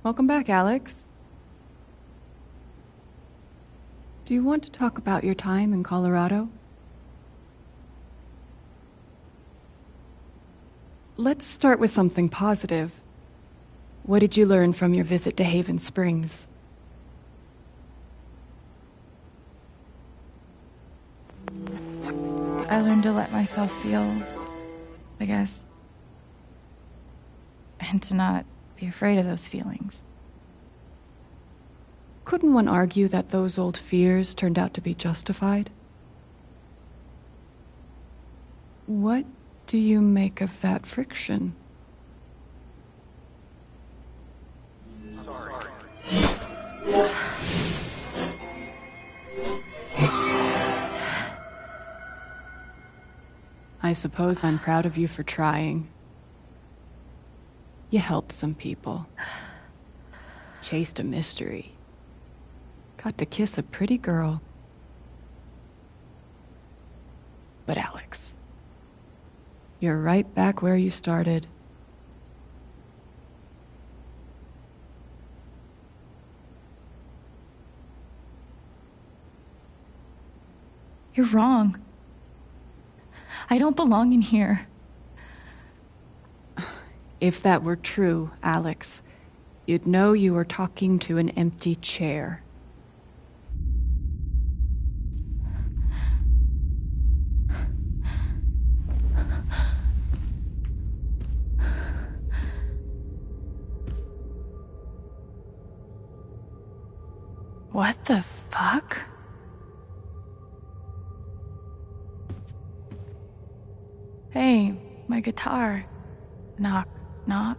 Welcome back, Alex. Do you want to talk about your time in Colorado? Let's start with something positive. What did you learn from your visit to Haven Springs? I learned to let myself feel, I guess. And to not be afraid of those feelings. Couldn't one argue that those old fears turned out to be justified? What do you make of that friction? I suppose I'm proud of you for trying. You helped some people. Chased a mystery. Got to kiss a pretty girl. But Alex, you're right back where you started. You're wrong. I don't belong in here. If that were true, Alex, you'd know you were talking to an empty chair. What the fuck? Hey, my guitar. Knock, knock.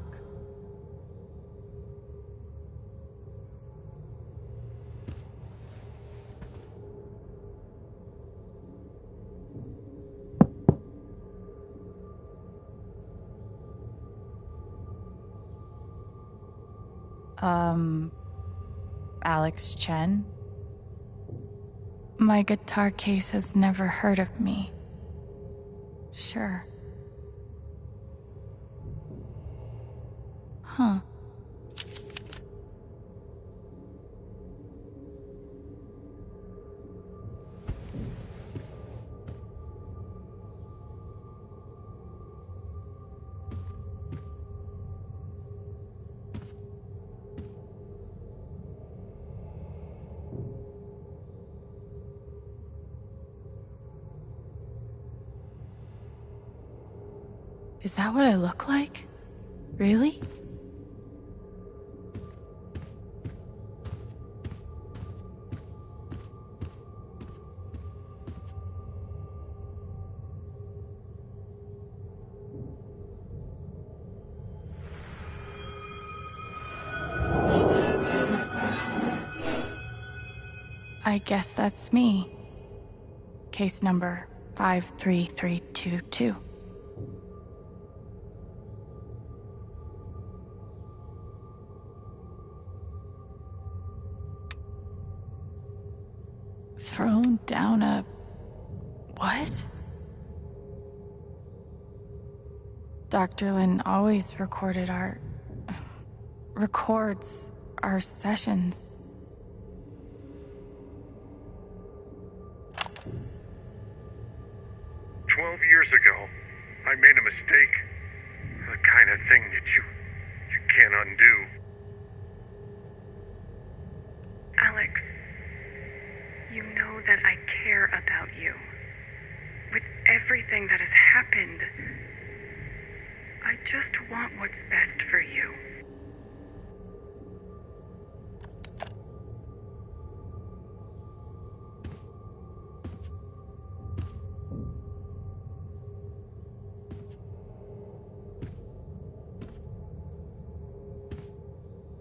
Alex Chen? My guitar case has never heard of me. Sure. Huh. Is that what I look like? Really? I guess that's me. Case number 53322. Thrown down a... what? Dr. Lin always records our sessions. Years ago, I made a mistake. The kind of thing that you can't undo. Alex, you know that I care about you. With everything that has happened, I just want what's best for you.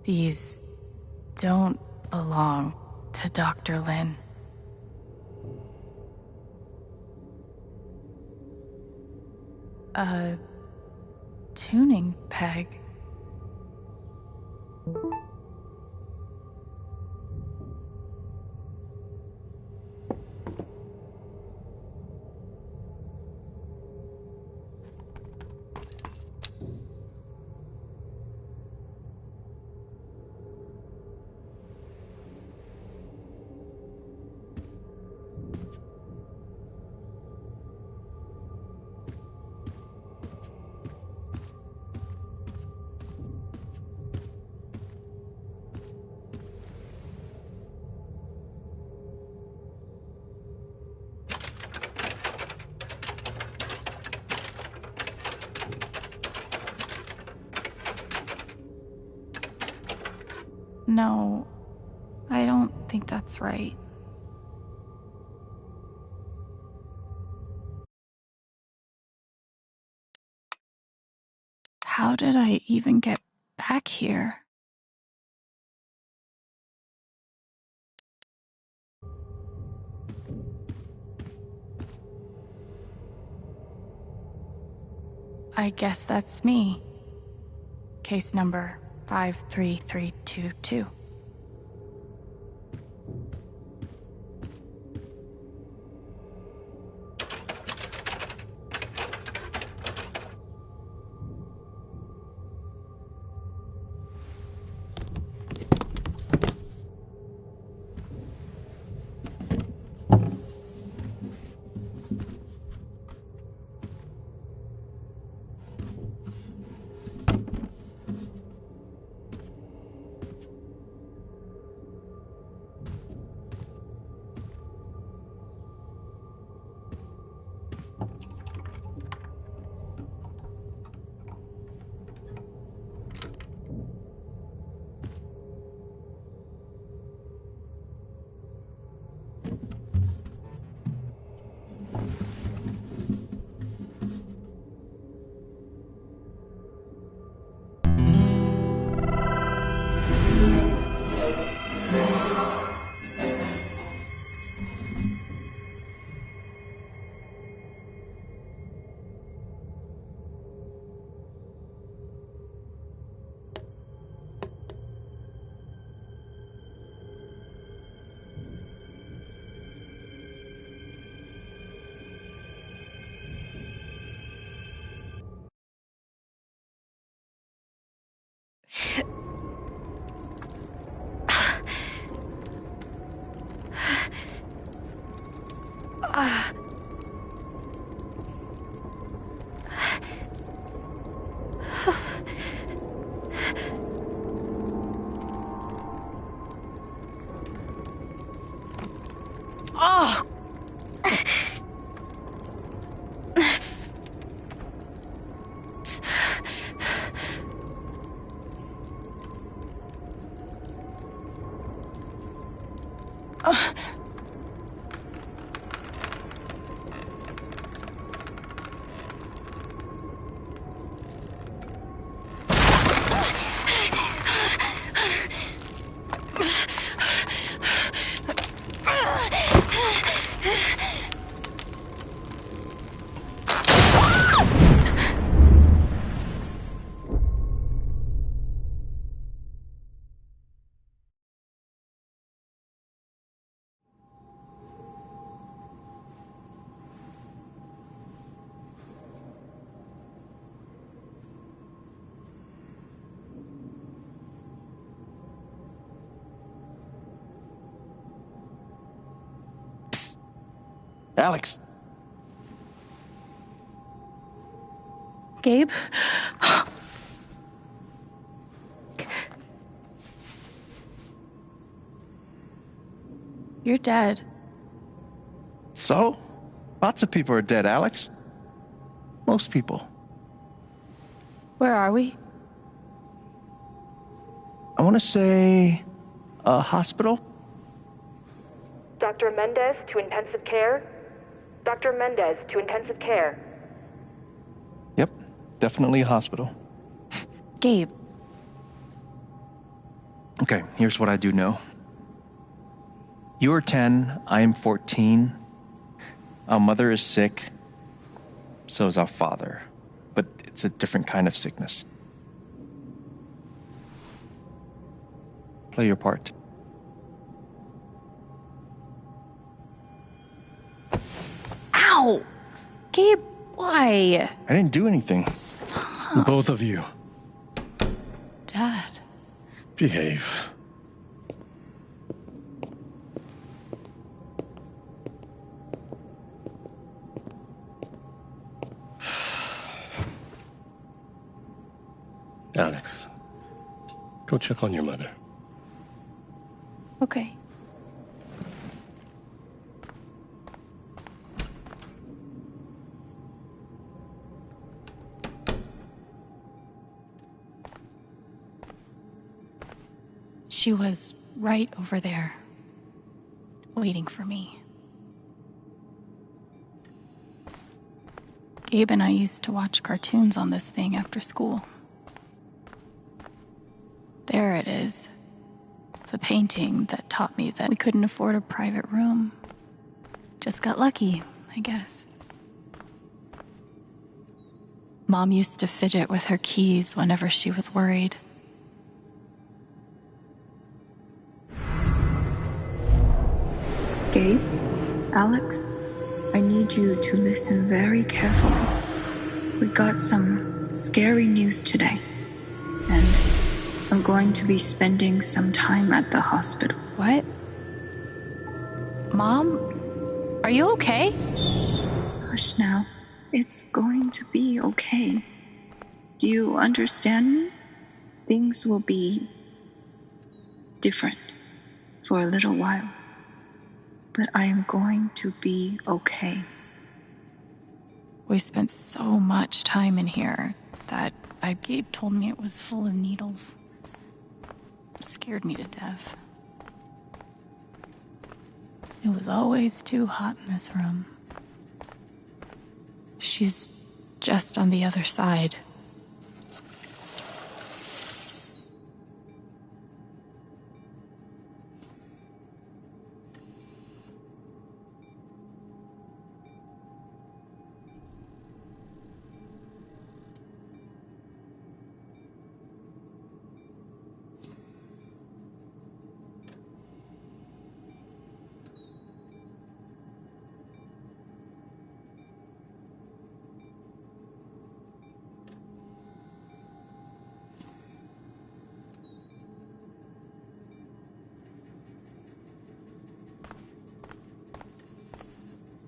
These don't belong to Dr. Lin. A tuning peg. No, I don't think that's right. How did I even get back here? I guess that's me. Case number 53322. Oh! Alex! Gabe? You're dead. So? Lots of people are dead, Alex. Most people. Where are we? I want to say... a hospital? Dr. Mendez to intensive care? Dr. Mendez to intensive care. Yep, definitely a hospital. Gabe. Okay, here's what I do know. You are 10, I am 14. Our mother is sick. So is our father. But it's a different kind of sickness. Play your part. Ow! Gabe, why? I didn't do anything. Stop. Both of you, Dad. behave. Alex, go check on your mother. Okay. She was right over there, waiting for me. Gabe and I used to watch cartoons on this thing after school. There it is. The painting that taught me that we couldn't afford a private room. Just got lucky, I guess. Mom used to fidget with her keys whenever she was worried. Gabe, Alex, I need you to listen very carefully. We got some scary news today, and I'm going to be spending some time at the hospital. What? Mom? Are you okay? Hush now. It's going to be okay. Do you understand me? Things will be different for a little while. But I am going to be okay. We spent so much time in here that Gabe told me it was full of needles. Scared me to death. It was always too hot in this room. She's just on the other side.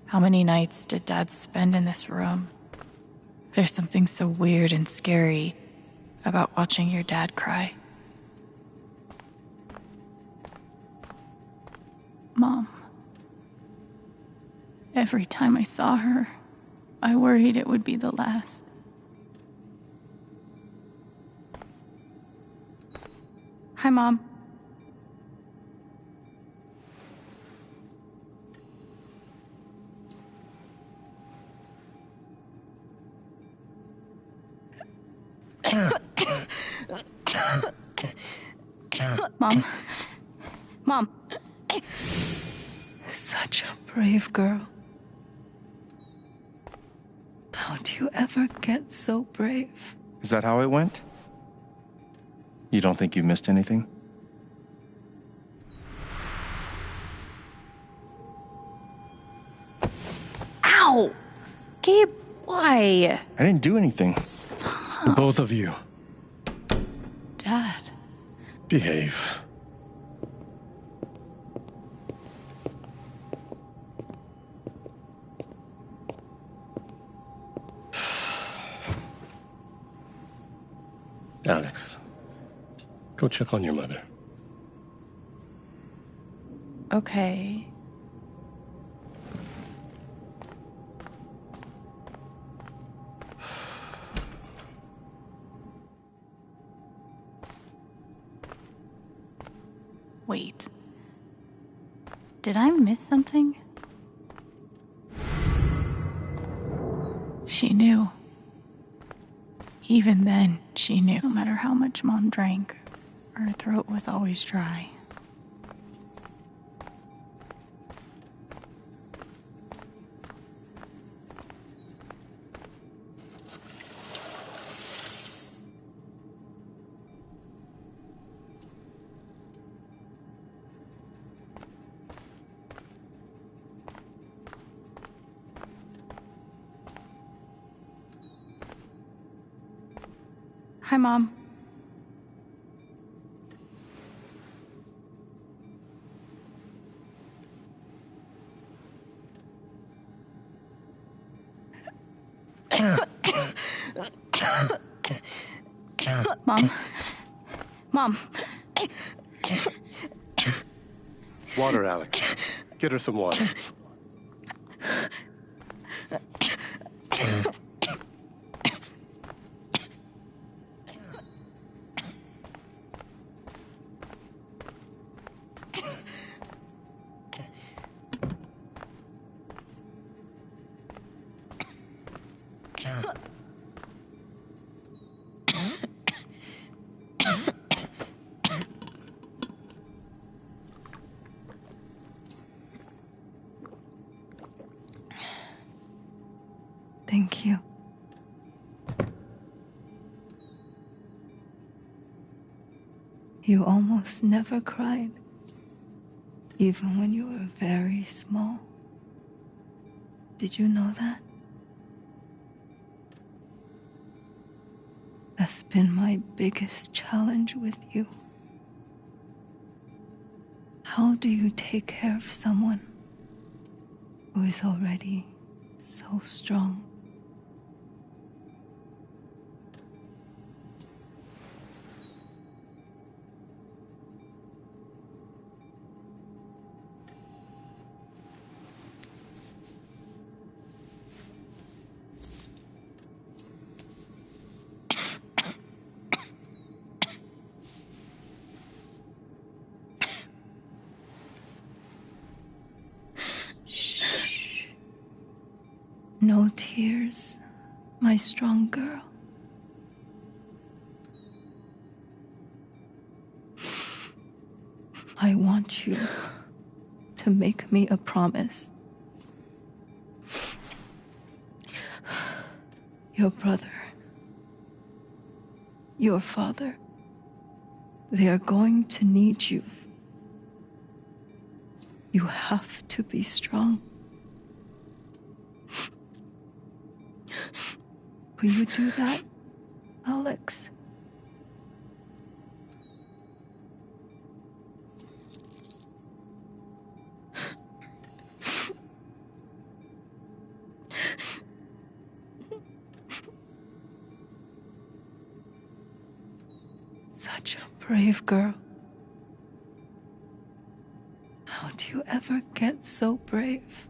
How many nights did Dad spend in this room? There's something so weird and scary about watching your dad cry. Mom. Every time I saw her, I worried it would be the last. Hi, Mom. Mom. Mom. Such a brave girl. How'd you ever get so brave? Is that how it went? You don't think you missed anything? Ow! Gabe, why? I didn't do anything. Both of you, Dad. behave. Alex, go check on your mother. Okay. Wait. Did I miss something? She knew. Even then, she knew. No matter how much Mom drank, her throat was always dry. Hi, Mom. Mom. Mom. Water, Alex. Get her some water. Thank you. You almost never cried, even when you were very small. Did you know that? That's been my biggest challenge with you. How do you take care of someone who is already so strong? No tears, my strong girl. I want you to make me a promise. Your brother, your father, they are going to need you. You have to be strong. Will you do that, Alex? Such a brave girl. How do you ever get so brave?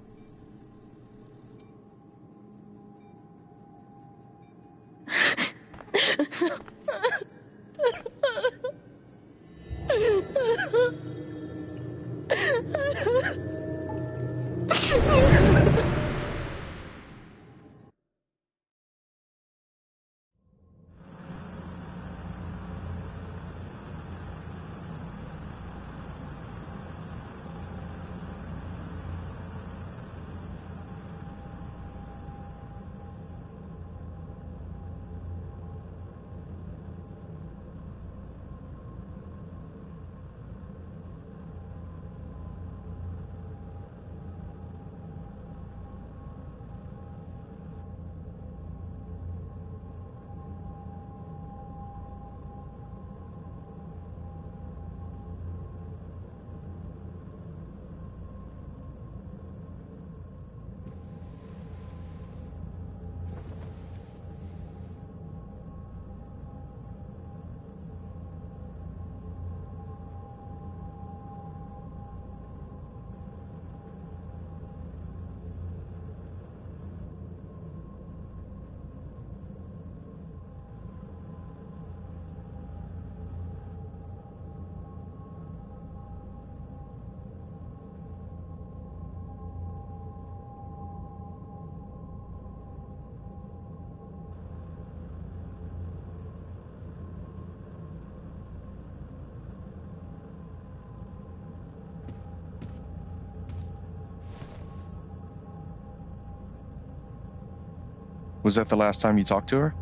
Was that the last time you talked to her?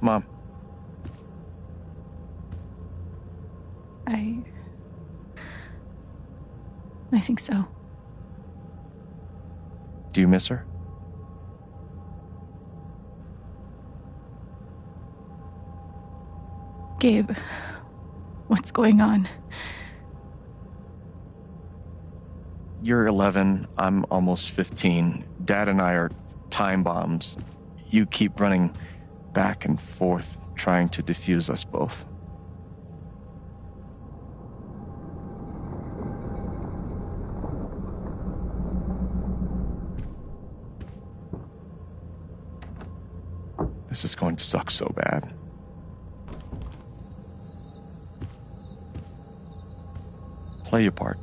Mom. I think so. Do you miss her? Gabe, what's going on? You're 11, I'm almost 15. Dad and I are time bombs. You keep running back and forth, trying to defuse us both. This is going to suck so bad. Play your part.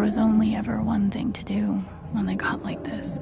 was only ever one thing to do when they got like this.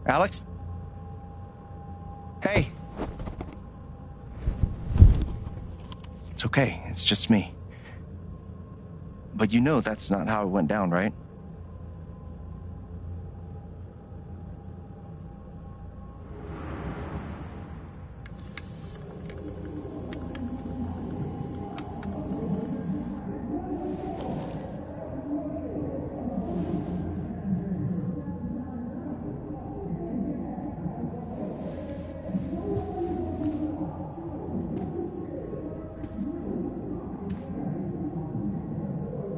Alex? Hey. It's okay. It's just me. But you know that's not how it went down, right?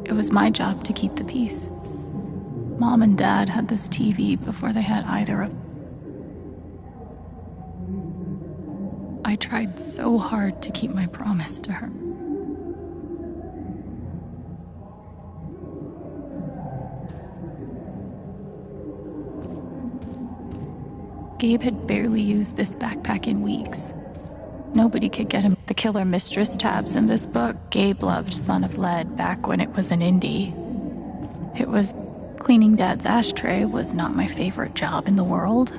It was my job to keep the peace. Mom and Dad had this TV before they had either of. I tried so hard to keep my promise to her. Gabe had barely used this backpack in weeks. Nobody could get him the killer mistress tabs in this book. Gabe loved Son of Lead back when it was an indie. It was cleaning Dad's ashtray was not my favorite job in the world.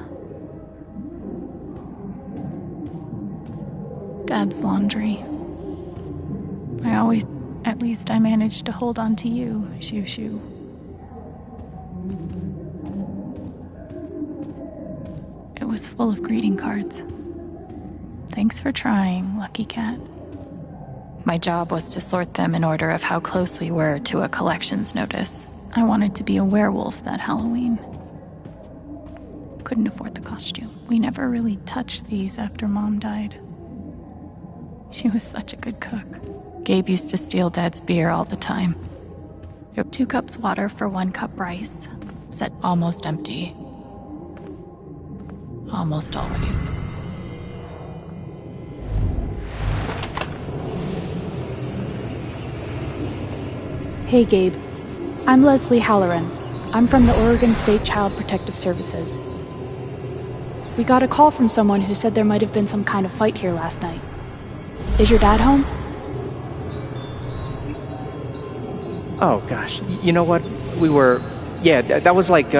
Dad's laundry. At least I managed to hold on to you, Shoo Shoo. It was full of greeting cards. Thanks for trying, Lucky Cat. My job was to sort them in order of how close we were to a collections notice. I wanted to be a werewolf that Halloween. Couldn't afford the costume. We never really touched these after Mom died. She was such a good cook. Gabe used to steal Dad's beer all the time. 2 cups water for 1 cup rice. Set almost empty. Almost always. Hey, Gabe. I'm Leslie Halloran. I'm from the Oregon State Child Protective Services. We got a call from someone who said there might have been some kind of fight here last night. Is your dad home? Oh, gosh. You know what? That was like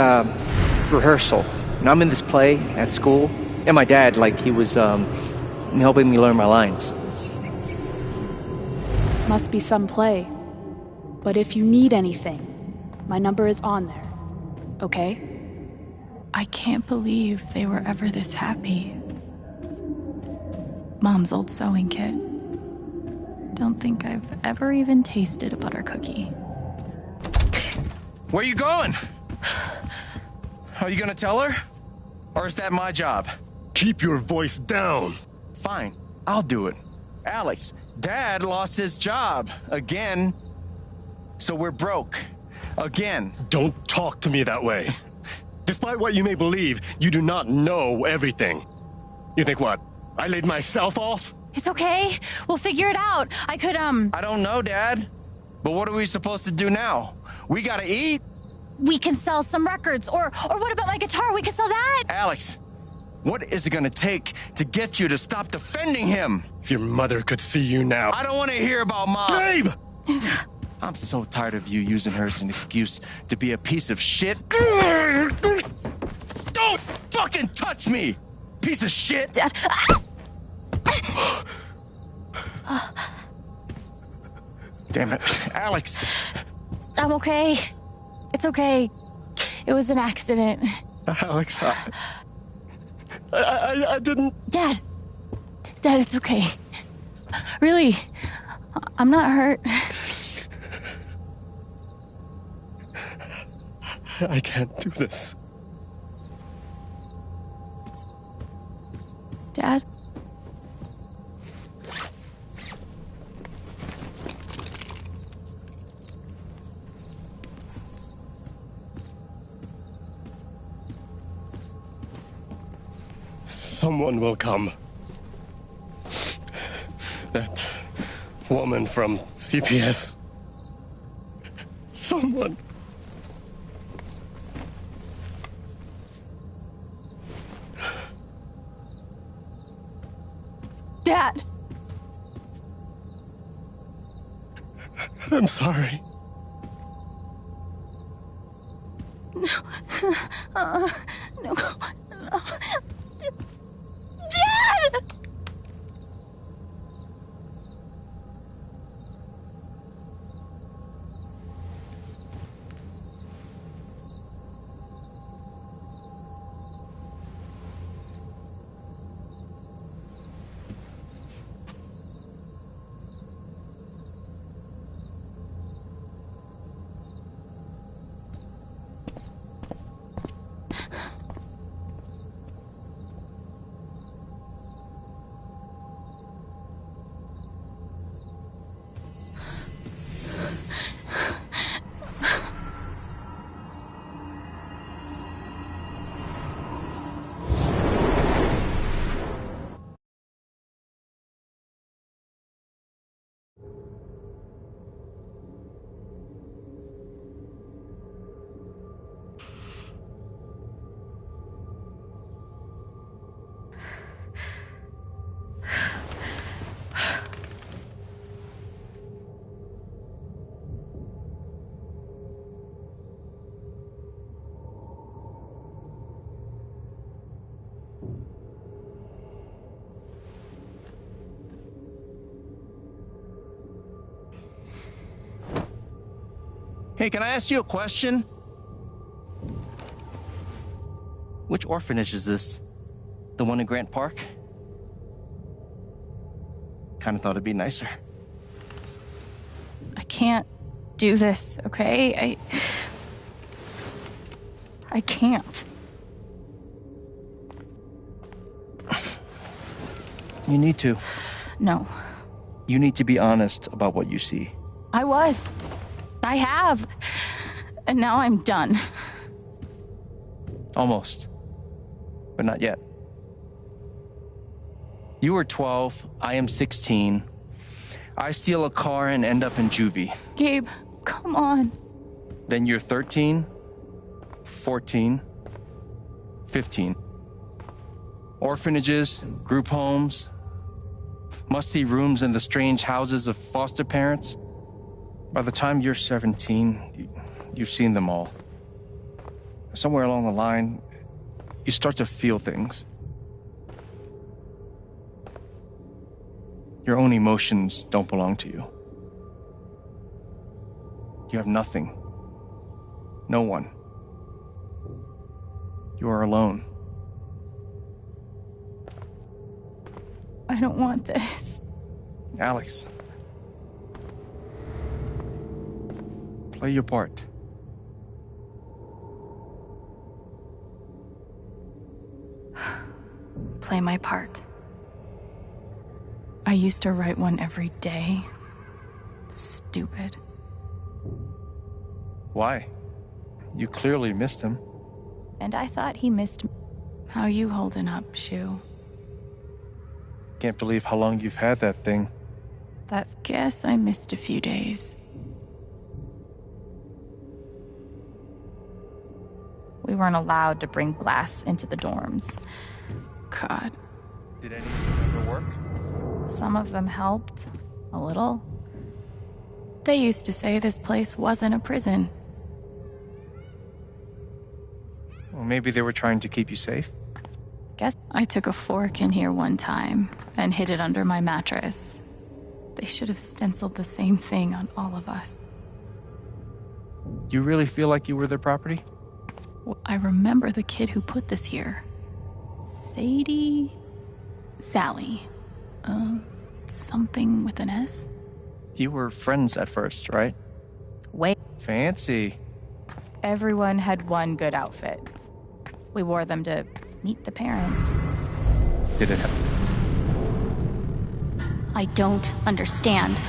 rehearsal. And I'm in this play at school, and my dad, he was helping me learn my lines. Must be some play. But if you need anything, my number is on there. Okay? I can't believe they were ever this happy. Mom's old sewing kit. Don't think I've ever even tasted a butter cookie. Where you going? Are you gonna tell her? Or is that my job? Keep your voice down. Fine, I'll do it. Alex, Dad lost his job. Again. So we're broke. Again. Don't talk to me that way. Despite what you may believe, you do not know everything. You think what? I laid myself off? It's okay. We'll figure it out. I don't know, Dad. But what are we supposed to do now? We gotta eat. We can sell some records. Or what about my guitar? We can sell that. Alex, what is it gonna take to get you to stop defending him? If your mother could see you now. I don't want to hear about Mom. Babe! I'm so tired of you using her as an excuse to be a piece of shit. Don't fucking touch me, piece of shit! Dad. Damn it, Alex. I'm okay. It's okay. It was an accident. Alex, I didn't... Dad, it's okay. Really, I'm not hurt. I can't do this. Dad? Someone will come. That woman from CPS. Someone. Dad! I'm sorry. No. No. Dad! Hey, can I ask you a question? Which orphanage is this? The one in Grant Park? Kinda thought it'd be nicer. I can't do this, okay? I can't. You need to. No. You need to be honest about what you see. I was. I have. And now I'm done. Almost. But not yet. You were 12, I am 16. I steal a car and end up in juvie. Gabe, come on. Then you're 13, 14, 15. Orphanages, group homes, musty rooms in the strange houses of foster parents. By the time you're 17, you've seen them all. Somewhere along the line, you start to feel things. Your own emotions don't belong to you. You have nothing. No one. You are alone. I don't want this. Alex. Play your part. Play my part. I used to write one every day. Stupid. Why? You clearly missed him. And I thought he missed me. How you holding up, Shu? Can't believe how long you've had that thing. Guess I missed a few days. We weren't allowed to bring glass into the dorms. God. Did anything ever work? Some of them helped. A little. They used to say this place wasn't a prison. Well, maybe they were trying to keep you safe. Guess I took a fork in here one time and hid it under my mattress. They should have stenciled the same thing on all of us. Do you really feel like you were their property? I remember the kid who put this here. Sadie? Sally. Something with an S? You were friends at first, right? Wait. Fancy. Everyone had one good outfit. We wore them to meet the parents. Did it happen? I don't understand.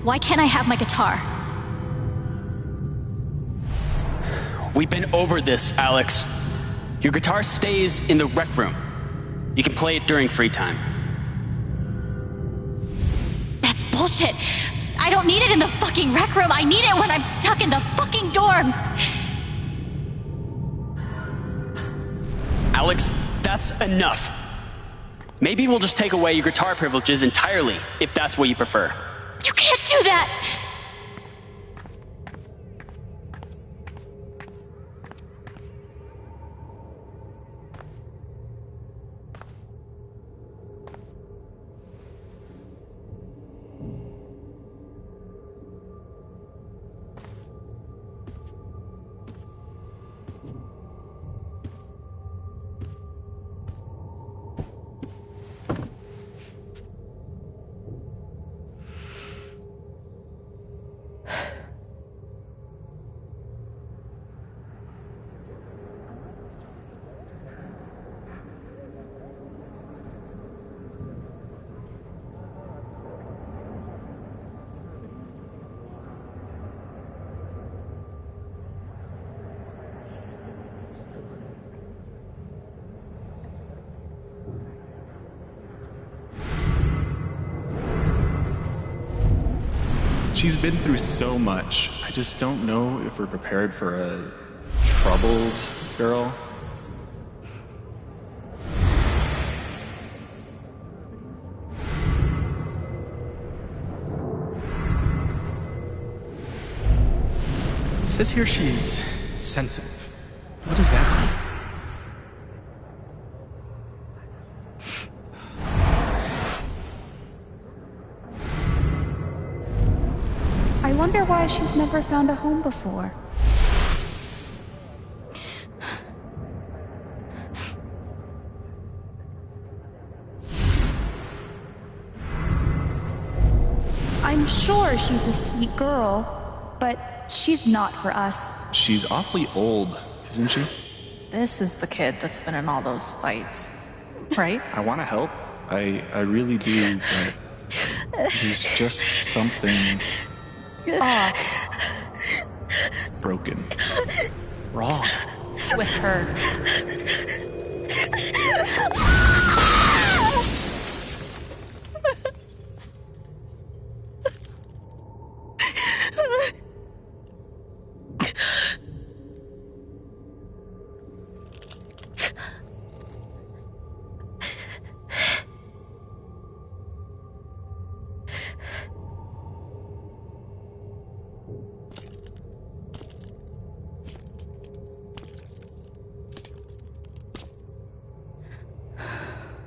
Why can't I have my guitar? We've been over this, Alex. Your guitar stays in the rec room. You can play it during free time. That's bullshit. I don't need it in the fucking rec room. I need it when I'm stuck in the fucking dorms. Alex, that's enough. Maybe we'll just take away your guitar privileges entirely, if that's what you prefer. You can't do that! She's been through so much. I just don't know if we're prepared for a troubled girl. It says here she's sensitive. What does that mean? I wonder why she's never found a home before. I'm sure she's a sweet girl, but she's not for us. She's awfully old, isn't she? This is the kid that's been in all those fights, right? I want to help. I really do, but there's just something broken. Wrong. With her.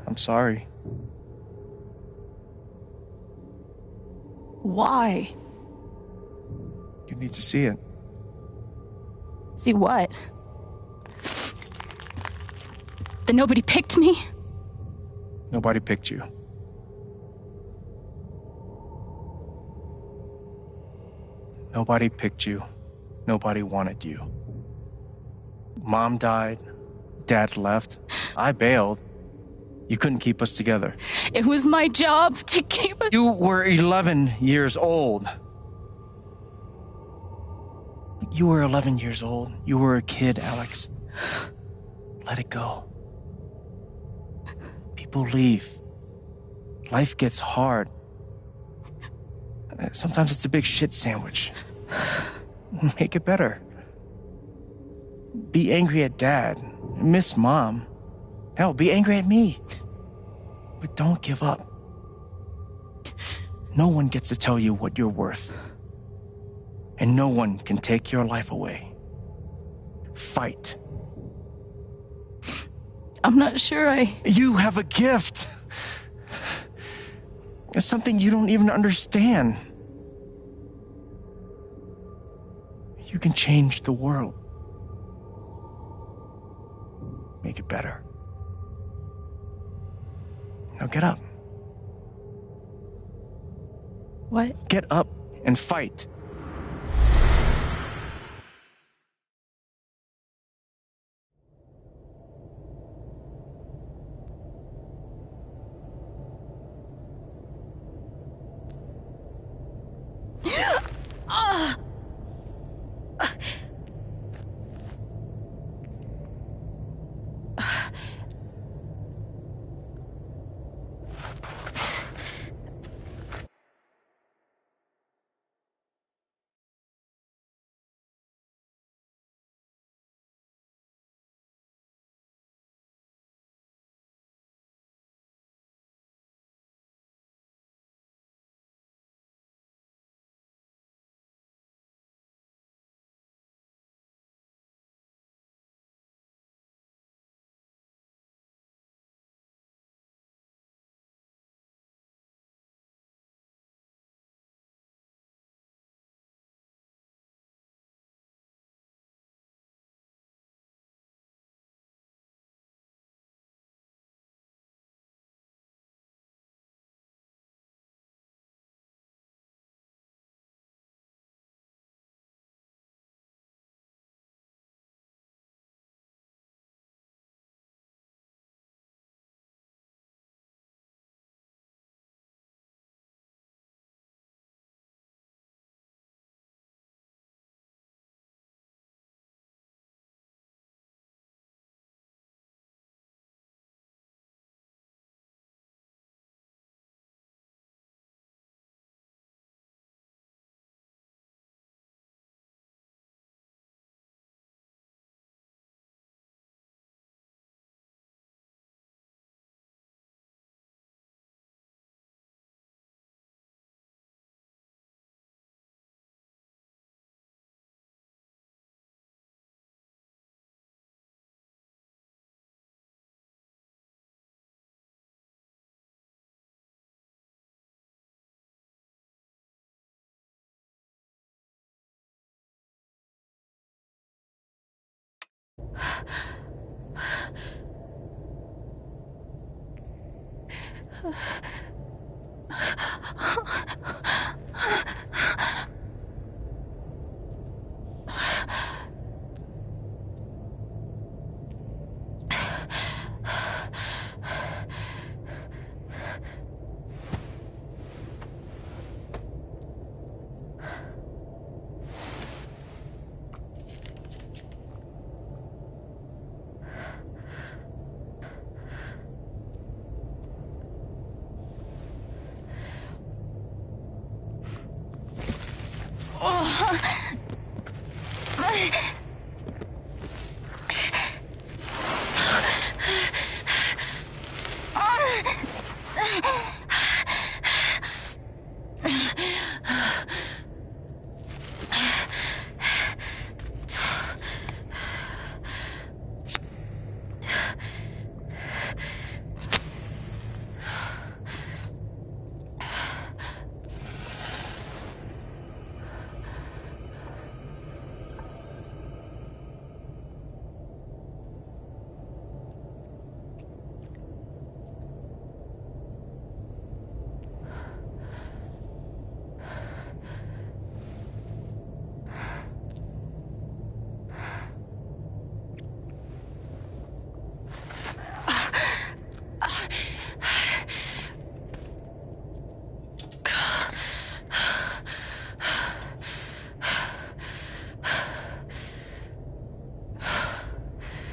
I'm sorry. Why? You need to see it. See what? That nobody picked me? Nobody picked you. Nobody picked you. Nobody wanted you. Mom died. Dad left. I bailed. You couldn't keep us together. It was my job to keep us. You were 11 years old. You were 11 years old. You were a kid, Alex. Let it go. People leave. Life gets hard. Sometimes it's a big shit sandwich. Make it better. Be angry at Dad. Miss Mom. Hell, be angry at me. But don't give up. No one gets to tell you what you're worth. And no one can take your life away. Fight. I'm not sure You have a gift. It's something you don't even understand. You can change the world. make it better. Now get up. What? Get up and fight.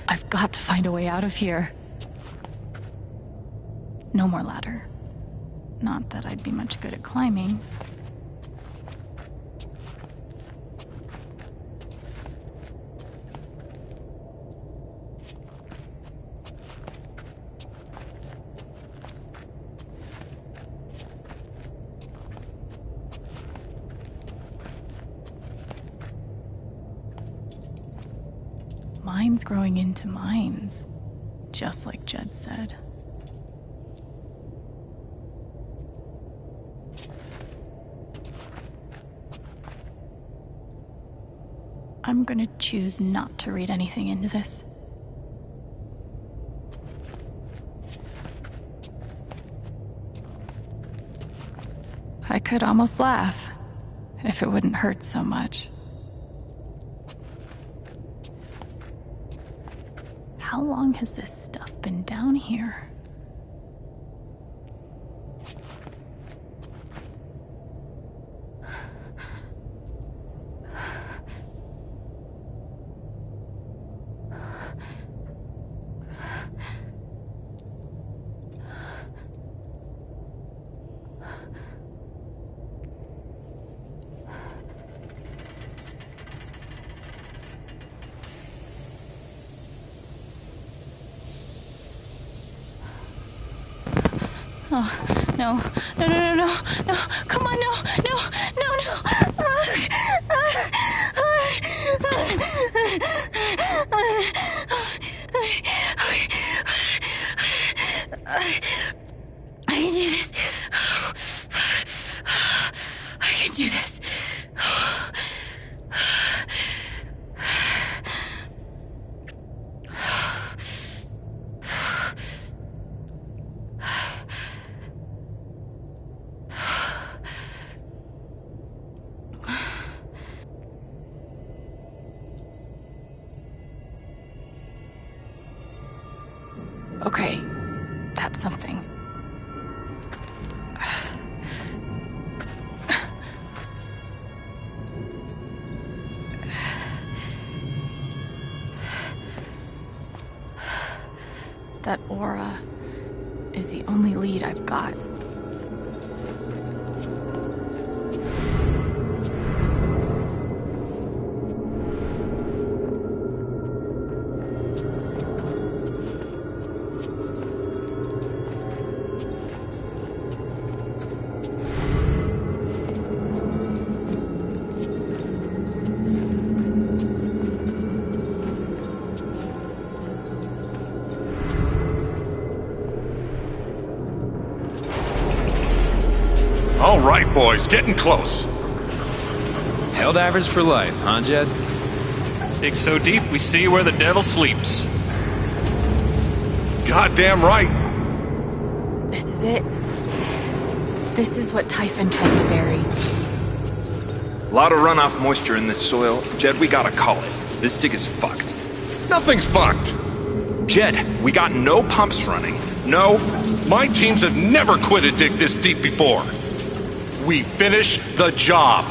I've got to find a way out of here. No more ladder. Not that I'd be much good at climbing. Mines growing into mines, just like Jed said. I'm gonna choose not to read anything into this. could almost laugh, if it wouldn't hurt so much. How long has this stuff been down here? Oh, no, no, no, no, no, no, come on, no, no, no, no. I can do this. I can do this. Okay, that's something. That aura is the only lead I've got. All right, boys, getting close. Helldivers for life, huh, Jed? Dig so deep, we see where the devil sleeps. Goddamn right. This is it. This is what Typhon tried to bury. Lot of runoff moisture in this soil. Jed, we gotta call it. This dig is fucked. Nothing's fucked. Jed, we got no pumps running. No. My teams have never quit a dig this deep before. We finish the job.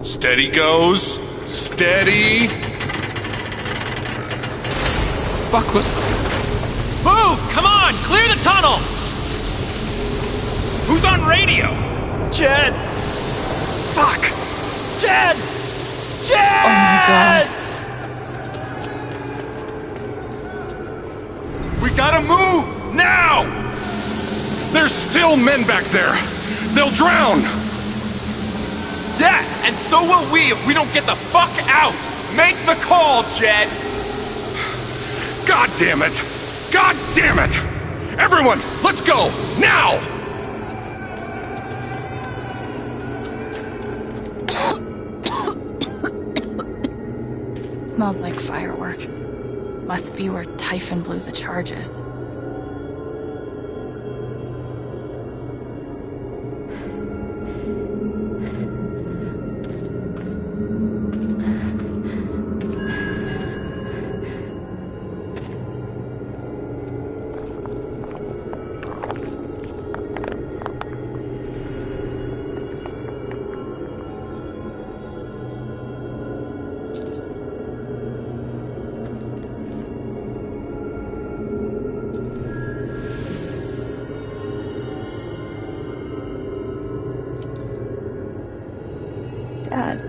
Steady goes. Steady. Buckless. Move! Come on! Clear the tunnel! Who's on radio? Jed! Fuck! Jed! Jed! Oh my god. We gotta move! Now! There's still men back there. They'll drown. Yeah, and so will we if we don't get the fuck out! Make the call, Jed! God damn it! God damn it! Everyone, let's go! Now! Smells like fireworks. Must be where Typhon blew the charges. Dad.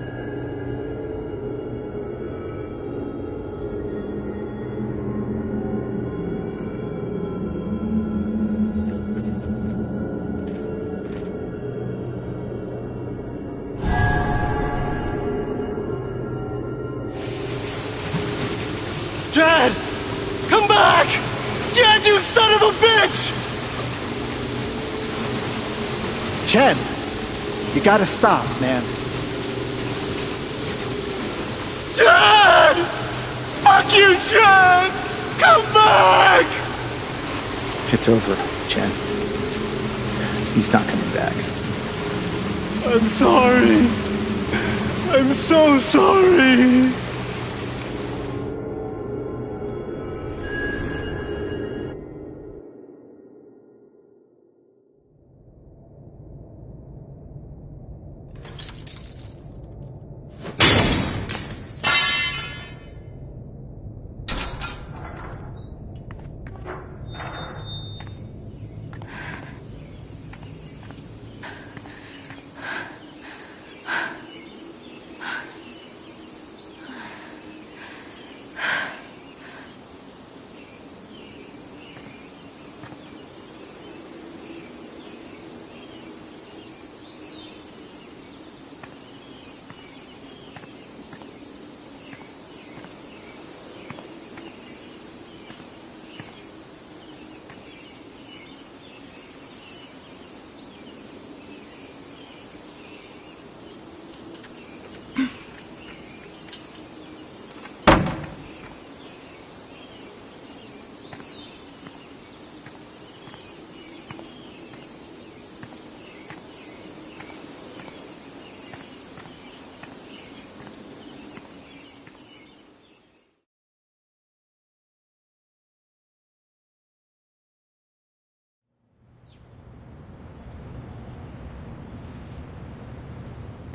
Jed! Come back! Jed, you son of a bitch! Jed, you gotta stop, man. Jed! Fuck you, Jed! Come back! It's over, Chen. He's not coming back. I'm sorry. I'm so sorry.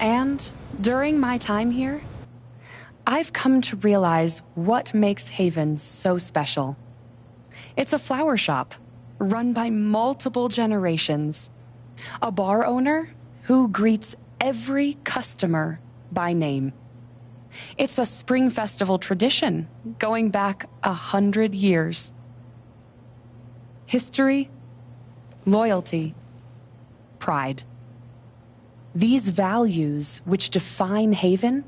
And during my time here, I've come to realize what makes Haven so special. It's a flower shop run by multiple generations, a bar owner who greets every customer by name. It's a spring festival tradition going back 100 years. History, loyalty, pride. These values which define Haven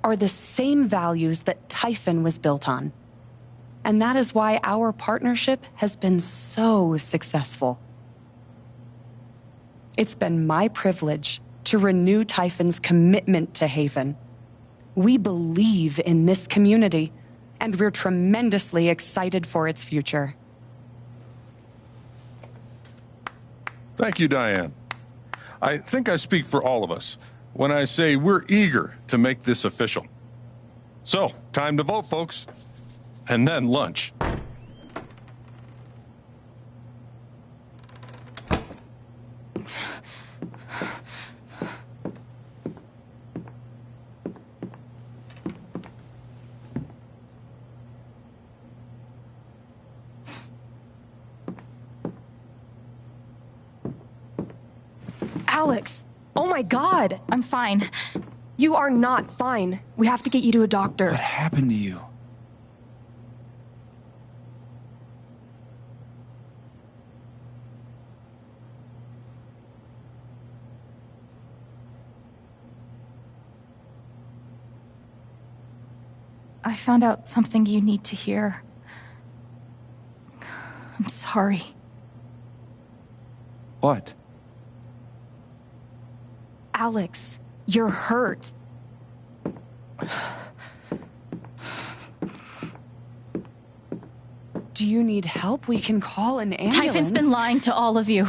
are the same values that Typhon was built on. And that is why our partnership has been so successful. It's been my privilege to renew Typhon's commitment to Haven. We believe in this community, and we're tremendously excited for its future. Thank you, Diane. I think I speak for all of us when I say we're eager to make this official. So, time to vote, folks. And then lunch. Alex! Oh my god! I'm fine. You are not fine. We have to get you to a doctor. What happened to you? I found out something you need to hear. I'm sorry. What? Alex, you're hurt. Do you need help? We can call an ambulance. Typhon's been lying to all of you.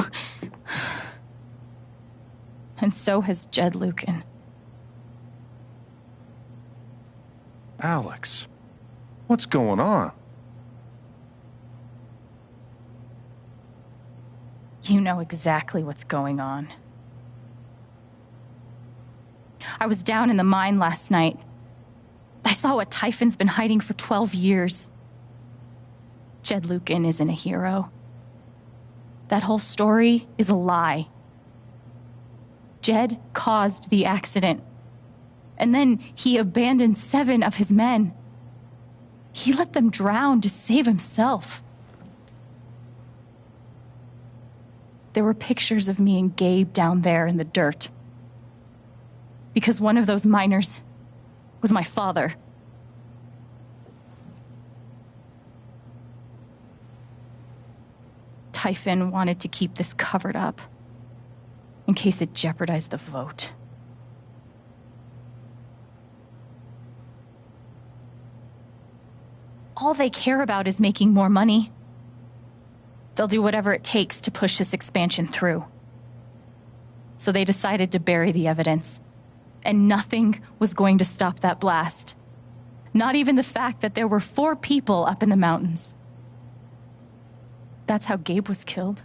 And so has Jed Lucan. Alex, what's going on? You know exactly what's going on. I was down in the mine last night. I saw what Typhon's been hiding for 12 years. Jed Lucan isn't a hero. That whole story is a lie. Jed caused the accident. And then he abandoned 7 of his men. He let them drown to save himself. There were pictures of me and Gabe down there in the dirt. Because one of those miners was my father. Typhon wanted to keep this covered up in case it jeopardized the vote. All they care about is making more money. They'll do whatever it takes to push this expansion through. So they decided to bury the evidence. And nothing was going to stop that blast. Not even the fact that there were 4 people up in the mountains. That's how Gabe was killed.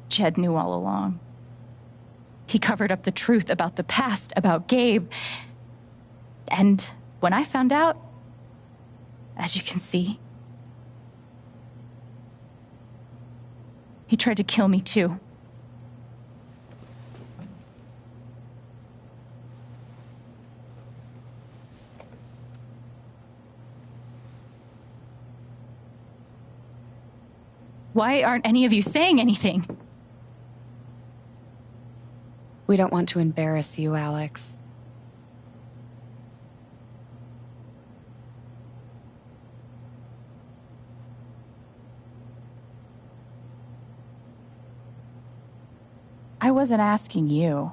Jed knew all along. He covered up the truth about the past, about Gabe. And when I found out, as you can see, he tried to kill me too. Why aren't any of you saying anything? We don't want to embarrass you, Alex. I wasn't asking you.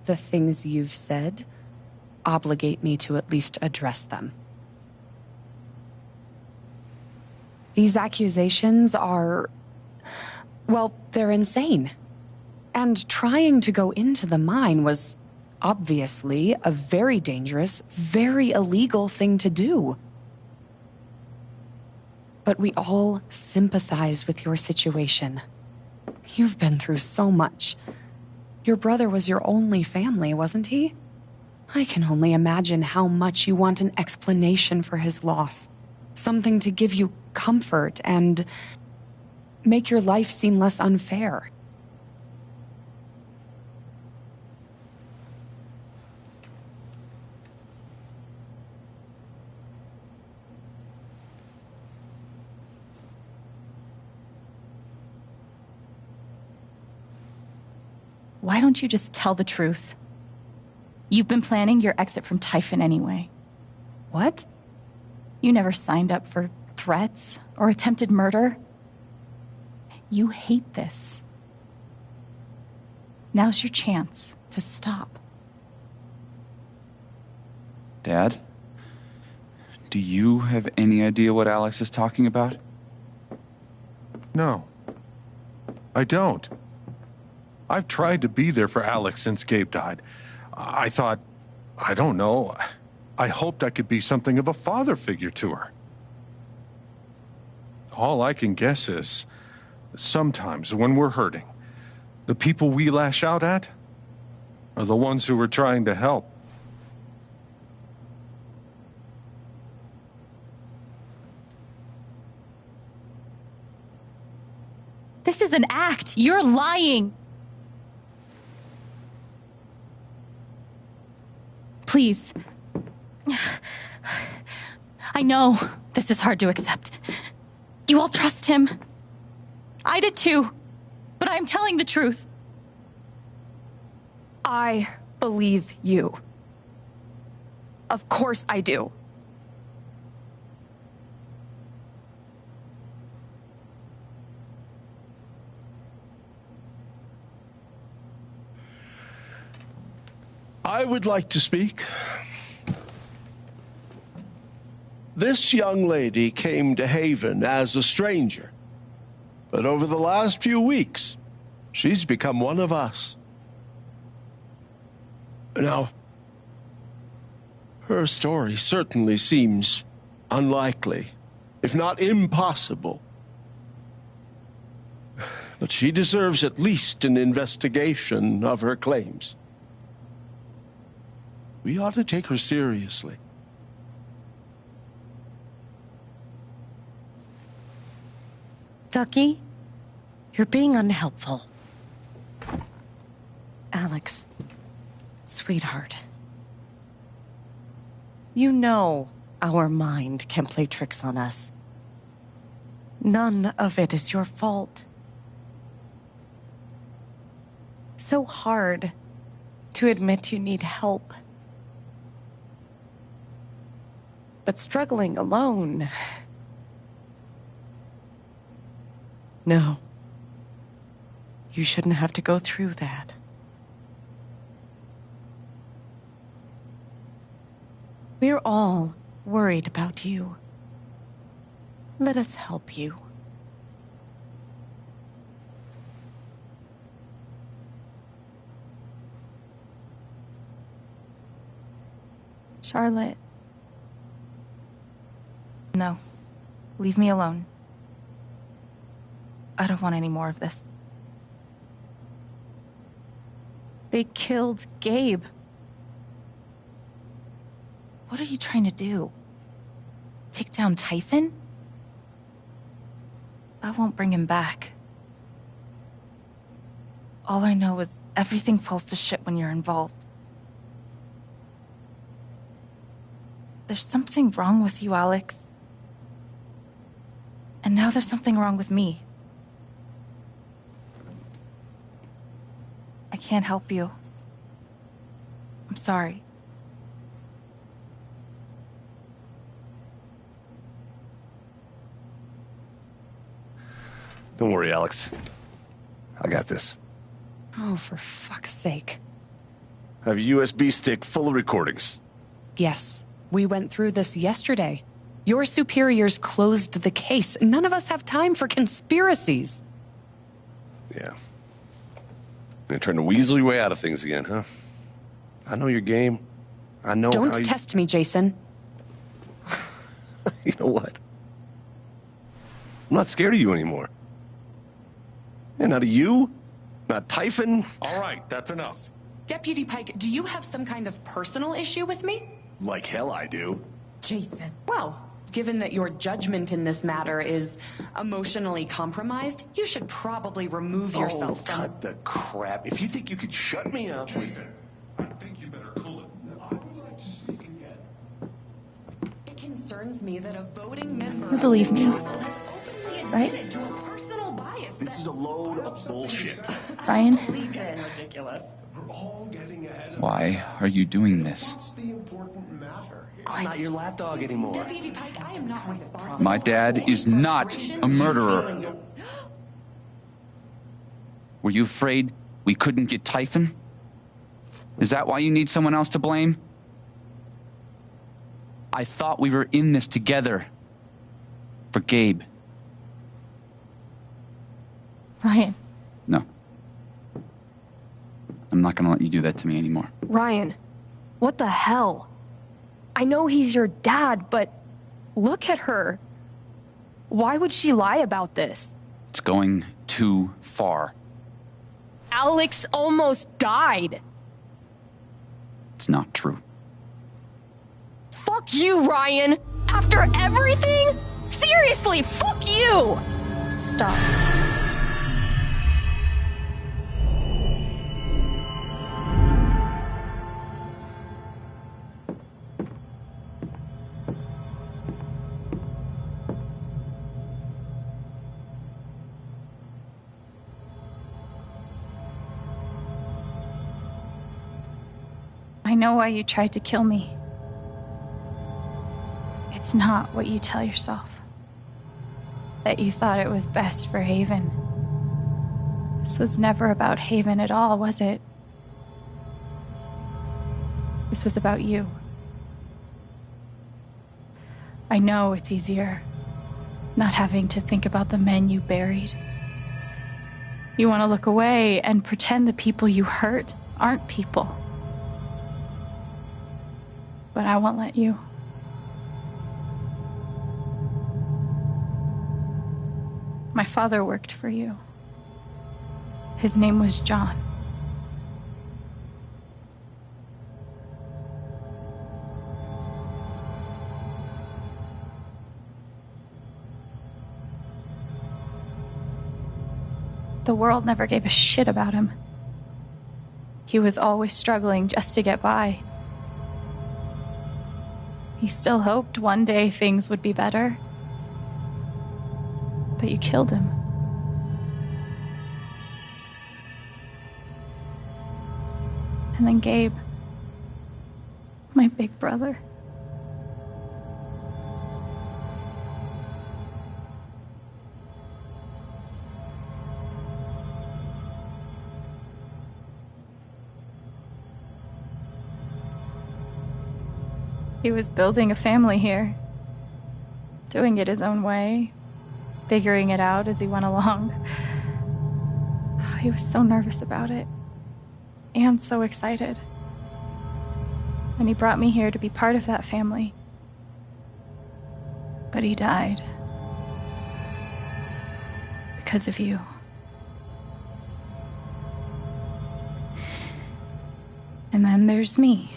The things you've said obligate me to at least address them. These accusations are, well, they're insane. And trying to go into the mine was obviously a very dangerous, very illegal thing to do. But we all sympathize with your situation. You've been through so much. Your brother was your only family, wasn't he? I can only imagine how much you want an explanation for his loss. Something to give you comfort and make your life seem less unfair. Why don't you just tell the truth? You've been planning your exit from Typhon anyway. What? You never signed up for threats or attempted murder. You hate this. Now's your chance to stop. Dad? Do you have any idea what Alex is talking about? No. I don't. I've tried to be there for Alex since Gabe died. I thought, I don't know, I hoped I could be something of a father figure to her. All I can guess is, sometimes when we're hurting, the people we lash out at are the ones who we're trying to help. This is an act. You're lying. Please. I know this is hard to accept. You all trust him. I did too. But I'm telling the truth. I believe you. Of course I do. I would like to speak. This young lady came to Haven as a stranger, but over the last few weeks, she's become one of us. Now, her story certainly seems unlikely, if not impossible. But she deserves at least an investigation of her claims. We ought to take her seriously. Ducky, you're being unhelpful. Alex, sweetheart. You know our mind can play tricks on us. None of it is your fault. So hard to admit you need help. But struggling alone... No. You shouldn't have to go through that. We're all worried about you. Let us help you. Charlotte. No. Leave me alone. I don't want any more of this. They killed Gabe. What are you trying to do? Take down Typhon? I won't bring him back. All I know is everything falls to shit when you're involved. There's something wrong with you, Alex. And now there's something wrong with me. I can't help you. I'm sorry. Don't worry, Alex. I got this. Oh, for fuck's sake. I have a USB stick full of recordings. Yes, we went through this yesterday. Your superiors closed the case. None of us have time for conspiracies. Yeah. You're trying to weasel your way out of things again, huh? I know your game. I know Don't how you... test me, Jason. You know what? I'm not scared of you anymore. And not of you, not Typhon. All right, that's enough. Deputy Pike, do you have some kind of personal issue with me? Like hell I do. Jason. Well, given that your judgment in this matter is emotionally compromised, you should probably remove yourself from... cut the crap. If you think you could shut me up... Jason, I think you better cool it. I would like to speak again. It concerns me that a voting member You believe of this me, council has openly right? admitted to a personal bias. This is a load of bullshit. Ryan? Please get ridiculous. We're all getting ahead of Why are you doing this? What's the important matter? I'm not your lapdog anymore. Deputy Pike, I am not responsible. My dad is not a murderer. Were you afraid we couldn't get Typhon? Is that why you need someone else to blame? I thought we were in this together. For Gabe. Ryan. No. I'm not gonna let you do that to me anymore. Ryan, what the hell? I know he's your dad, but look at her. Why would she lie about this? It's going too far. Alex almost died. It's not true. Fuck you, Ryan! After everything? Seriously, fuck you! Stop. I know why you tried to kill me. It's not what you tell yourself. That you thought it was best for Haven. This was never about Haven at all, was it? This was about you. I know it's easier not having to think about the men you buried. You want to look away and pretend the people you hurt aren't people. But I won't let you. My father worked for you. His name was John. The world never gave a shit about him. He was always struggling just to get by. He still hoped one day things would be better. But you killed him. And then Gabe, my big brother. He was building a family here, doing it his own way, figuring it out as he went along. He was so nervous about it, and so excited. And he brought me here to be part of that family. But he died. Because of you. And then there's me.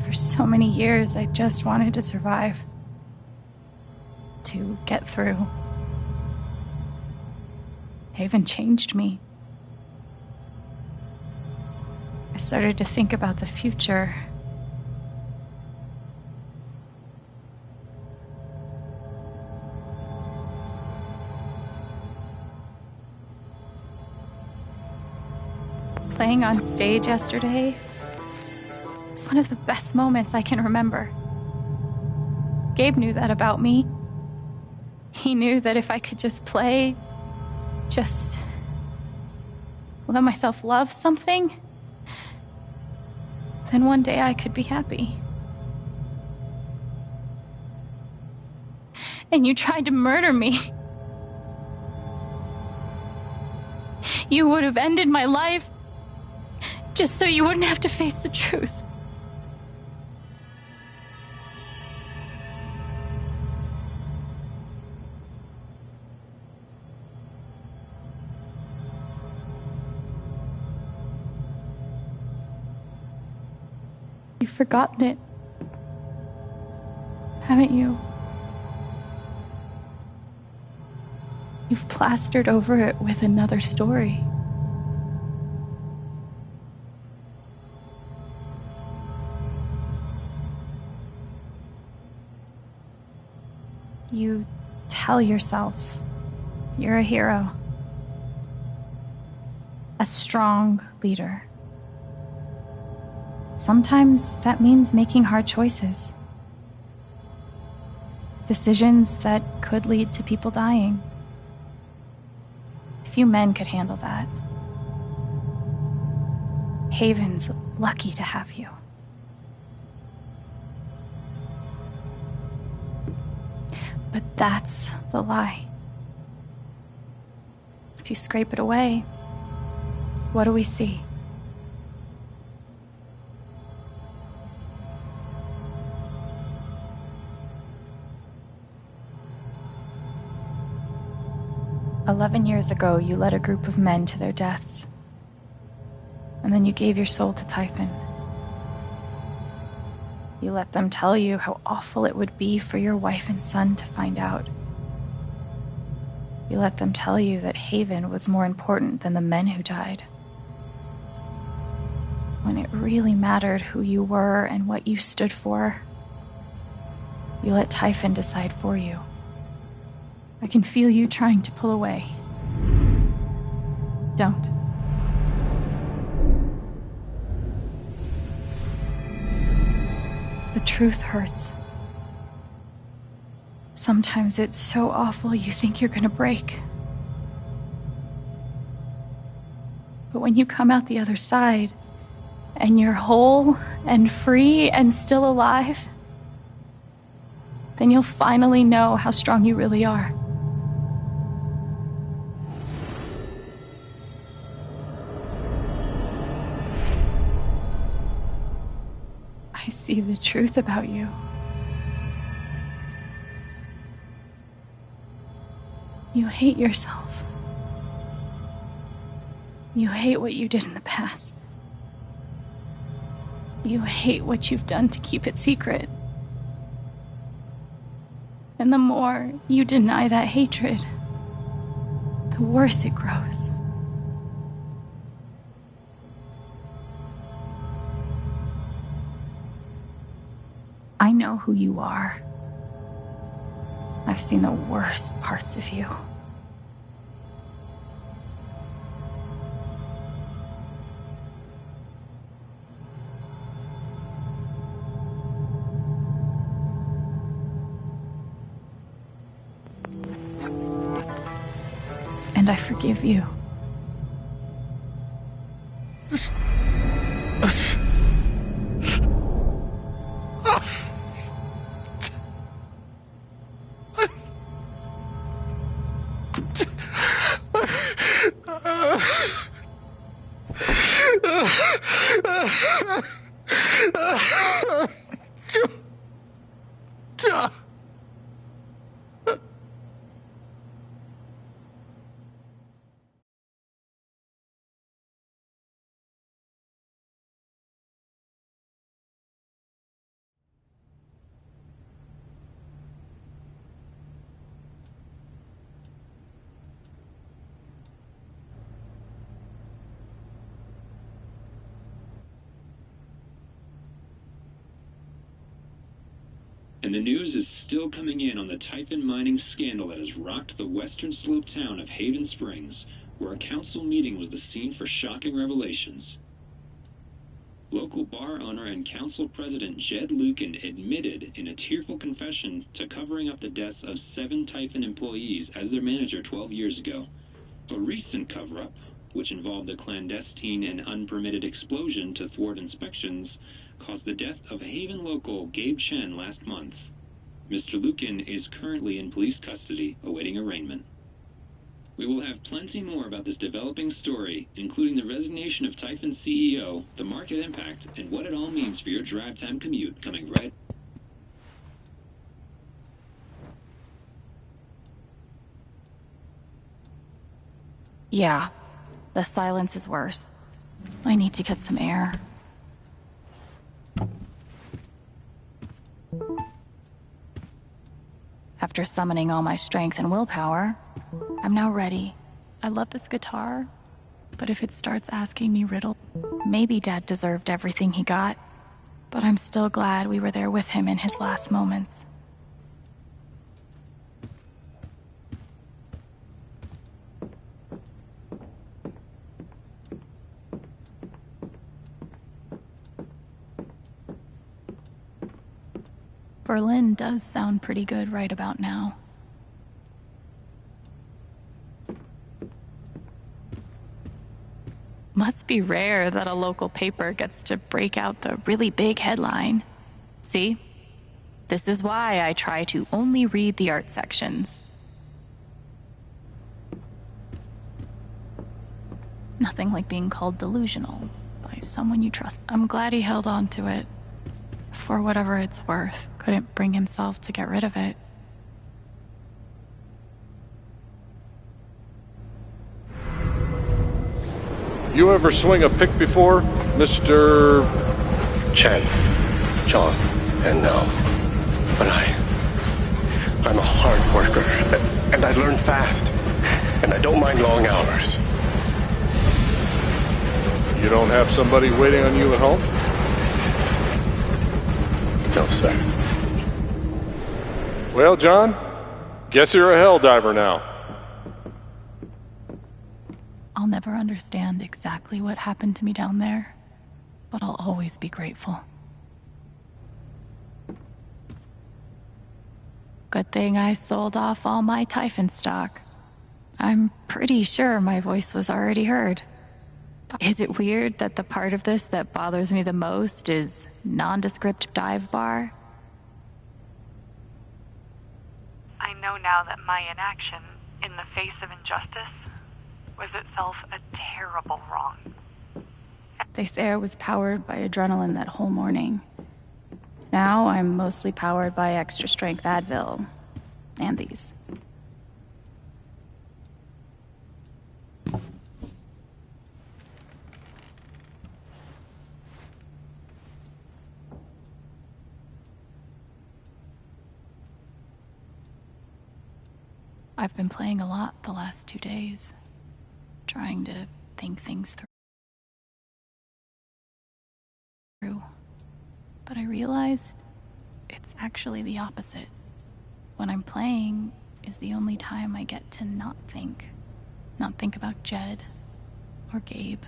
For so many years, I just wanted to survive. To get through. Haven changed me. I started to think about the future. Playing on stage yesterday was one of the best moments I can remember. Gabe knew that about me. He knew that if I could just play, just let myself love something, then one day I could be happy. And you tried to murder me. You would have ended my life just so you wouldn't have to face the truth. You've forgotten it, haven't you? You've plastered over it with another story. You tell yourself you're a hero, a strong leader. Sometimes that means making hard choices. Decisions that could lead to people dying. Few men could handle that. Haven's lucky to have you. But that's the lie. If you scrape it away, what do we see? "11 years ago, you led a group of men to their deaths. And then you gave your soul to Typhon. You let them tell you how awful it would be for your wife and son to find out. You let them tell you that Haven was more important than the men who died. When it really mattered who you were and what you stood for, you let Typhon decide for you. I can feel you trying to pull away. Don't. The truth hurts. Sometimes it's so awful you think you're gonna break. But when you come out the other side, and you're whole and free and still alive, then you'll finally know how strong you really are. I see the truth about you. You hate yourself. You hate what you did in the past. You hate what you've done to keep it secret. And the more you deny that hatred, the worse it grows. I know who you are. I've seen the worst parts of you. And I forgive you. And the news is still coming in on the Typhon mining scandal that has rocked the western slope town of Haven Springs, where a council meeting was the scene for shocking revelations. Local bar owner and council president Jed Lucan admitted in a tearful confession to covering up the deaths of 7 Typhon employees as their manager 12 years ago. A recent cover-up, which involved a clandestine and unpermitted explosion to thwart inspections, caused the death of Haven local Gabe Chen last month. Mr. Lucan is currently in police custody, awaiting arraignment. We will have plenty more about this developing story, including the resignation of Typhon CEO, the market impact, and what it all means for your drive time commute, coming right. Yeah, the silence is worse. I need to get some air. After summoning all my strength and willpower, I'm now ready. I love this guitar, but if it starts asking me riddles, maybe Dad deserved everything he got, but I'm still glad we were there with him in his last moments. Berlin does sound pretty good right about now. Must be rare that a local paper gets to break out the really big headline. See? This is why I try to only read the art sections. Nothing like being called delusional by someone you trust. I'm glad he held on to it. For whatever it's worth. Couldn't bring himself to get rid of it. You ever swing a pick before, Mr. Chen, John, and now. But I'm a hard worker, and I learn fast, and I don't mind long hours. You don't have somebody waiting on you at home? No, sir. Well, John, guess you're a hell diver now. I'll never understand exactly what happened to me down there, but I'll always be grateful. Good thing I sold off all my Typhon stock. I'm pretty sure my voice was already heard. Is it weird that the part of this that bothers me the most is nondescript dive bar? I know now that my inaction, in the face of injustice, was itself a terrible wrong. This air was powered by adrenaline that whole morning. Now I'm mostly powered by extra strength Advil. And these. I've been playing a lot the last 2 days, trying to think things through. But I realized it's actually the opposite. When I'm playing is the only time I get to not think. Not think about Jed, or Gabe,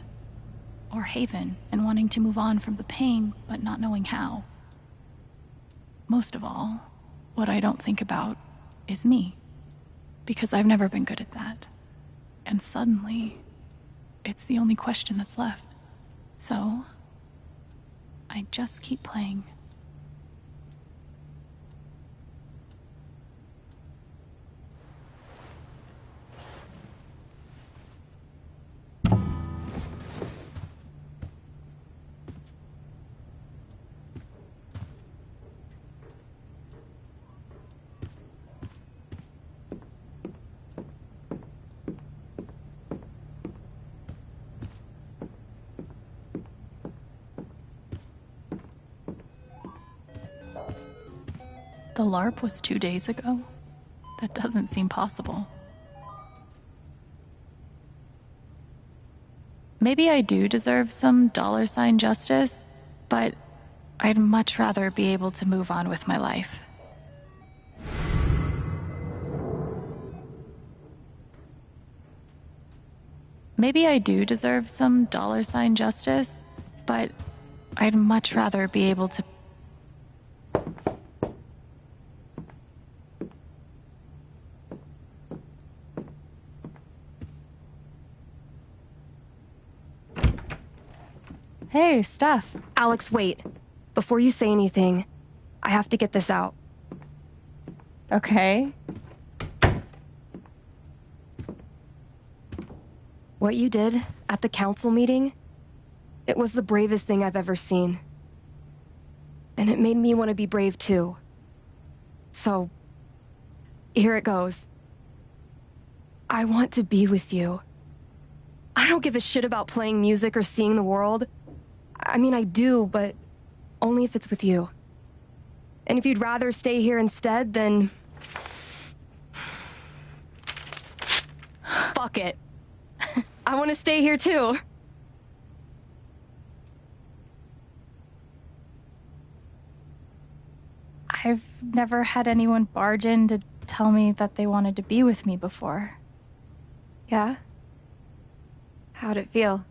or Haven, and wanting to move on from the pain, but not knowing how. Most of all, what I don't think about is me. Because I've never been good at that. And suddenly, it's the only question that's left. So, I just keep playing. The LARP was 2 days ago? That doesn't seem possible. Maybe I do deserve some $ justice, but I'd much rather be able to move on with my life. Maybe I do deserve some $ justice, but I'd much rather be able to. Hey, Steph. Alex, wait. Before you say anything, I have to get this out. Okay. What you did at the council meeting, it was the bravest thing I've ever seen. And it made me want to be brave too. So, here it goes. I want to be with you. I don't give a shit about playing music or seeing the world. I mean, I do, but only if it's with you. And if you'd rather stay here instead, then... fuck it. I want to stay here too. I've never had anyone barge in to tell me that they wanted to be with me before. Yeah? How'd it feel?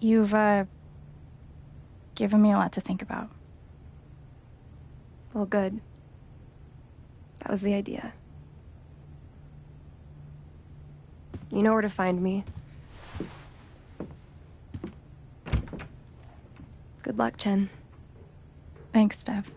You've, given me a lot to think about. Well, good. That was the idea. You know where to find me. Good luck, Chen. Thanks, Steph.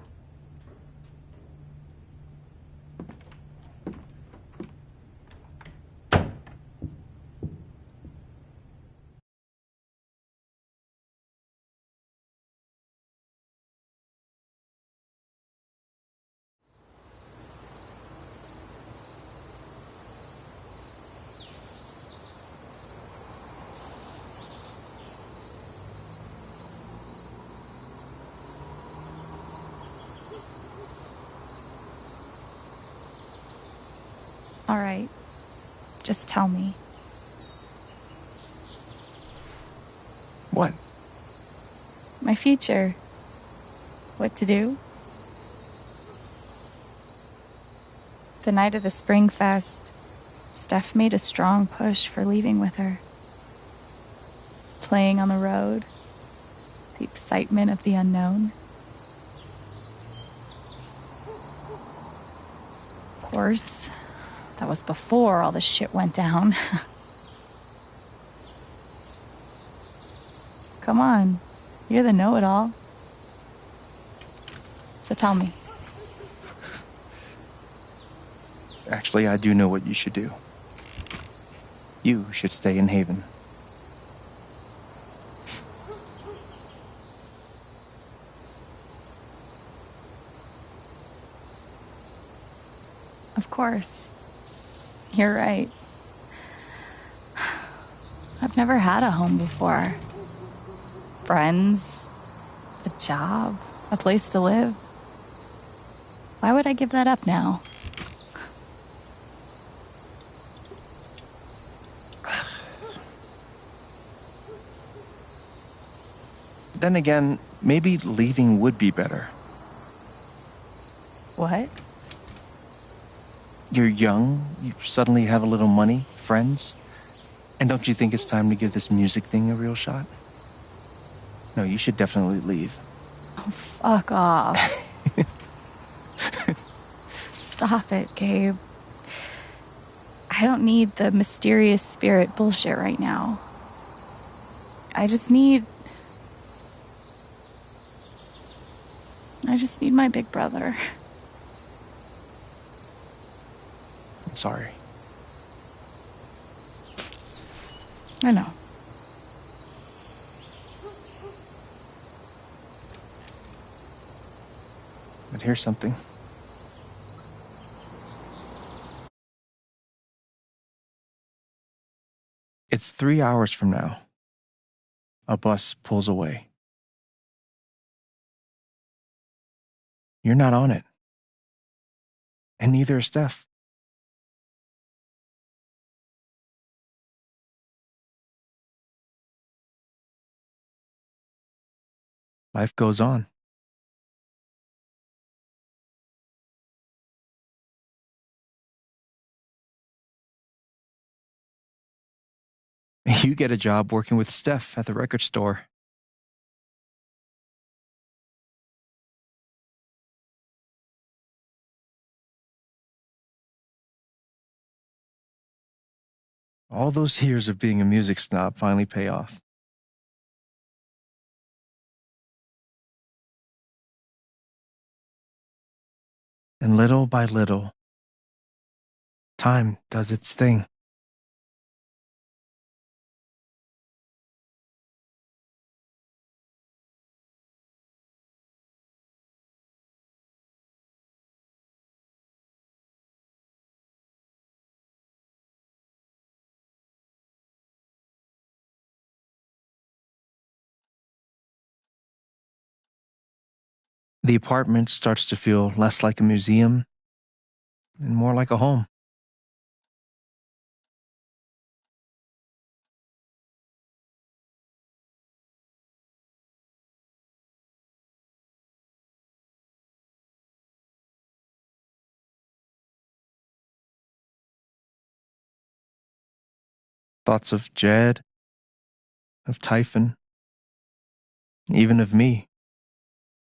All right. Just tell me. What? My future. What to do? The night of the Spring Fest, Steph made a strong push for leaving with her. Playing on the road, the excitement of the unknown. Of course, that was before all the shit went down. Come on, you're the know-it-all. So tell me. Actually, I do know what you should do. You should stay in Haven. Of course. You're right. I've never had a home before. Friends, a job, a place to live. Why would I give that up now? Then again, maybe leaving would be better. What? You're young, you suddenly have a little money, friends, and don't you think it's time to give this music thing a real shot? No, you should definitely leave. Oh, fuck off. Stop it, Gabe. I don't need the mysterious spirit bullshit right now. I just need my big brother. I'm sorry. I know. But here's something. It's 3 hours from now. A bus pulls away. You're not on it. And neither is Steph. Life goes on. You get a job working with Steph at the record store. All those years of being a music snob finally pay off. And little by little, time does its thing. The apartment starts to feel less like a museum and more like a home. Thoughts of Jed, of Typhon, even of me,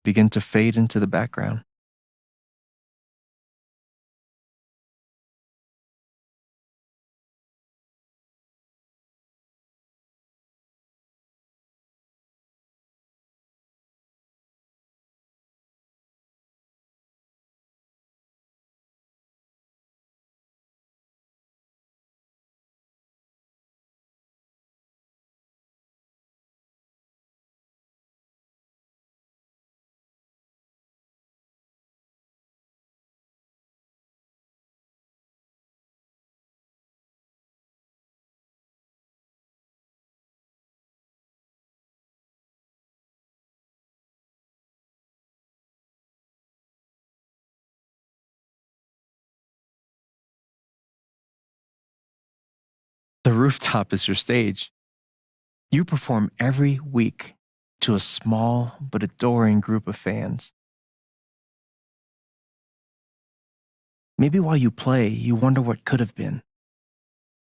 begin to fade into the background. The rooftop is your stage. You perform every week to a small but adoring group of fans. Maybe while you play, you wonder what could have been.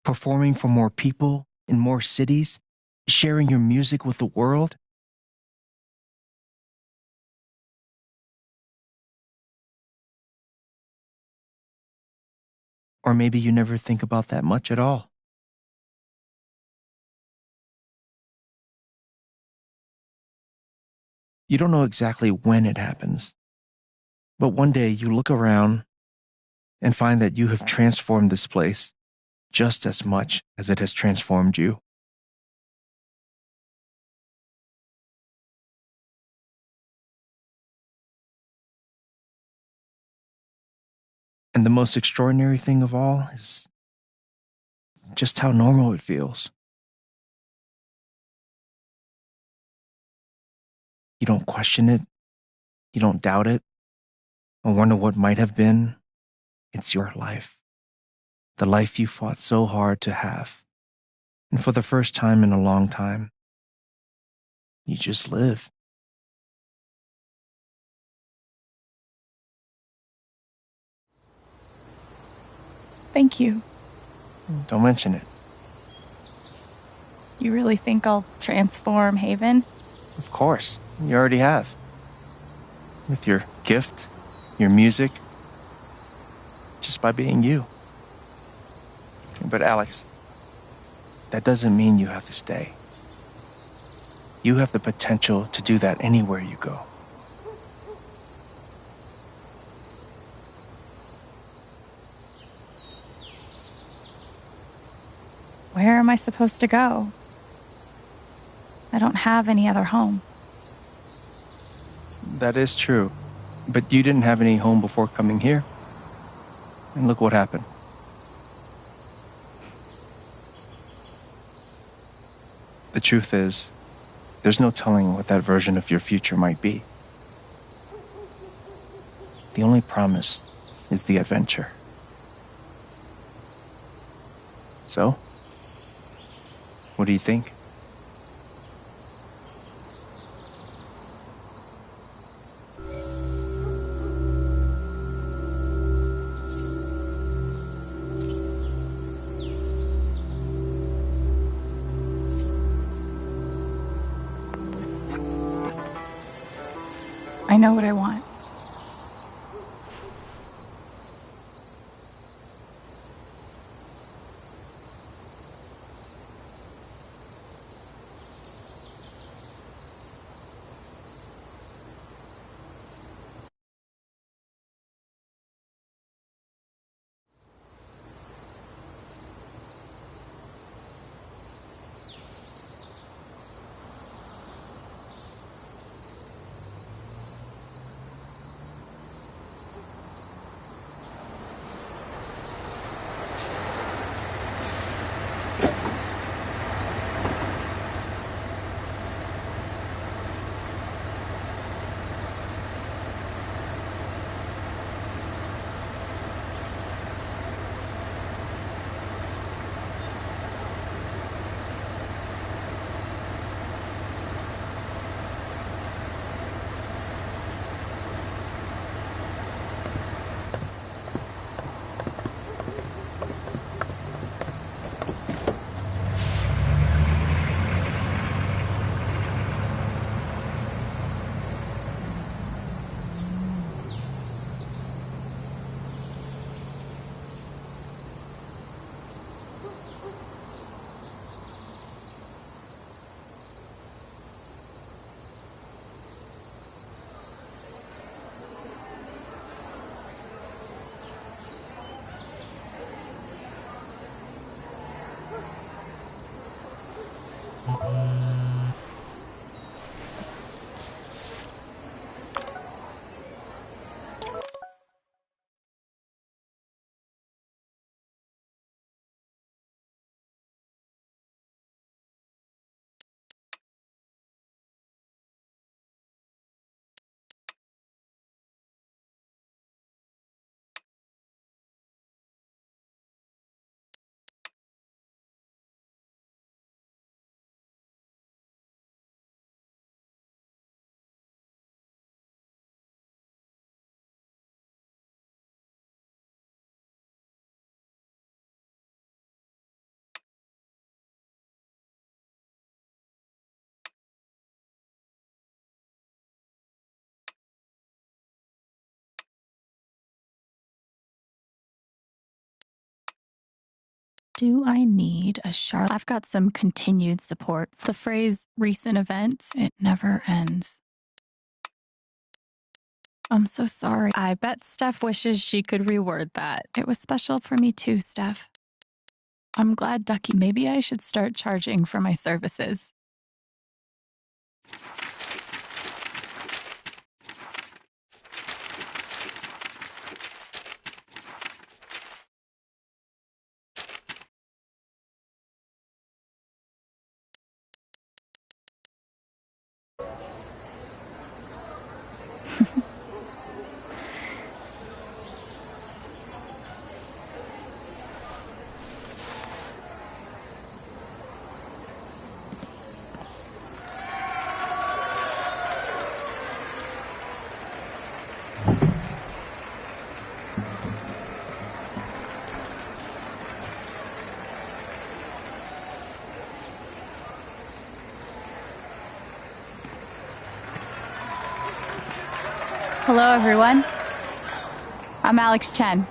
Performing for more people in more cities, sharing your music with the world. Or maybe you never think about that much at all. You don't know exactly when it happens, but one day you look around and find that you have transformed this place just as much as it has transformed you. And the most extraordinary thing of all is just how normal it feels. You don't question it, you don't doubt it, or wonder what might have been. It's your life. The life you fought so hard to have. And for the first time in a long time, you just live. Thank you. Don't mention it. You really think I'll transform Haven? Of course, you already have. With your gift, your music, just by being you. But Alex, that doesn't mean you have to stay. You have the potential to do that anywhere you go. Where am I supposed to go? I don't have any other home. That is true. But you didn't have any home before coming here. And look what happened. The truth is, there's no telling what that version of your future might be. The only promise is the adventure. So, what do you think? I know what I want. Do I need a sharp? I've got some continued support. The phrase recent events, it never ends. I'm so sorry. I bet Steph wishes she could reword that. It was special for me too, Steph. I'm glad, Ducky. Maybe I should start charging for my services. Hello, everyone. I'm Alex Chen.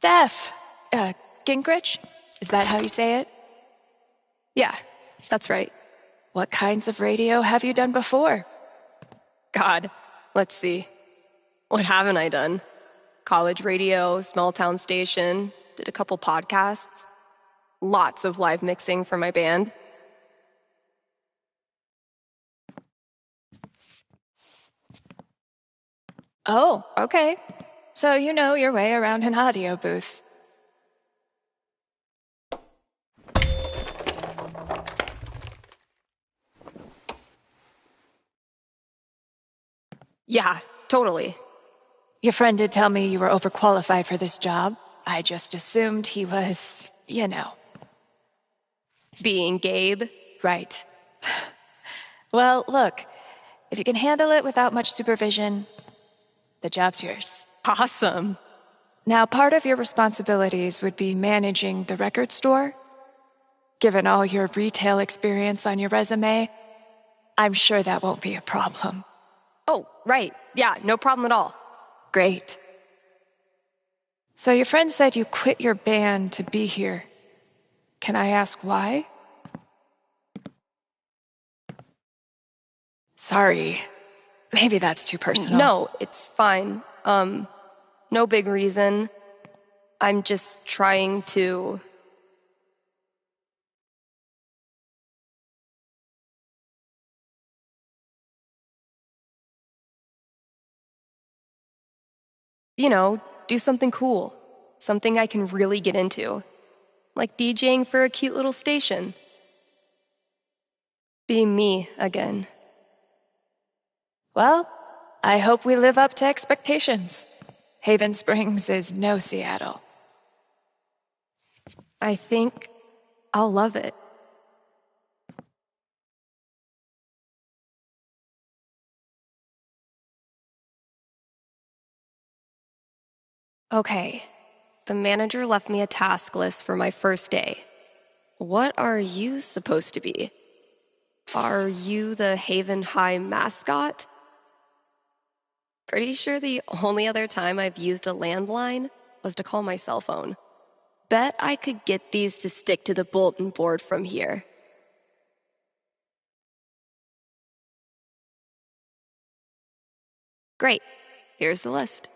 Steph! Gingrich? Is that how you say it? Yeah, that's right. What kinds of radio have you done before? God, let's see. What haven't I done? College radio, small town station, did a couple podcasts. Lots of live mixing for my band. Oh, okay. So you know your way around an audio booth. Yeah, totally. Your friend did tell me you were overqualified for this job. I just assumed he was, you know. Being Gabe? Right. Well, look, if you can handle it without much supervision, the job's yours. Awesome. Now, part of your responsibilities would be managing the record store. Given all your retail experience on your resume, I'm sure that won't be a problem. Oh, right. Yeah, no problem at all. Great. So your friend said you quit your band to be here. Can I ask why? Sorry. Maybe that's too personal. No, it's fine. No big reason. I'm just trying to... You know, do something cool. Something I can really get into. Like DJing for a cute little station. Be me again. Well, I hope we live up to expectations. Haven Springs is no Seattle. I think I'll love it. Okay, the manager left me a task list for my first day. What are you supposed to be? Are you the Haven High mascot? Pretty sure the only other time I've used a landline was to call my cell phone. Bet I could get these to stick to the bulletin board from here. Great, here's the list.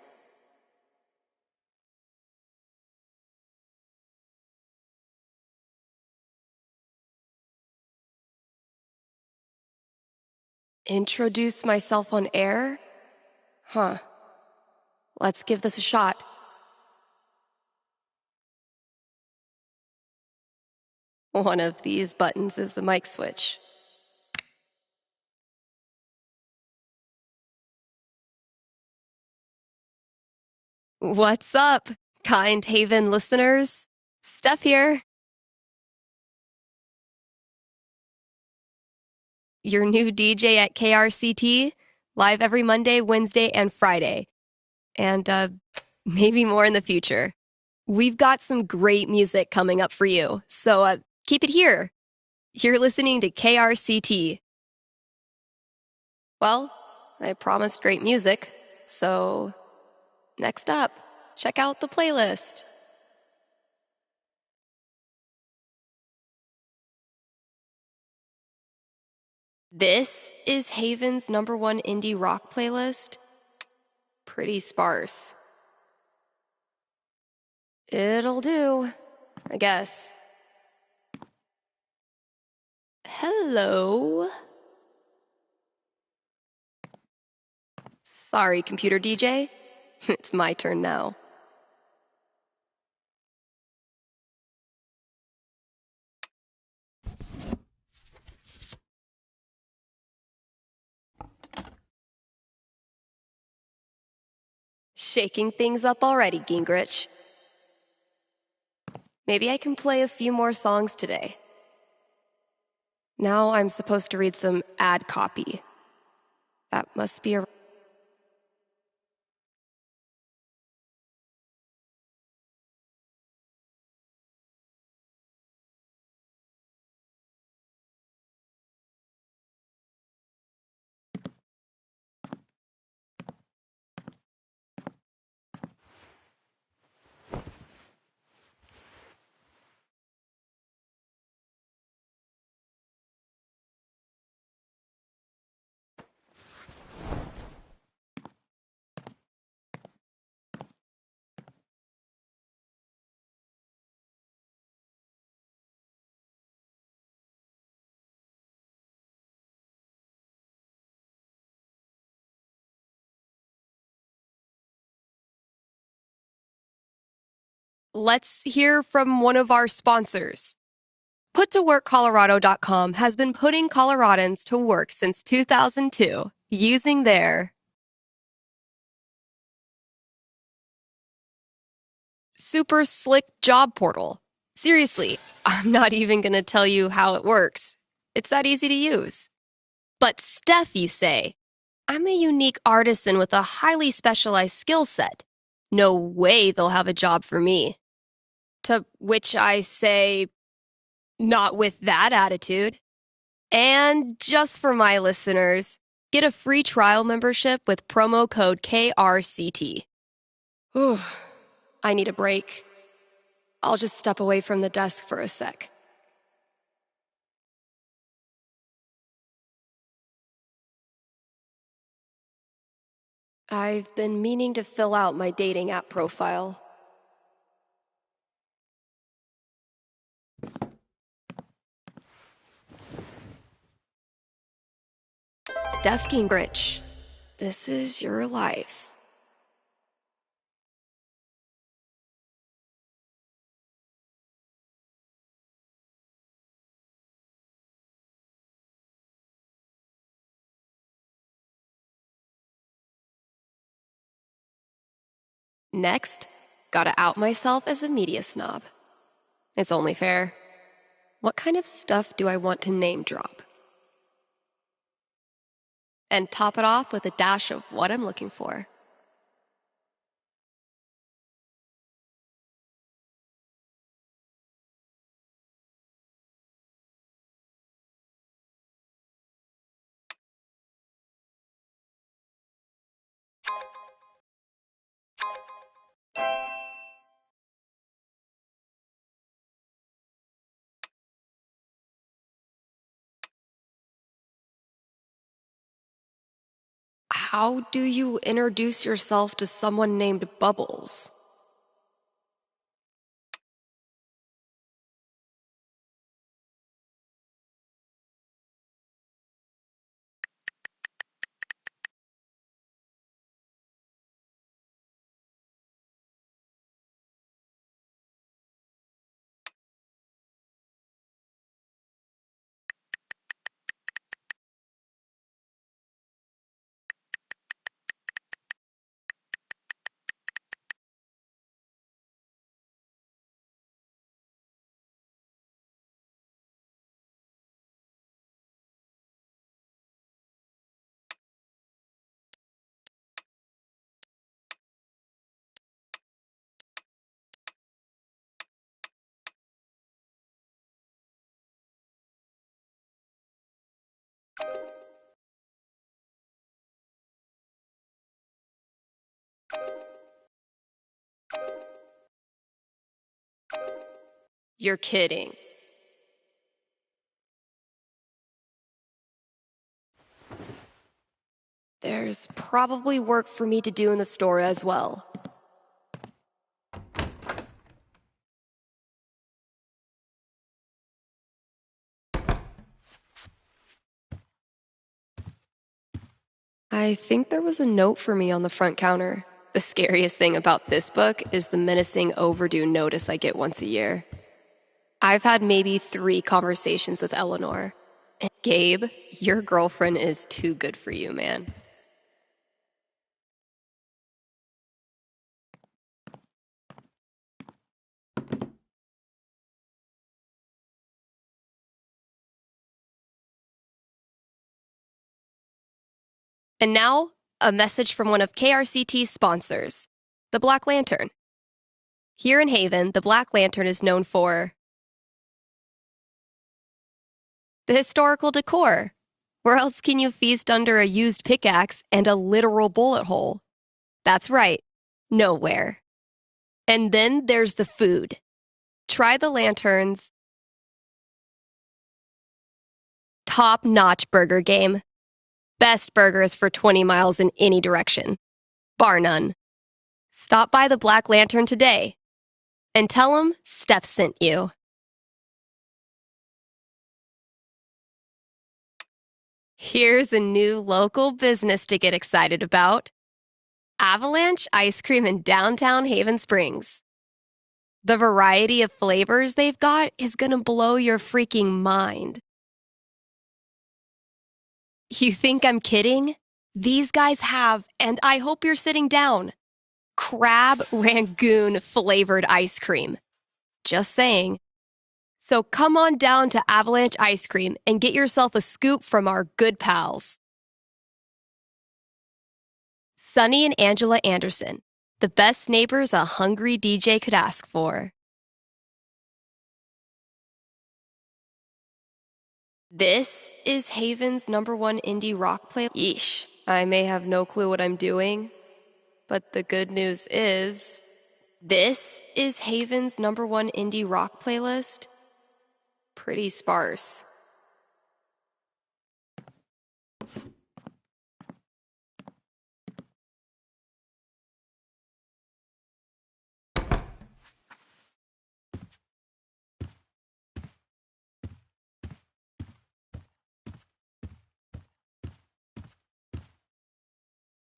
Introduce myself on air? Huh. Let's give this a shot. One of these buttons is the mic switch. What's up, kind Haven listeners? Steph here. Your new DJ at KRCT, live every Monday, Wednesday, and Friday. And maybe more in the future. We've got some great music coming up for you, so keep it here. You're listening to KRCT. Well, I promised great music, so next up, check out the playlist. This is Haven's #1 indie rock playlist. Pretty sparse. It'll do, I guess. Hello? Sorry, computer DJ. It's my turn now. Shaking things up already, Gingrich. Maybe I can play a few more songs today. Now I'm supposed to read some ad copy. That must be a... let's hear from one of our sponsors. PutToWorkColorado.com has been putting Coloradans to work since 2002 using their super slick job portal. Seriously, I'm not even going to tell you how it works. It's that easy to use. But Steph, you say, I'm a unique artisan with a highly specialized skill set. No way they'll have a job for me. To which I say, not with that attitude. And just for my listeners, get a free trial membership with promo code KRCT. Whew, I need a break. I'll just step away from the desk for a sec. I've been meaning to fill out my dating app profile. Steph Gingrich, this is your life. Next, gotta out myself as a media snob. It's only fair. What kind of stuff do I want to name drop? And top it off with a dash of what I'm looking for. How do you introduce yourself to someone named Bubbles? You're kidding. There's probably work for me to do in the store as well. I think there was a note for me on the front counter. The scariest thing about this book is the menacing overdue notice I get once a year. I've had maybe 3 conversations with Eleanor. And Gabe, your girlfriend is too good for you, man. And now, a message from one of KRCT's sponsors, the Black Lantern. Here in Haven, the Black Lantern is known for the historical decor. Where else can you feast under a used pickaxe and a literal bullet hole? That's right, nowhere. And then there's the food. Try the Lantern's top-notch burger game. Best burgers for 20 miles in any direction. Bar none. Stop by the Black Lantern today and tell them Steph sent you. Here's a new local business to get excited about. Avalanche Ice Cream in downtown Haven Springs. The variety of flavors they've got is gonna blow your freaking mind. You think I'm kidding? These guys have, and I hope you're sitting down, crab rangoon flavored ice cream. Just saying. So come on down to Avalanche Ice Cream and get yourself a scoop from our good pals. Sunny and Angela Anderson, the best neighbors a hungry DJ could ask for. This is Haven's #1 indie rock play. Yeesh, I may have no clue what I'm doing, but the good news is, this is Haven's #1 indie rock playlist. Pretty sparse.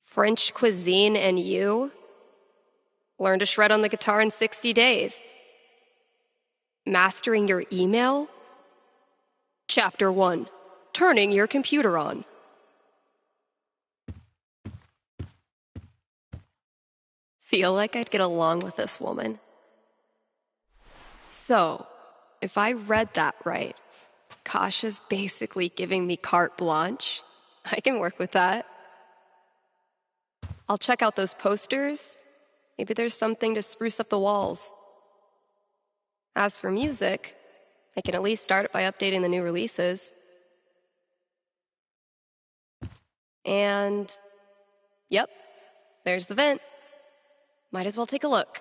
French cuisine and you? Learn to shred on the guitar in 60 days. Mastering your email? Chapter 1. Turning your computer on. Feel like I'd get along with this woman. So, if I read that right, Kasha's basically giving me carte blanche. I can work with that. I'll check out those posters. Maybe there's something to spruce up the walls. As for music, I can at least start it by updating the new releases. And, yep, there's the vent. Might as well take a look.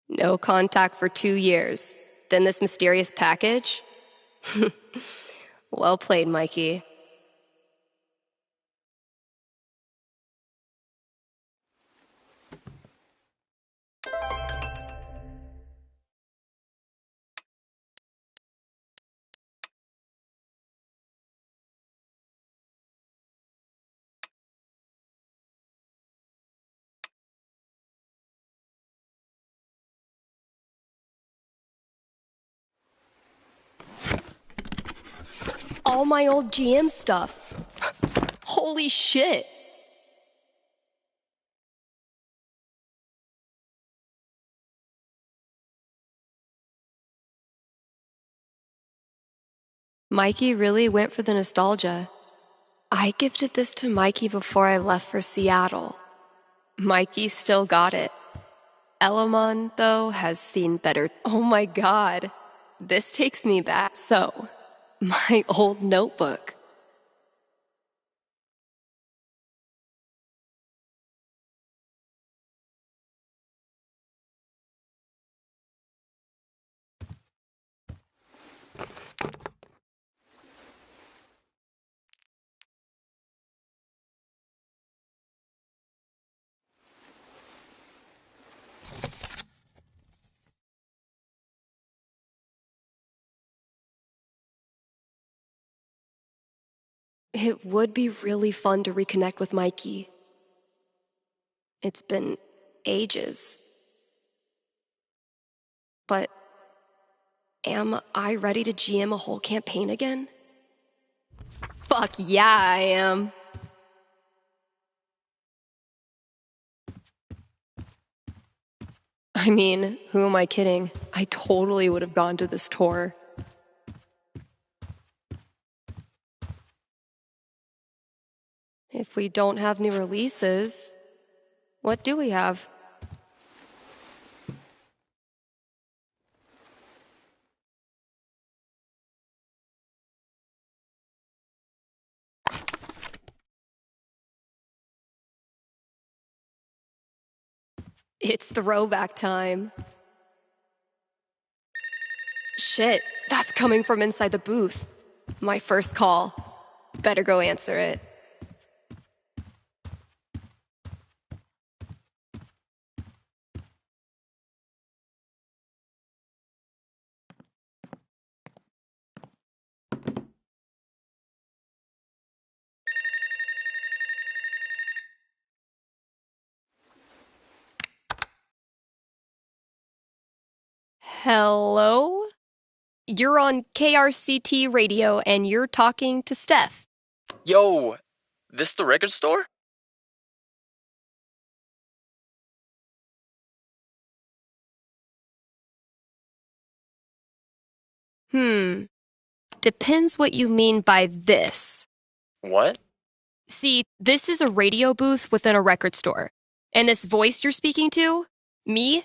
No contact for 2 years. Then this mysterious package? Well played, Mikey. All my old GM stuff. Holy shit. Mikey really went for the nostalgia. I gifted this to Mikey before I left for Seattle. Mikey still got it. Elamon, though, has seen better. Oh my god. This takes me back. So, my old notebook. It would be really fun to reconnect with Mikey. It's been ages. But am I ready to GM a whole campaign again? Fuck yeah, I am. I mean, who am I kidding? I totally would have gone to this tour. If we don't have new releases, what do we have? It's throwback time. Shit, that's coming from inside the booth. My first call. Better go answer it. Hello? You're on KRCT radio and you're talking to Steph. Yo, this the record store? Depends what you mean by this. What? See, this is a radio booth within a record store. And this voice you're speaking to, me,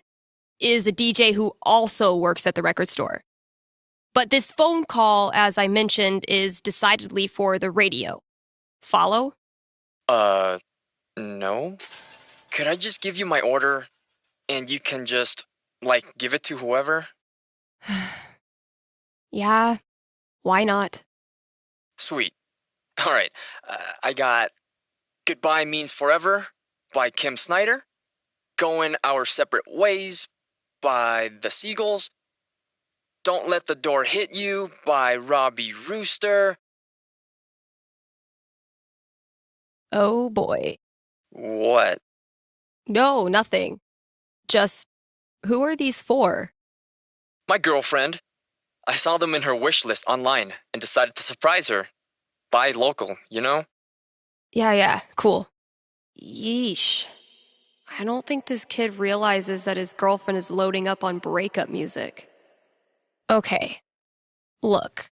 is a DJ who also works at the record store. But this phone call, as I mentioned, is decidedly for the radio. Follow? No. Could I just give you my order and you can just, give it to whoever? Yeah, why not? Sweet. Alright, I got Goodbye Means Forever by Kim Snyder, Going Our Separate Ways by The Seagulls, Don't Let the Door Hit You by Robbie Rooster. Oh boy. What? No, nothing. Just, who are these for? My girlfriend. I saw them in her wish list online and decided to surprise her. Buy local, you know? Yeah, cool. Yeesh. I don't think this kid realizes that his girlfriend is loading up on breakup music. Okay. Look.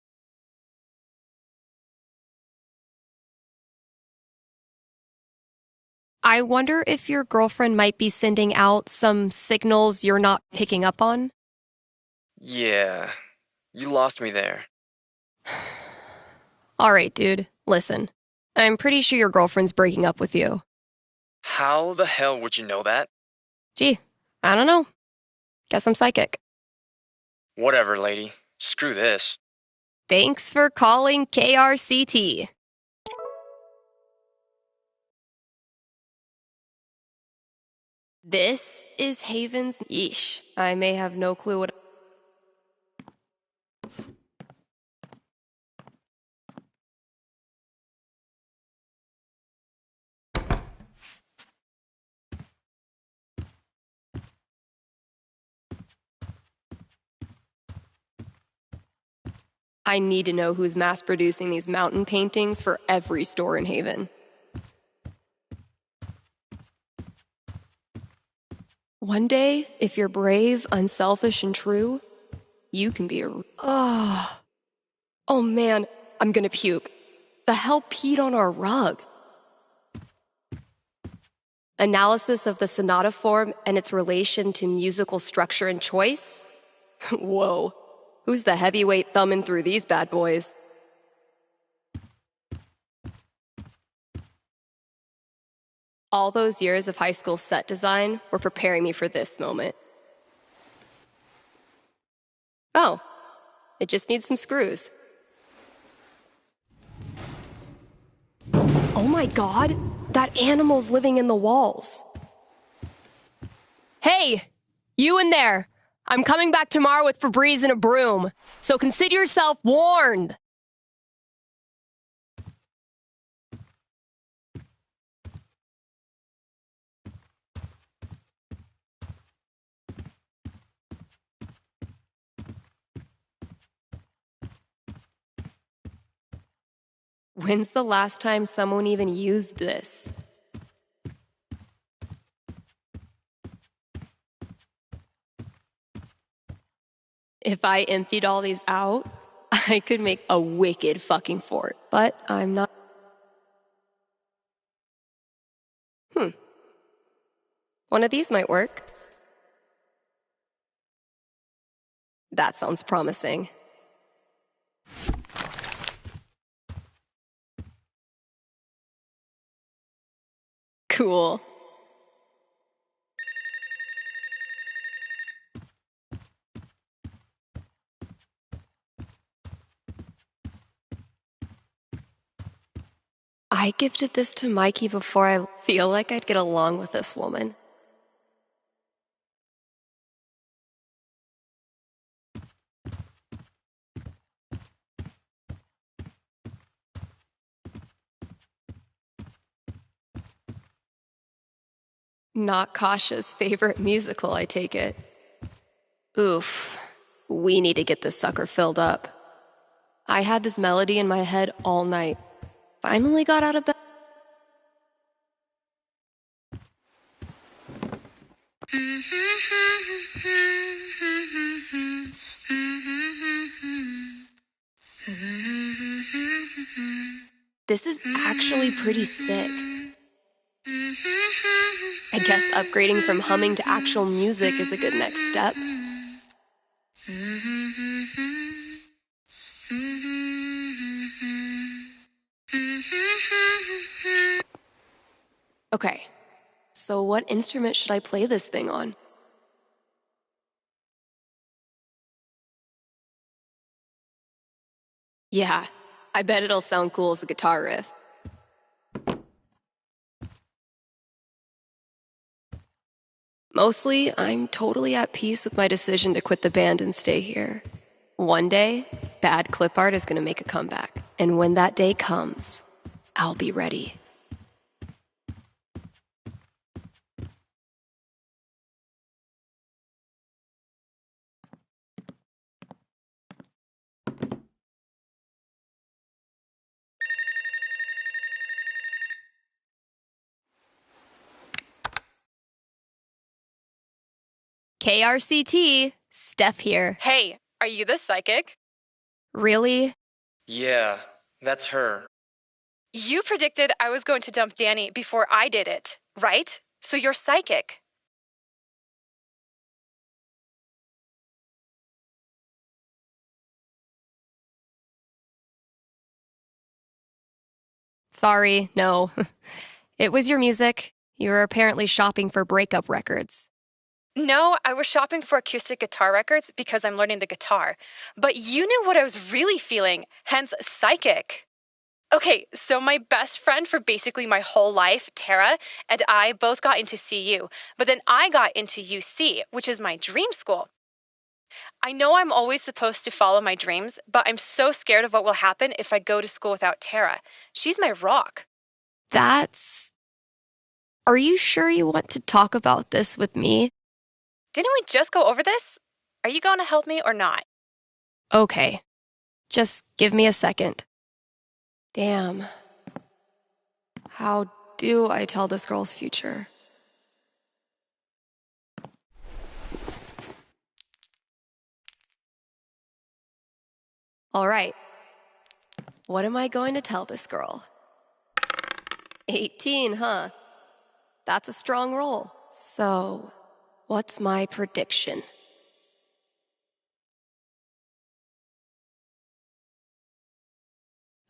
I wonder if your girlfriend might be sending out some signals you're not picking up on? Yeah, you lost me there. All right, dude, listen. I'm pretty sure your girlfriend's breaking up with you. How the hell would you know that? Gee, I don't know. Guess I'm psychic. Whatever, lady. Screw this. Thanks for calling KRCT. This is Haven's. Yeesh, I may have no clue what. I need to know who's mass producing these mountain paintings for every store in Haven. One day, if you're brave, unselfish, and true, you can be a. Oh man, I'm gonna puke. The hell peed on our rug? Analysis of the sonata form and its relation to musical structure and choice? Whoa, who's the heavyweight thumbing through these bad boys? All those years of high school set design were preparing me for this moment. Oh, it just needs some screws. Oh my god, that animal's living in the walls. Hey, you in there. I'm coming back tomorrow with Febreze and a broom, so consider yourself warned. When's the last time someone even used this? If I emptied all these out, I could make a wicked fucking fort, but I'm not. One of these might work. That sounds promising. Cool. I gifted this to Mikey before I feel like I'd get along with this woman. Not Kasha's favorite musical, I take it. Oof. We need to get this sucker filled up. I had this melody in my head all night. Finally got out of bed. This is actually pretty sick. I guess upgrading from humming to actual music is a good next step. Okay, so what instrument should I play this thing on? Yeah, I bet it'll sound cool as a guitar riff. Mostly, I'm totally at peace with my decision to quit the band and stay here. One day, bad clip art is gonna make a comeback. And when that day comes, I'll be ready. KRCT, Steph here. Hey, are you the psychic? Really? Yeah, that's her. You predicted I was going to dump Danny before I did it, right? So you're psychic. Sorry, no. It was your music. You were apparently shopping for breakup records. No, I was shopping for acoustic guitar records because I'm learning the guitar. But you knew what I was really feeling, hence psychic. Okay, so my best friend for basically my whole life, Tara, and I both got into CU, but then I got into UC, which is my dream school. I know I'm always supposed to follow my dreams, but I'm so scared of what will happen if I go to school without Tara. She's my rock. Are you sure you want to talk about this with me? Didn't we just go over this? Are you going to help me or not? Okay. Just give me a second. Damn. How do I tell this girl's future? All right. What am I going to tell this girl? 18, huh? That's a strong roll. So, what's my prediction?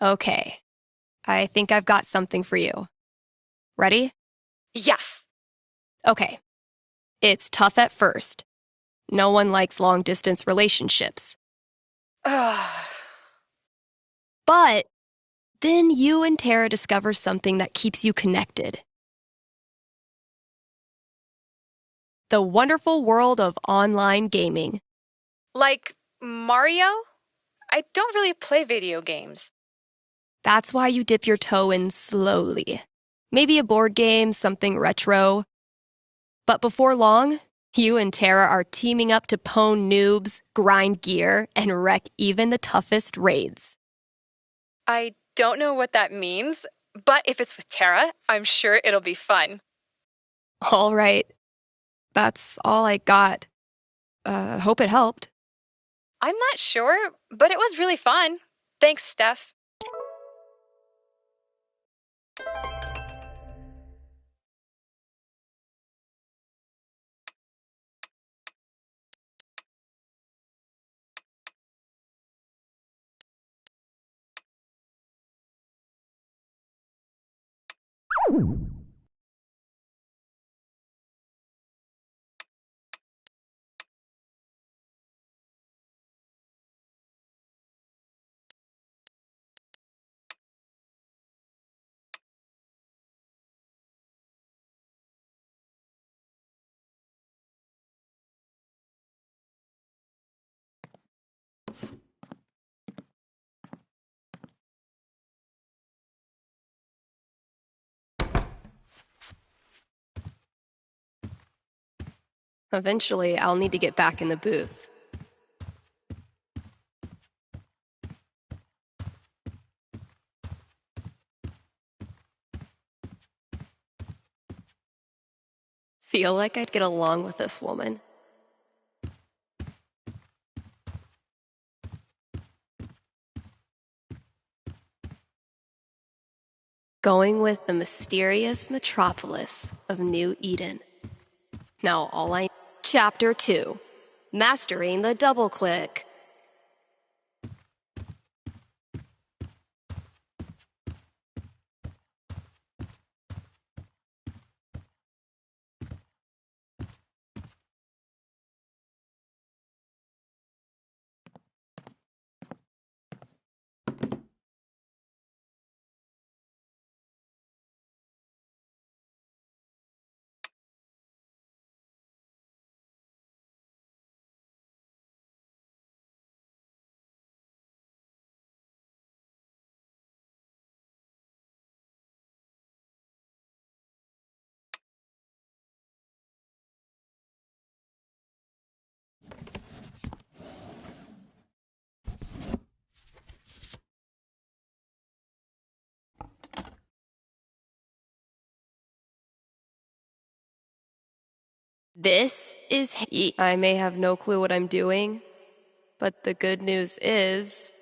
Okay. I think I've got something for you. Ready? Yes. Okay. It's tough at first. No one likes long-distance relationships. But then you and Tara discover something that keeps you connected. The wonderful world of online gaming. Like Mario? I don't really play video games. That's why you dip your toe in slowly. Maybe a board game, something retro. But before long, you and Tara are teaming up to pwn noobs, grind gear, and wreck even the toughest raids. I don't know what that means, but if it's with Tara, I'm sure it'll be fun. All right. That's all I got. Hope it helped. I'm not sure, but it was really fun. Thanks, Steph. Eventually, I'll need to get back in the booth. feel like I'd get along with this woman. Going with the mysterious metropolis of New Eden. Now Chapter 2. Mastering the double click. This is I may have no clue what I'm doing, but the good news is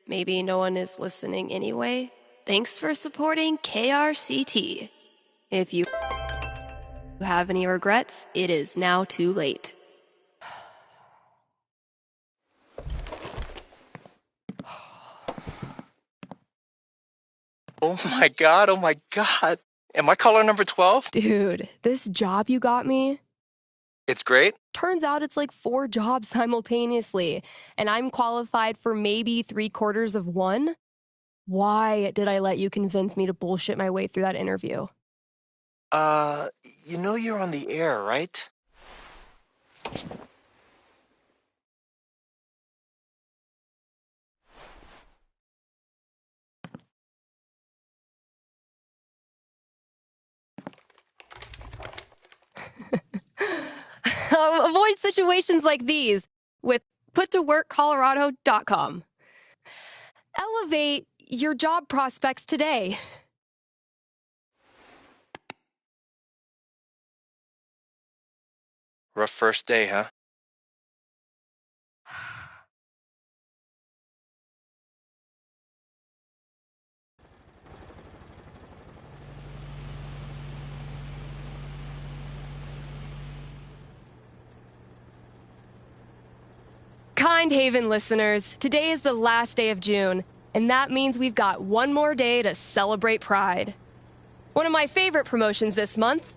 maybe no one is listening anyway. Thanks for supporting KRCT. If you have any regrets, it is now too late. Oh my god. Am I caller number 12? Dude, this job you got me, It's great. turns out it's like 4 jobs simultaneously, and I'm qualified for maybe 3/4 of one? Why did I let you convince me to bullshit my way through that interview? You know you're on the air, right? Avoid situations like these with puttoworkcolorado.com. Elevate your job prospects today. Rough first day, huh? Kind Haven listeners, today is the last day of June, and that means we've got one more day to celebrate Pride. One of my favorite promotions this month.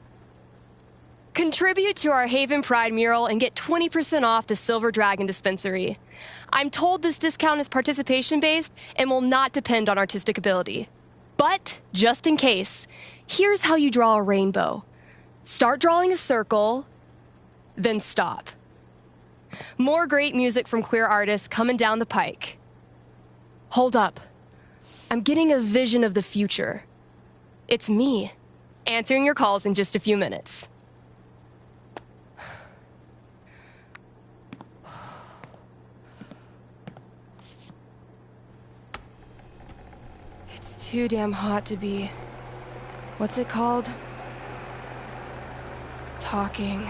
Contribute to our Haven Pride mural and get 20% off the Silver Dragon dispensary. I'm told this discount is participation-based and will not depend on artistic ability. But, just in case, here's how you draw a rainbow. Start drawing a circle, then stop. More great music from queer artists coming down the pike. Hold up. I'm getting a vision of the future. It's me, answering your calls in just a few minutes. It's too damn hot to be... what's it called? Talking.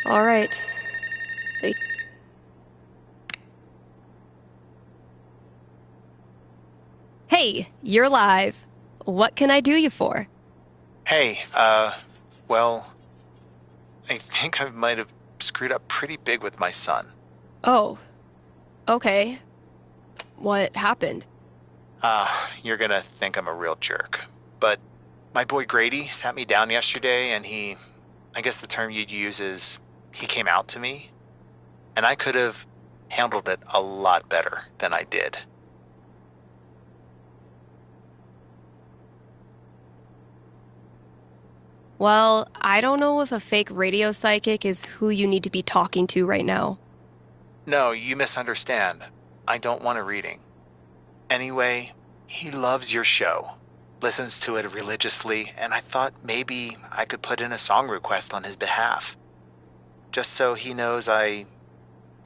All right. Hey, you're live. What can I do you for? Hey, well, I think I might have screwed up pretty big with my son. Oh, okay. What happened? You're gonna think I'm a real jerk. But my boy Grady sat me down yesterday and I guess the term you'd use is, he came out to me. And I could have handled it a lot better than I did. Well, I don't know if a fake radio psychic is who you need to be talking to right now. No, you misunderstand. I don't want a reading. Anyway, he loves your show, listens to it religiously, and I thought maybe I could put in a song request on his behalf. Just so he knows I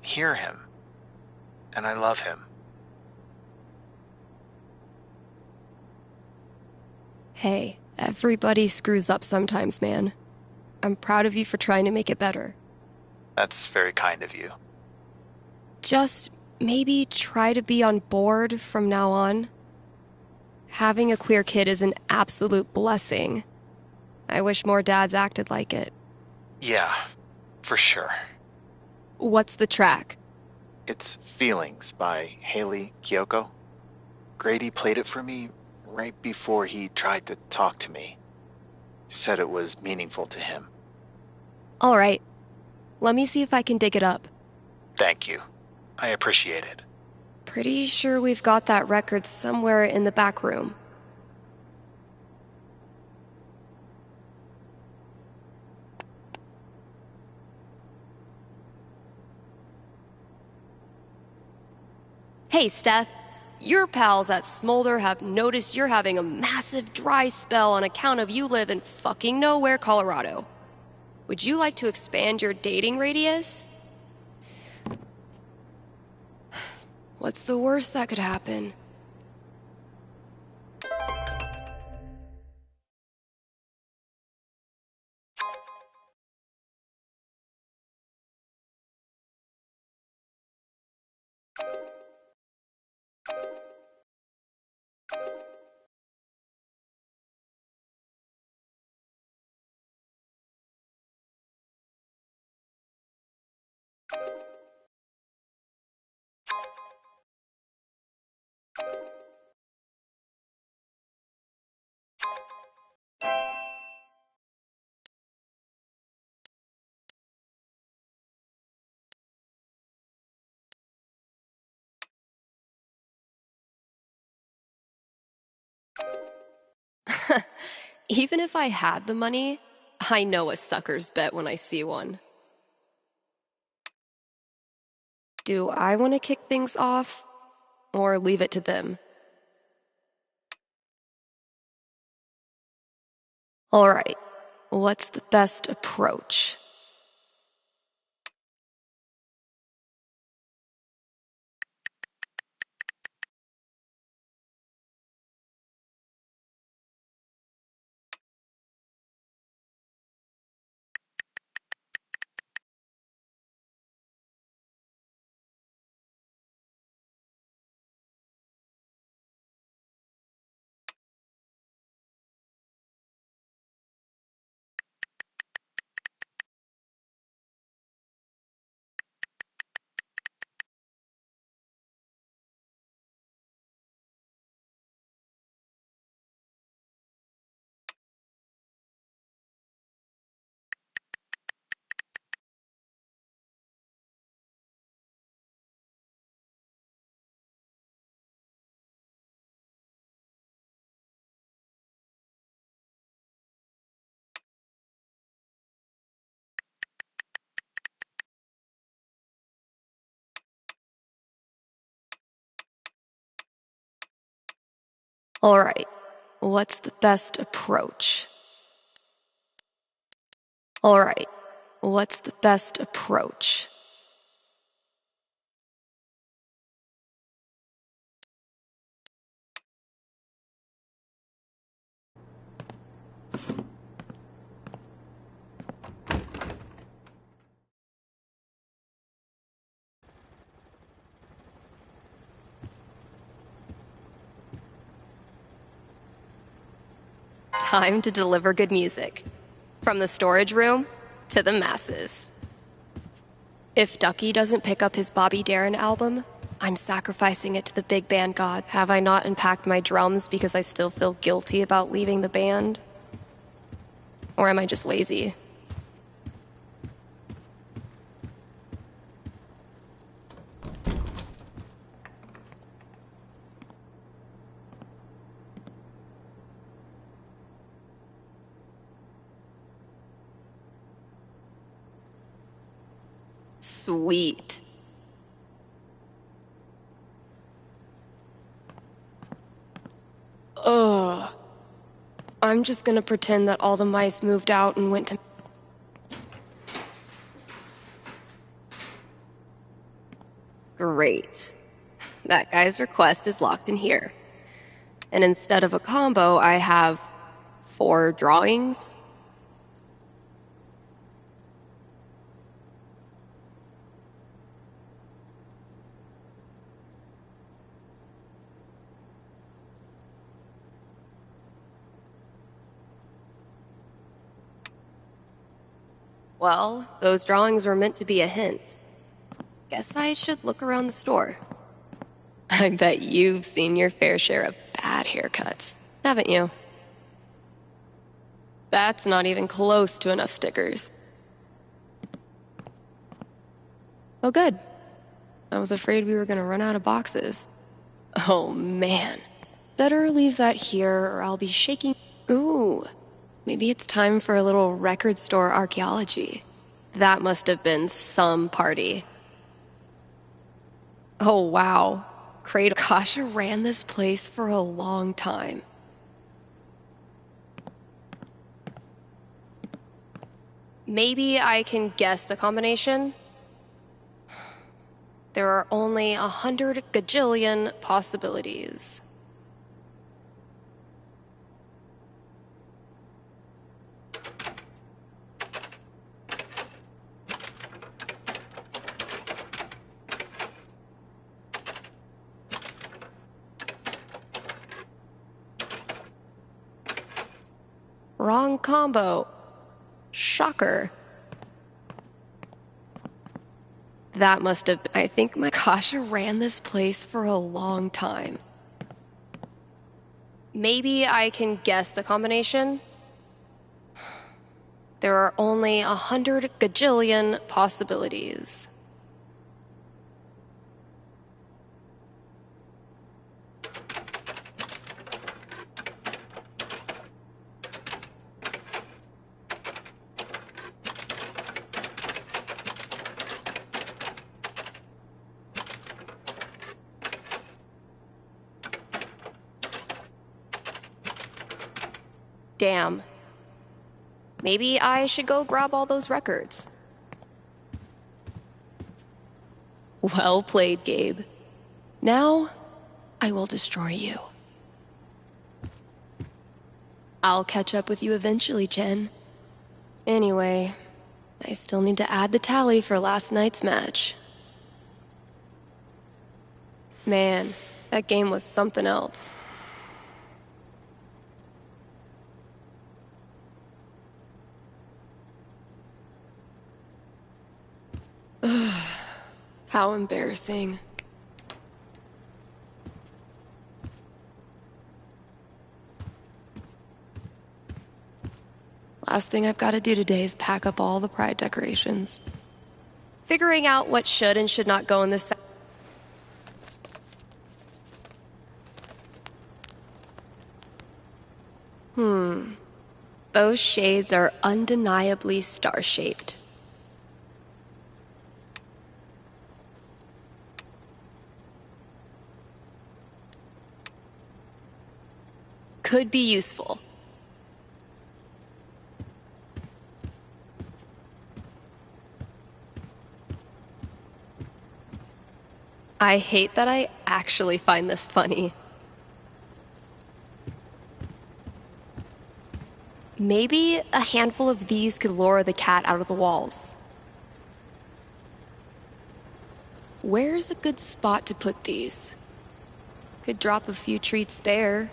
hear him and I love him. Hey, everybody screws up sometimes, man. I'm proud of you for trying to make it better. That's very kind of you. Just maybe try to be on board from now on. Having a queer kid is an absolute blessing. I wish more dads acted like it. Yeah, for sure. What's the track? It's Feelings by Haley Kiyoko. Grady played it for me right before he tried to talk to me. Said it was meaningful to him. All right. Let me see if I can dig it up. Thank you. I appreciate it. Pretty sure we've got that record somewhere in the back room. Hey, Steph. Your pals at Smolder have noticed you're having a massive dry spell on account of you live in fucking nowhere, Colorado. Would you like to expand your dating radius? What's the worst that could happen? Even if I had the money, I know a sucker's bet when I see one. Do I want to kick things off, or leave it to them? All right, what's the best approach? All right, what's the best approach? All right, what's the best approach? Time to deliver good music. From the storage room to the masses. If Ducky doesn't pick up his Bobby Darin album, I'm sacrificing it to the big band god. Have I not unpacked my drums because I still feel guilty about leaving the band? Or am I just lazy? Sweet. Ugh. I'm just gonna pretend that all the mice moved out and went to... Great. That guy's request is locked in here. And instead of a combo, I have 4 drawings. Well, those drawings were meant to be a hint. Guess I should look around the store. I bet you've seen your fair share of bad haircuts, haven't you? That's not even close to enough stickers. Oh, good. I was afraid we were gonna run out of boxes. Oh, man. Better leave that here or I'll be shaking. Ooh, maybe it's time for a little record store archaeology. That must have been some party. Oh, wow. Kasha ran this place for a long time. Maybe I can guess the combination? There are only 100 gajillion possibilities. Wrong combo. Shocker. That must have... I think my Kasha ran this place for a long time. Maybe I can guess the combination? There are only 100 gajillion possibilities. Damn. Maybe I should go grab all those records. Well played, Gabe. Now, I will destroy you. I'll catch up with you eventually, Jen. Anyway, I still need to add the tally for last night's match. Man, that game was something else. How embarrassing. Last thing I've got to do today is pack up all the pride decorations. Figuring out what should and should not go in this... Those shades are undeniably star-shaped. Could be useful. I hate that I actually find this funny. Maybe a handful of these could lure the cat out of the walls. Where's a good spot to put these? Could drop a few treats there.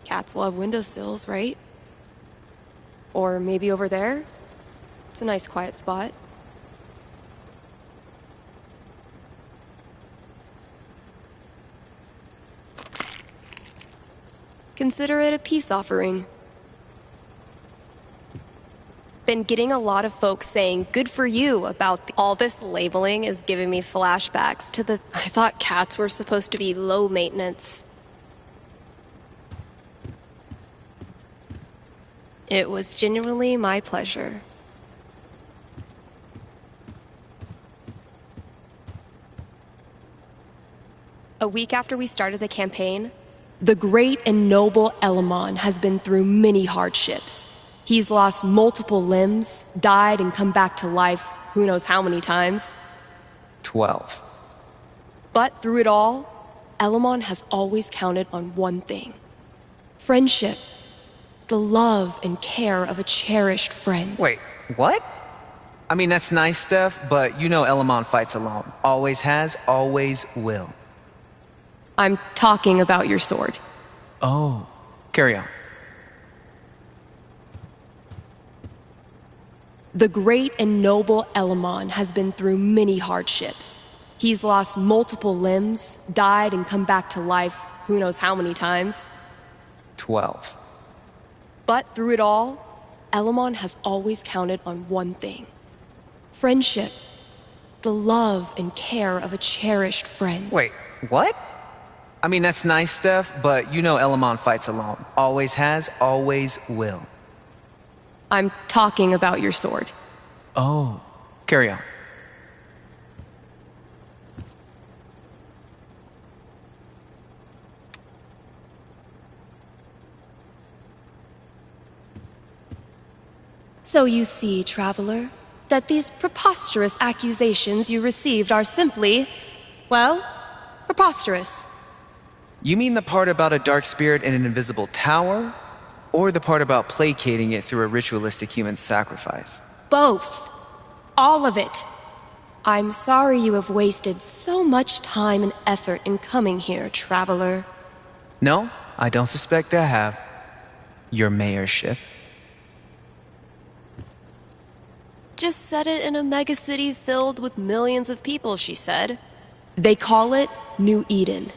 Cats love windowsills, right? Or maybe over there? It's a nice quiet spot. Consider it a peace offering. Been getting a lot of folks saying, good for you, about all this labeling is giving me flashbacks to the... I thought cats were supposed to be low maintenance. It was genuinely my pleasure. A week after we started the campaign, the great and noble Elamon has been through many hardships. He's lost multiple limbs, died and come back to life who knows how many times. 12. But through it all, Elamon has always counted on one thing. Friendship. The love and care of a cherished friend. Wait, what? I mean, that's nice stuff, but you know Elamon fights alone. Always has, always will. I'm talking about your sword. Oh, carry on. The great and noble Elamon has been through many hardships. He's lost multiple limbs, died and come back to life who knows how many times. 12. But through it all, Elamon has always counted on one thing. Friendship. The love and care of a cherished friend. Wait, what? I mean, that's nice stuff, but you know Elamon fights alone. Always has, always will. I'm talking about your sword. Oh, carry on. So you see, traveler, that these preposterous accusations you received are simply, well, preposterous. You mean the part about a dark spirit in an invisible tower? Or the part about placating it through a ritualistic human sacrifice? Both. All of it. I'm sorry you have wasted so much time and effort in coming here, traveler. No, I don't suspect I have. Your mayorship. Just said it in a megacity filled with millions of people, she said. They call it New Eden.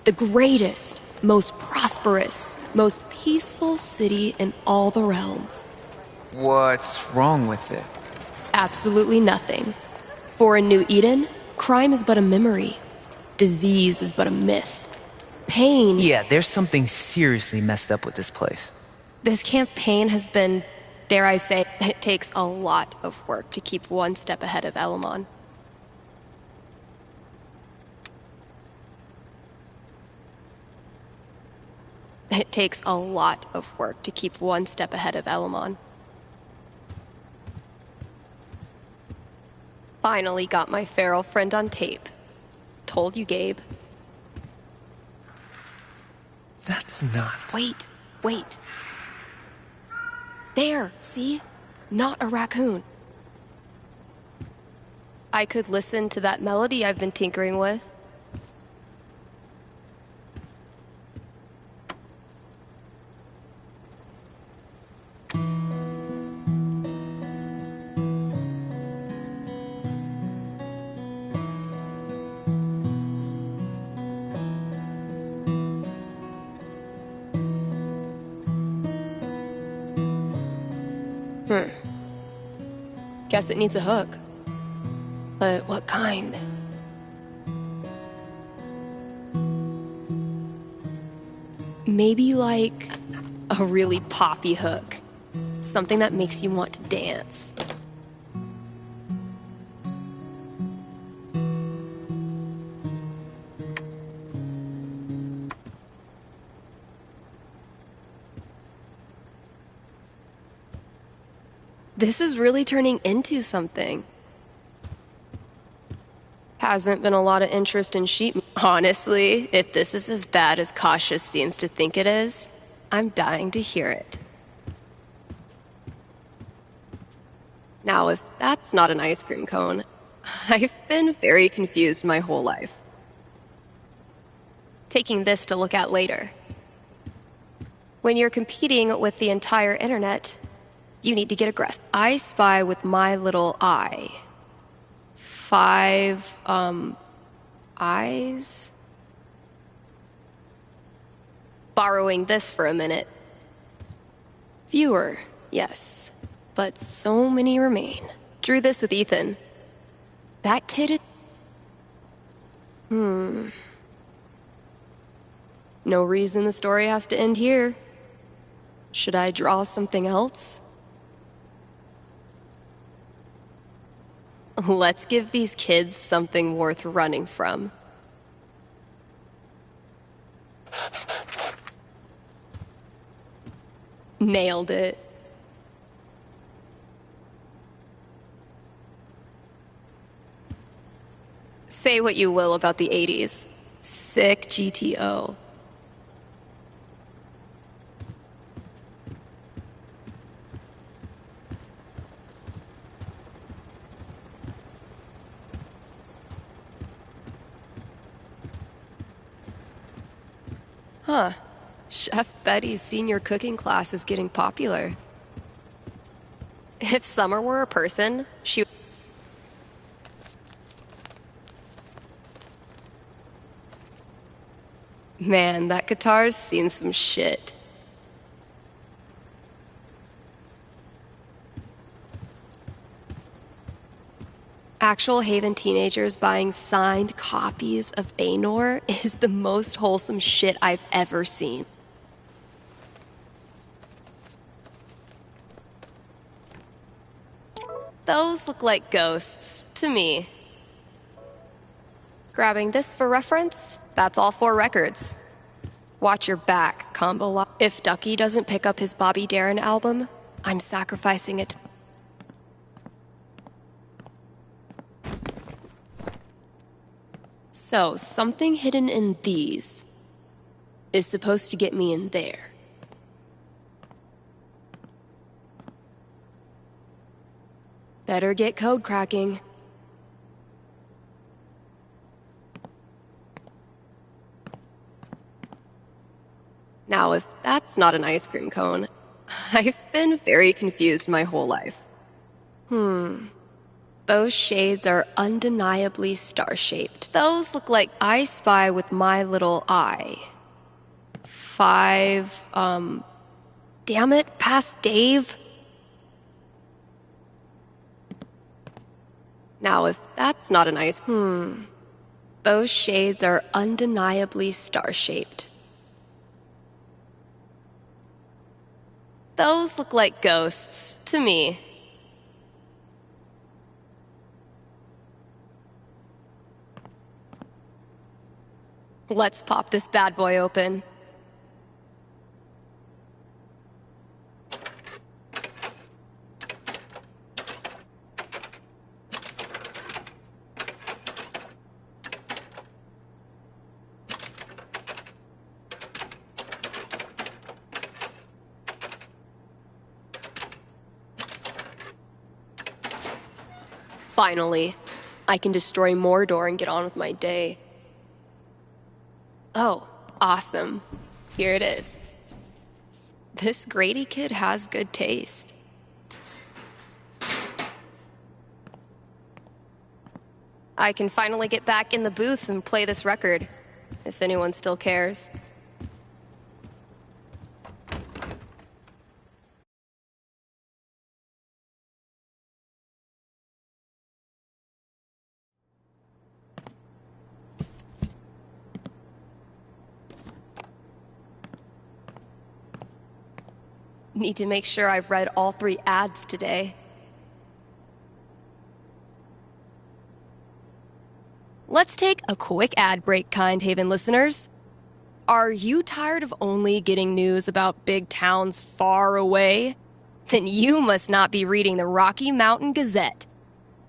The greatest, most prosperous, most peaceful city in all the realms. What's wrong with it? Absolutely nothing. For in New Eden, crime is but a memory. Disease is but a myth. Pain... Yeah, there's something seriously messed up with this place. This campaign has been, dare I say, it takes a lot of work to keep one step ahead of Elamon. It takes a lot of work to keep one step ahead of Elamon. Finally got my feral friend on tape. Told you, Gabe. That's not... Wait. There, see? Not a raccoon. I could listen to that melody I've been tinkering with. Guess it needs a hook. But what kind? Maybe like a really poppy hook. Something that makes you want to dance. This is really turning into something. Hasn't been a lot of interest in sheep. Honestly, if this is as bad as Cautious seems to think it is, I'm dying to hear it. Now, if that's not an ice cream cone, I've been very confused my whole life. Taking this to look at later. When you're competing with the entire internet, you need to get aggressive. I spy with my little eye. 5, eyes? Borrowing this for a minute. Fewer, yes, but so many remain. Drew this with Ethan. That kid is... No reason the story has to end here. Should I draw something else? Let's give these kids something worth running from. Nailed it. Say what you will about the 80s. Sick GTO. Huh. Chef Betty's senior cooking class is getting popular. If Summer were a person, she... Man, that guitar's seen some shit. Actual Haven teenagers buying signed copies of Anor is the most wholesome shit I've ever seen. Those look like ghosts to me. Grabbing this for reference, that's all 4 records. Watch your back, combo lock. If Ducky doesn't pick up his Bobby Darin album, I'm sacrificing it. So, something hidden in these is supposed to get me in there. Better get code cracking. Now, if that's not an ice cream cone, I've been very confused my whole life. Those shades are undeniably star-shaped. Those look like I Spy with my little eye. 5, damn it, past Dave? Now, if that's not an ice... Those shades are undeniably star-shaped. Those look like ghosts to me. Let's pop this bad boy open. Finally, I can destroy Mordor and get on with my day. Oh, awesome. Here it is. This Grady kid has good taste. I can finally get back in the booth and play this record, if anyone still cares. Need to make sure I've read all 3 ads today. Let's take a quick ad break, kind Haven listeners. Are you tired of only getting news about big towns far away? Then you must not be reading the Rocky Mountain Gazette.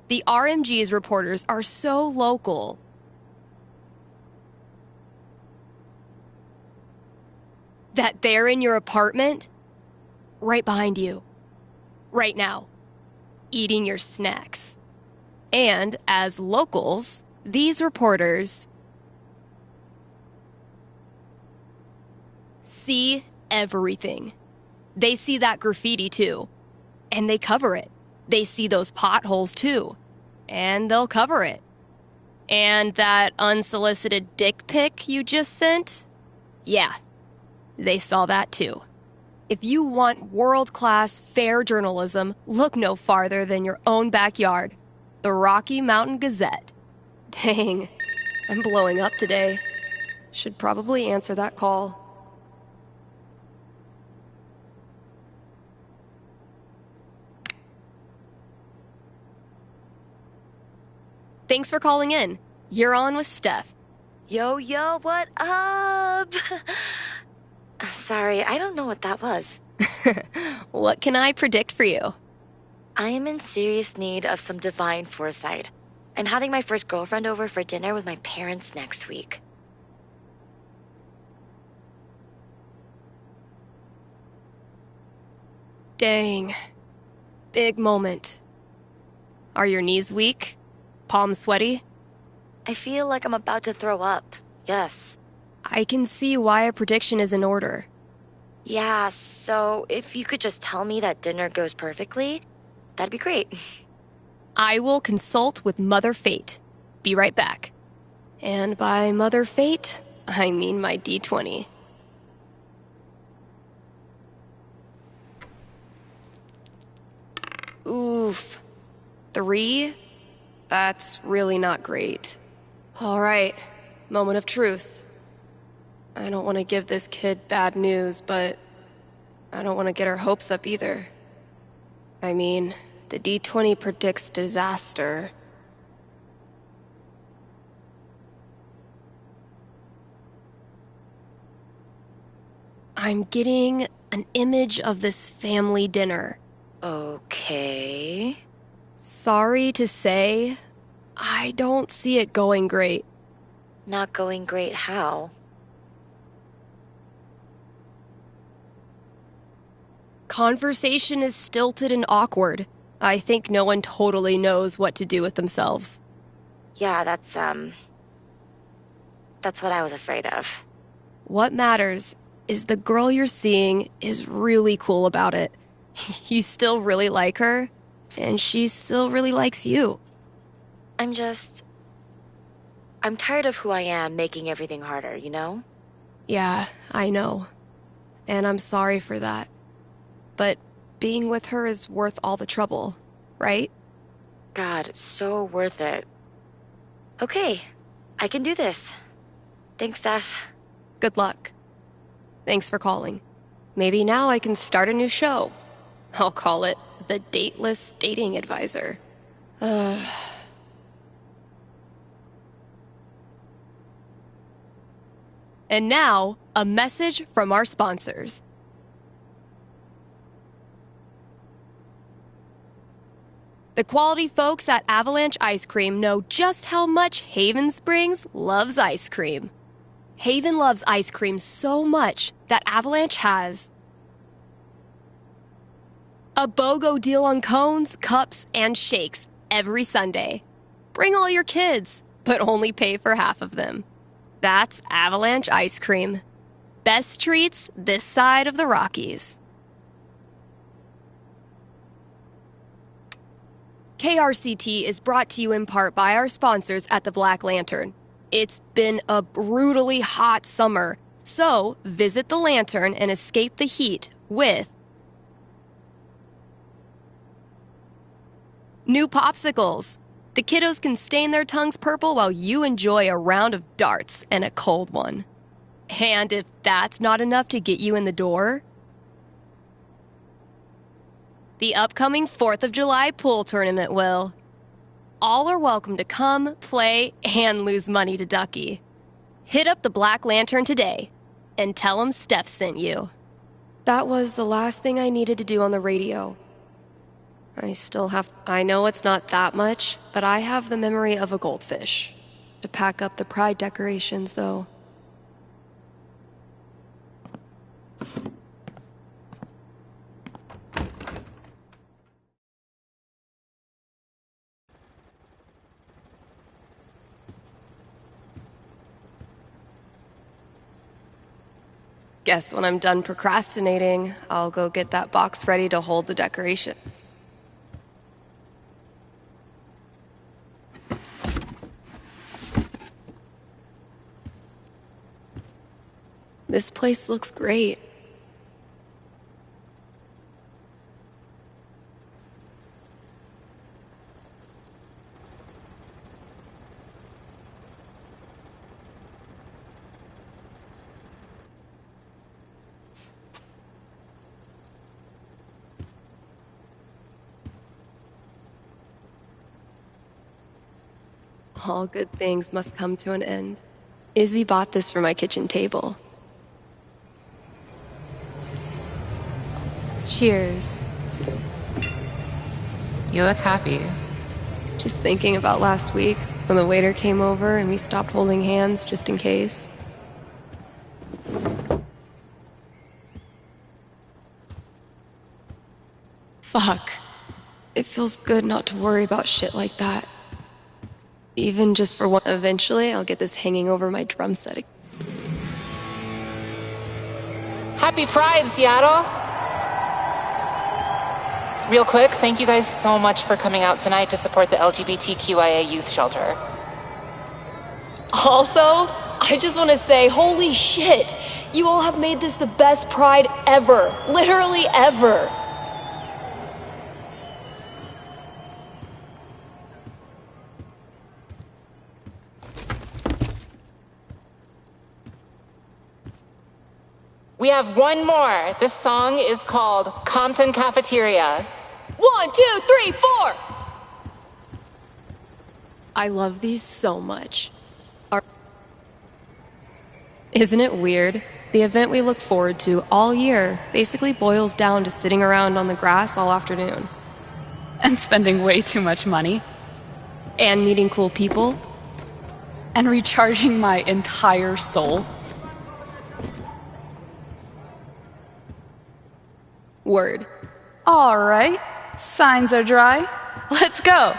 The RMG's reporters are so local. That they're in your apartment? Right behind you. Right now. Eating your snacks. And as locals, these reporters see everything. They see that graffiti too. And they cover it. They see those potholes too. And they'll cover it. And that unsolicited dick pic you just sent? Yeah. They saw that too. If you want world-class, fair journalism, look no farther than your own backyard. The Rocky Mountain Gazette. Dang, I'm blowing up today. Should probably answer that call. Thanks for calling in. You're on with Steph. Yo, yo, what up? Sorry, I don't know what that was. What can I predict for you? I am in serious need of some divine foresight. I'm having my first girlfriend over for dinner with my parents next week. Dang. Big moment. Are your knees weak? Palms sweaty? I feel like I'm about to throw up. Yes. I can see why a prediction is in order. Yeah, so if you could just tell me that dinner goes perfectly, that'd be great. I will consult with Mother Fate. Be right back. And by Mother Fate, I mean my D20. Oof. 3? That's really not great. All right, moment of truth. I don't want to give this kid bad news, but I don't want to get her hopes up either. I mean, the D20 predicts disaster. I'm getting an image of this family dinner. Okay. Sorry to say, I don't see it going great. Not going great how? Conversation is stilted and awkward. I think no one totally knows what to do with themselves. Yeah, that's what I was afraid of. What matters is the girl you're seeing is really cool about it. You still really like her, and she still really likes you. I'm tired of who I am making everything harder, you know? Yeah, I know. And I'm sorry for that. But being with her is worth all the trouble, right? God, so worth it. Okay, I can do this. Thanks, Steph. Good luck. Thanks for calling. Maybe now I can start a new show. I'll call it The Dateless Dating Advisor. And now, a message from our sponsors. The quality folks at Avalanche Ice Cream know just how much Haven Springs loves ice cream. Haven loves ice cream so much that Avalanche has a BOGO deal on cones, cups, and shakes every Sunday. Bring all your kids, but only pay for half of them. That's Avalanche Ice Cream. Best treats this side of the Rockies. KRCT is brought to you in part by our sponsors at the Black Lantern. It's been a brutally hot summer, so visit the Lantern and escape the heat with new popsicles. The kiddos can stain their tongues purple while you enjoy a round of darts and a cold one. And if that's not enough to get you in the door, the upcoming 4th of July pool tournament will. All are welcome to come, play, and lose money to Ducky. Hit up the Black Lantern today and tell them Steph sent you. That was the last thing I needed to do on the radio. I know it's not that much, but I have the memory of a goldfish. To pack up the pride decorations, though. Guess when I'm done procrastinating, I'll go get that box ready to hold the decoration. This place looks great. All good things must come to an end. Izzy bought this for my kitchen table. Cheers. You look happy. Just thinking about last week when the waiter came over and we stopped holding hands just in case. Fuck. It feels good not to worry about shit like that. Even just for one. Eventually, I'll get this hanging over my drum set. Happy Pride, Seattle! Real quick, thank you guys so much for coming out tonight to support the LGBTQIA youth shelter. Also, I just want to say, holy shit! You all have made this the best Pride ever. Literally ever. We have one more. This song is called Compton Cafeteria. 1, 2, 3, 4! I love these so much. Isn't it weird? The event we look forward to all year basically boils down to sitting around on the grass all afternoon. And spending way too much money. And meeting cool people. And recharging my entire soul. Word. All right. Signs are dry. Let's go.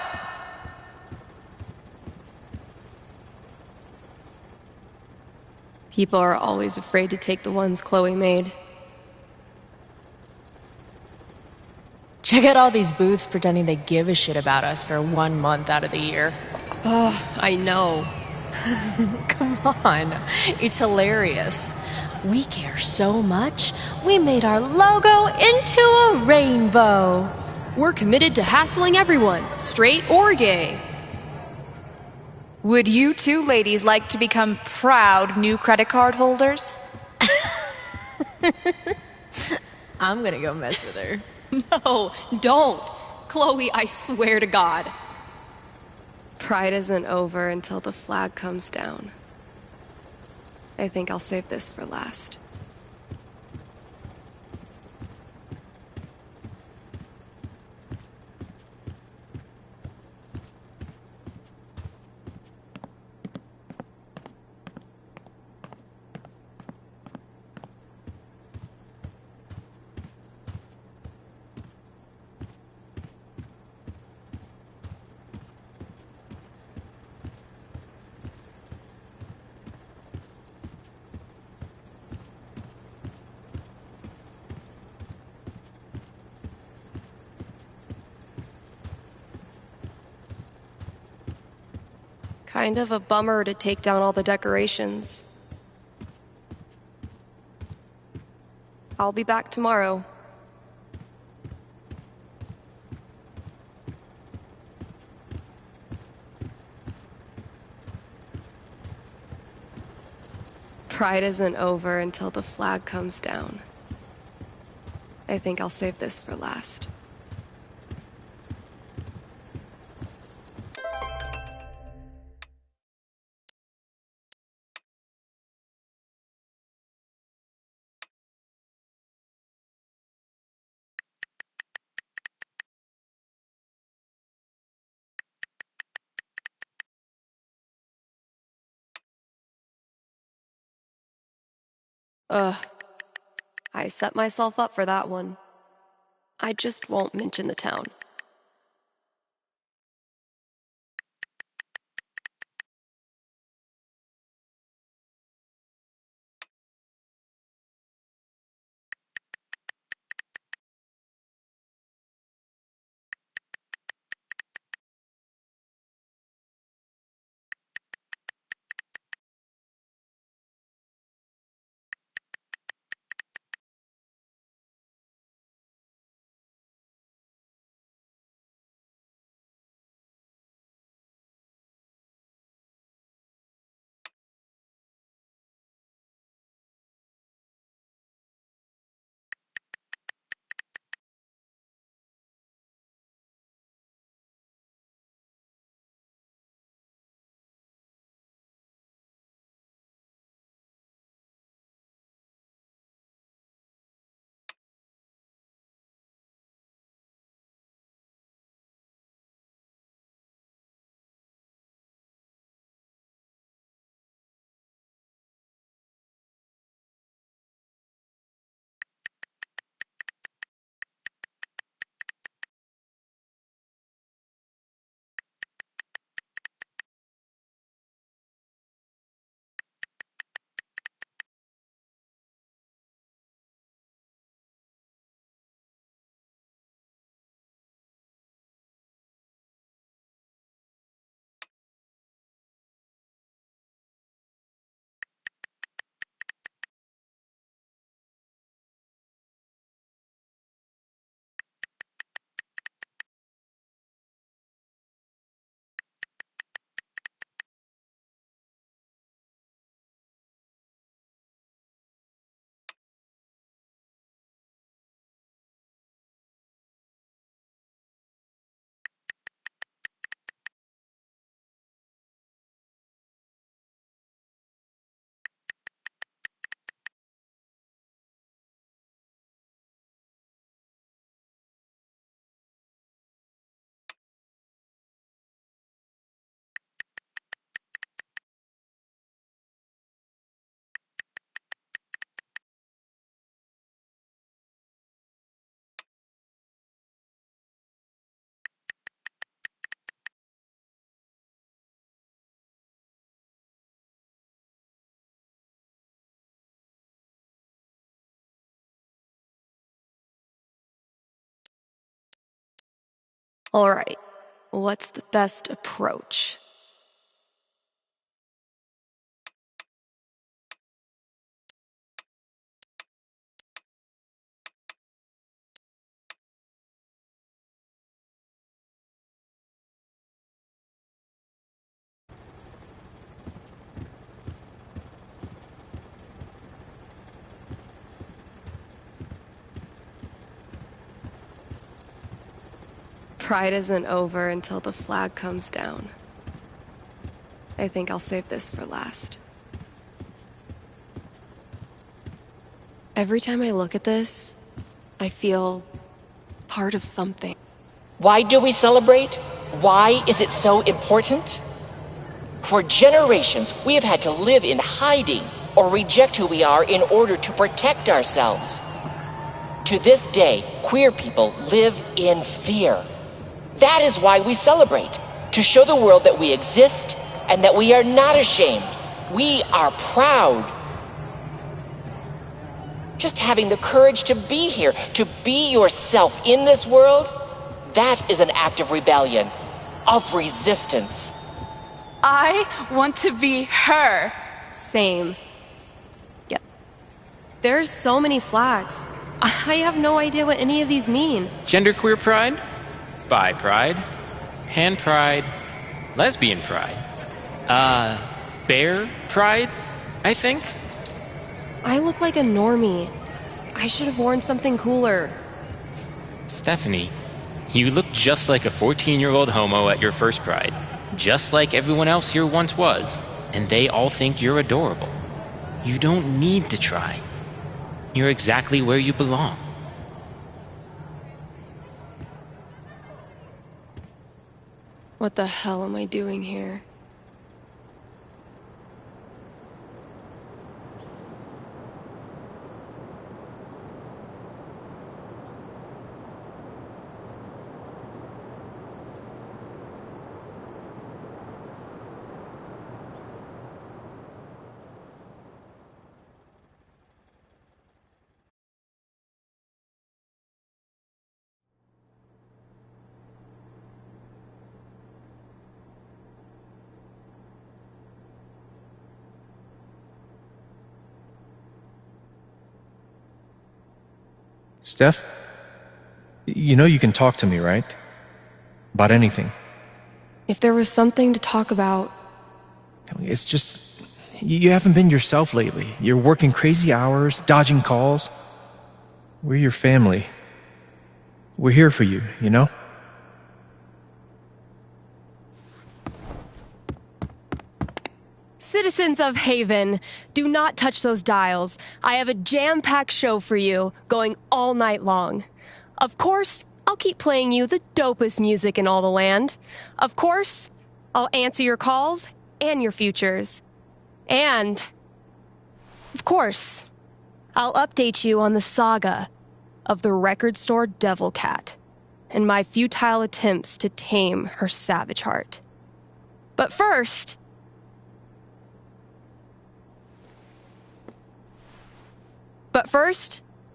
People are always afraid to take the ones Chloe made. Check out all these booths pretending they give a shit about us for 1 month out of the year. Ugh, I know. Come on. It's hilarious. We care so much, we made our logo into a rainbow. We're committed to hassling everyone, straight or gay. Would you two ladies like to become proud new credit card holders? I'm gonna go mess with her. No, don't. Chloe, I swear to God. Pride isn't over until the flag comes down. I think I'll save this for last. Kind of a bummer to take down all the decorations. I'll be back tomorrow. Pride isn't over until the flag comes down. I think I'll save this for last. Ugh. I set myself up for that one. I just won't mention the town. All right, what's the best approach? Pride isn't over until the flag comes down. I think I'll save this for last. Every time I look at this, I feel part of something. Why do we celebrate? Why is it so important? For generations, we have had to live in hiding or reject who we are in order to protect ourselves. To this day, queer people live in fear. That is why we celebrate, to show the world that we exist and that we are not ashamed. We are proud. Just having the courage to be here, to be yourself in this world, that is an act of rebellion, of resistance. I want to be her. Same. Yeah. There's so many flags. I have no idea what any of these mean. Genderqueer pride, bi pride, pan pride, lesbian pride, bear pride, I think. I look like a normie. I should have worn something cooler. Stephanie, you look just like a 14-year-old homo at your first pride. Just like everyone else here once was. And they all think you're adorable. You don't need to try. You're exactly where you belong. What the hell am I doing here? Steph, you know you can talk to me, right? About anything. If there was something to talk about... It's just, you haven't been yourself lately. You're working crazy hours, dodging calls. We're your family. We're here for you, you know? Citizens of Haven, do not touch those dials. I have a jam-packed show for you, going all night long. Of course, I'll keep playing you the dopest music in all the land. Of course, I'll answer your calls and your futures. And, of course, I'll update you on the saga of the record store Devil Cat and my futile attempts to tame her savage heart. But first...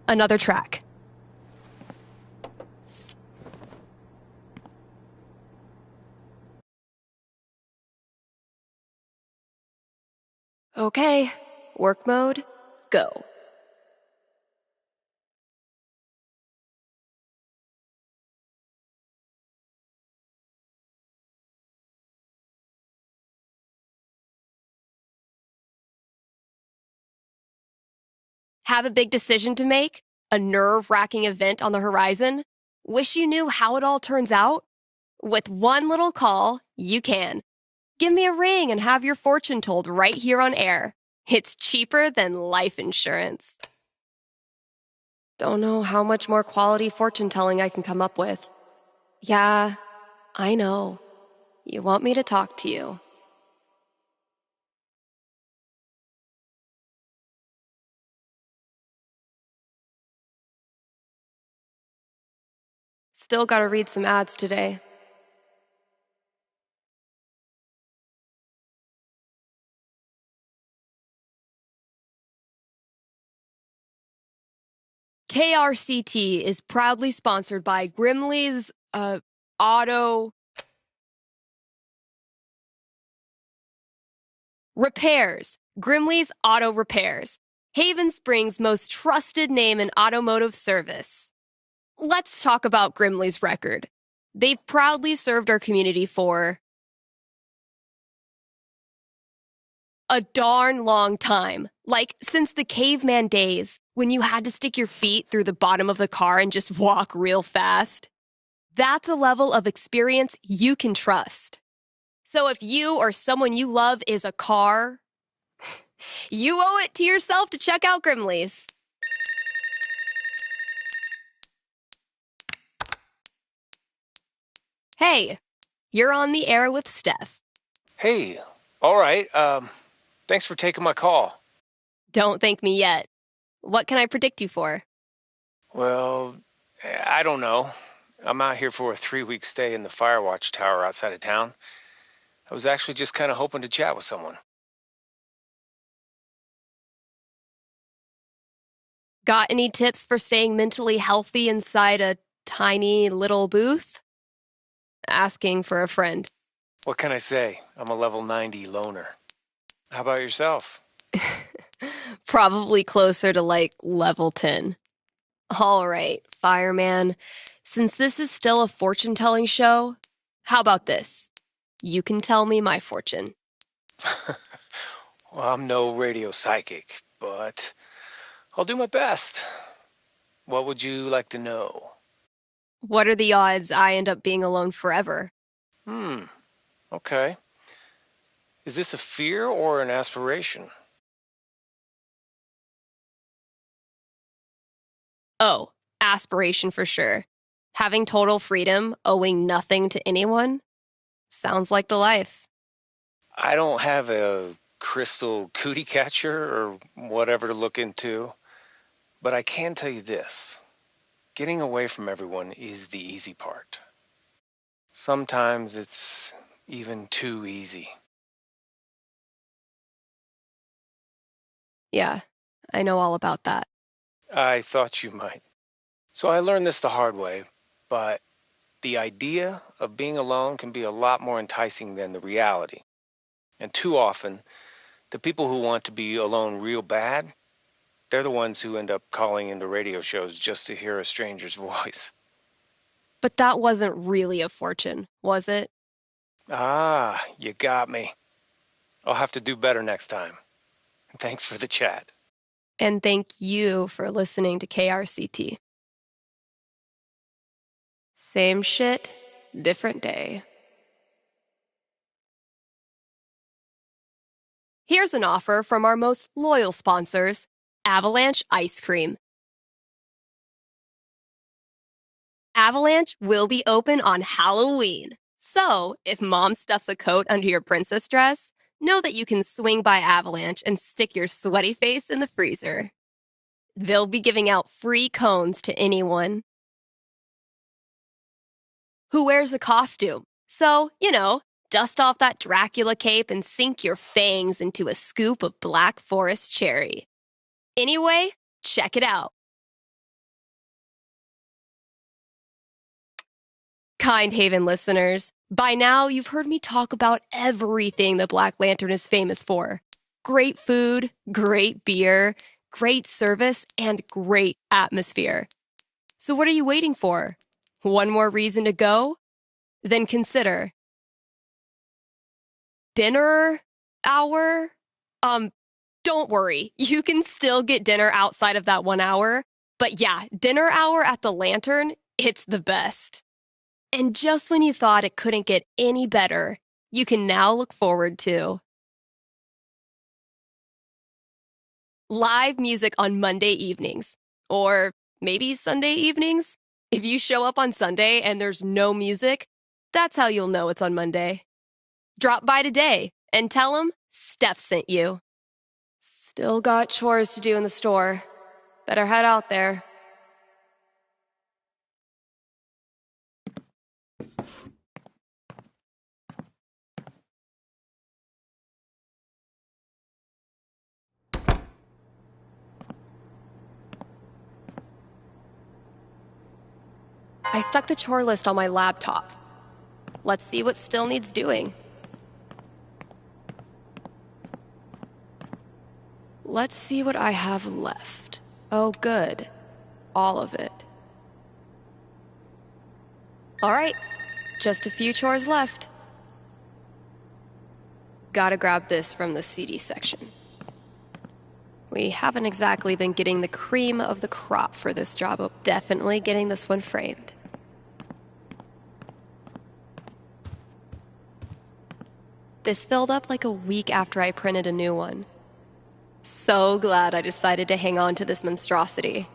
another track. Okay, work mode, go. Have a big decision to make? A nerve-wracking event on the horizon? Wish you knew how it all turns out? With one little call, you can. Give me a ring and have your fortune told right here on air. It's cheaper than life insurance. Don't know how much more quality fortune telling I can come up with. Yeah, I know. You want me to talk to you. Still gotta read some ads today. KRCT is proudly sponsored by Grimley's, Auto Repairs. Grimley's Auto Repairs. Haven Springs' most trusted name in automotive service. Let's talk about Grimley's record. They've proudly served our community for a darn long time. Like, since the caveman days, when you had to stick your feet through the bottom of the car and just walk real fast. That's a level of experience you can trust. So if you or someone you love is a car, you owe it to yourself to check out Grimley's. Hey, you're on the air with Steph. Hey, all right. Thanks for taking my call. Don't thank me yet. What can I predict you for? Well, I don't know. I'm out here for a 3-week stay in the Firewatch Tower outside of town. I was actually just kind of hoping to chat with someone. Got any tips for staying mentally healthy inside a tiny little booth? Asking for a friend. What can I say? I'm a level 90 loner. How about yourself? Probably closer to like level 10. All right, fireman. Since this is still a fortune-telling show, how about this? You can tell me my fortune. Well, I'm no radio psychic, but I'll do my best. What would you like to know? What are the odds I end up being alone forever? Okay. Is this a fear or an aspiration? Oh, aspiration for sure. Having total freedom, owing nothing to anyone? Sounds like the life. I don't have a crystal cootie catcher or whatever to look into, but I can tell you this. Getting away from everyone is the easy part. Sometimes it's even too easy. Yeah, I know all about that. I thought you might. So I learned this the hard way, but the idea of being alone can be a lot more enticing than the reality. And too often, the people who want to be alone real bad, they're the ones who end up calling into radio shows just to hear a stranger's voice. But that wasn't really a fortune, was it? Ah, you got me. I'll have to do better next time. Thanks for the chat. And thank you for listening to KRCT. Same shit, different day. Here's an offer from our most loyal sponsors, Avalanche Ice Cream. Avalanche will be open on Halloween. So, if mom stuffs a coat under your princess dress, know that you can swing by Avalanche and stick your sweaty face in the freezer. They'll be giving out free cones to anyone who wears a costume. So, dust off that Dracula cape and sink your fangs into a scoop of Black Forest cherry. Anyway, check it out. Kind Haven listeners, by now you've heard me talk about everything the Black Lantern is famous for. Great food, great beer, great service, and great atmosphere. So what are you waiting for? One more reason to go? Then consider dinner hour? Don't worry. You can still get dinner outside of that 1 hour. But yeah, dinner hour at the Lantern, it's the best. And just when you thought it couldn't get any better, you can now look forward to live music on Monday evenings, or maybe Sunday evenings. If you show up on Sunday and there's no music, that's how you'll know it's on Monday. Drop by today and tell them Steph sent you. Still got chores to do in the store. Better head out there. I stuck the chore list on my laptop. Let's see what still needs doing. Let's see what I have left. Oh, good. All of it. All right, just a few chores left. Gotta grab this from the CD section. We haven't exactly been getting the cream of the crop for this job, but definitely getting this one framed. This filled up like a week after I printed a new one. So glad I decided to hang on to this monstrosity.